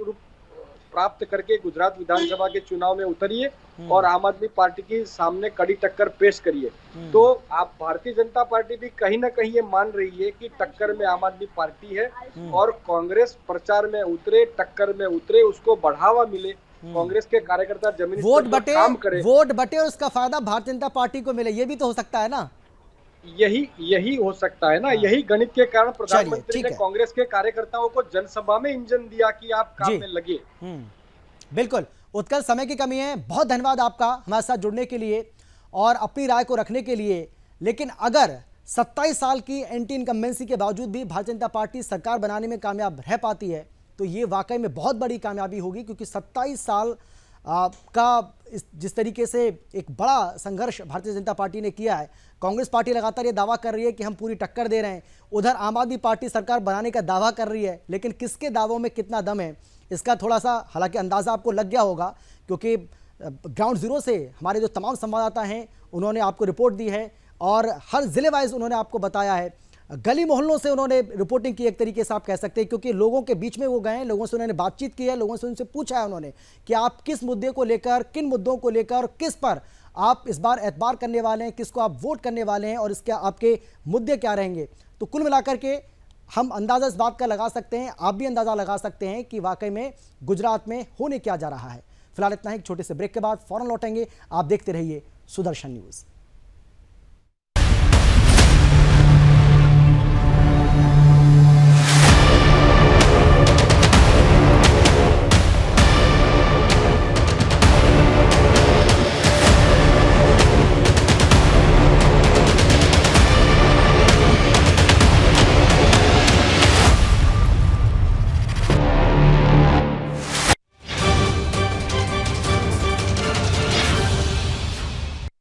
B: प्राप्त करके गुजरात विधानसभा के चुनाव में उतरिए और आम आदमी पार्टी के सामने कड़ी टक्कर पेश करिए। तो आप भारतीय जनता पार्टी भी कहीं ना कहीं ये मान रही है कि टक्कर में आम आदमी पार्टी है और कांग्रेस प्रचार में उतरे, टक्कर में उतरे, उसको बढ़ावा मिले, कांग्रेस के कार्यकर्ता जमीनी
A: वोट बटे और उसका फायदा भारतीय जनता पार्टी को मिले, ये भी तो हो सकता है ना?
B: यही हो सकता है ना। यही गणित के कारण प्रधानमंत्री ने कांग्रेस के कार्यकर्ताओं को जनसभा में इंजन दिया कि आप काम में लगे।
A: बिल्कुल उत्कल, समय की कमी है। बहुत धन्यवाद आपका हमारे साथ जुड़ने के लिए और अपनी राय को रखने के लिए। लेकिन अगर 27 साल की एंटी इनकम्बेंसी के बावजूद भी भारतीय जनता पार्टी सरकार बनाने में कामयाब रह पाती है तो ये वाकई में बहुत बड़ी कामयाबी होगी, क्योंकि 27 साल का जिस तरीके से एक बड़ा संघर्ष भारतीय जनता पार्टी ने किया है। कांग्रेस पार्टी लगातार ये दावा कर रही है कि हम पूरी टक्कर दे रहे हैं, उधर आम आदमी पार्टी सरकार बनाने का दावा कर रही है, लेकिन किसके दावों में कितना दम है इसका थोड़ा सा हालांकि अंदाज़ा आपको लग गया होगा, क्योंकि ग्राउंड जीरो से हमारे जो तमाम संवाददाता हैं उन्होंने आपको रिपोर्ट दी है और हर ज़िले वाइज उन्होंने आपको बताया है, गली मोहल्लों से उन्होंने रिपोर्टिंग की, एक तरीके से आप कह सकते हैं, क्योंकि लोगों के बीच में वो गए हैं, लोगों से उन्होंने बातचीत की है, लोगों से उनसे पूछा है उन्होंने कि आप किस मुद्दे को लेकर, किन मुद्दों को लेकर, किस पर आप इस बार एतबार करने वाले हैं, किसको आप वोट करने वाले हैं और इसके आपके मुद्दे क्या रहेंगे। तो कुल मिलाकर के हम अंदाज़ा इस बात का लगा सकते हैं, आप भी अंदाज़ा लगा सकते हैं कि वाकई में गुजरात में होने क्या जा रहा है। फिलहाल इतना ही, एक छोटे से ब्रेक के बाद फौरन लौटेंगे। आप देखते रहिए सुदर्शन न्यूज़।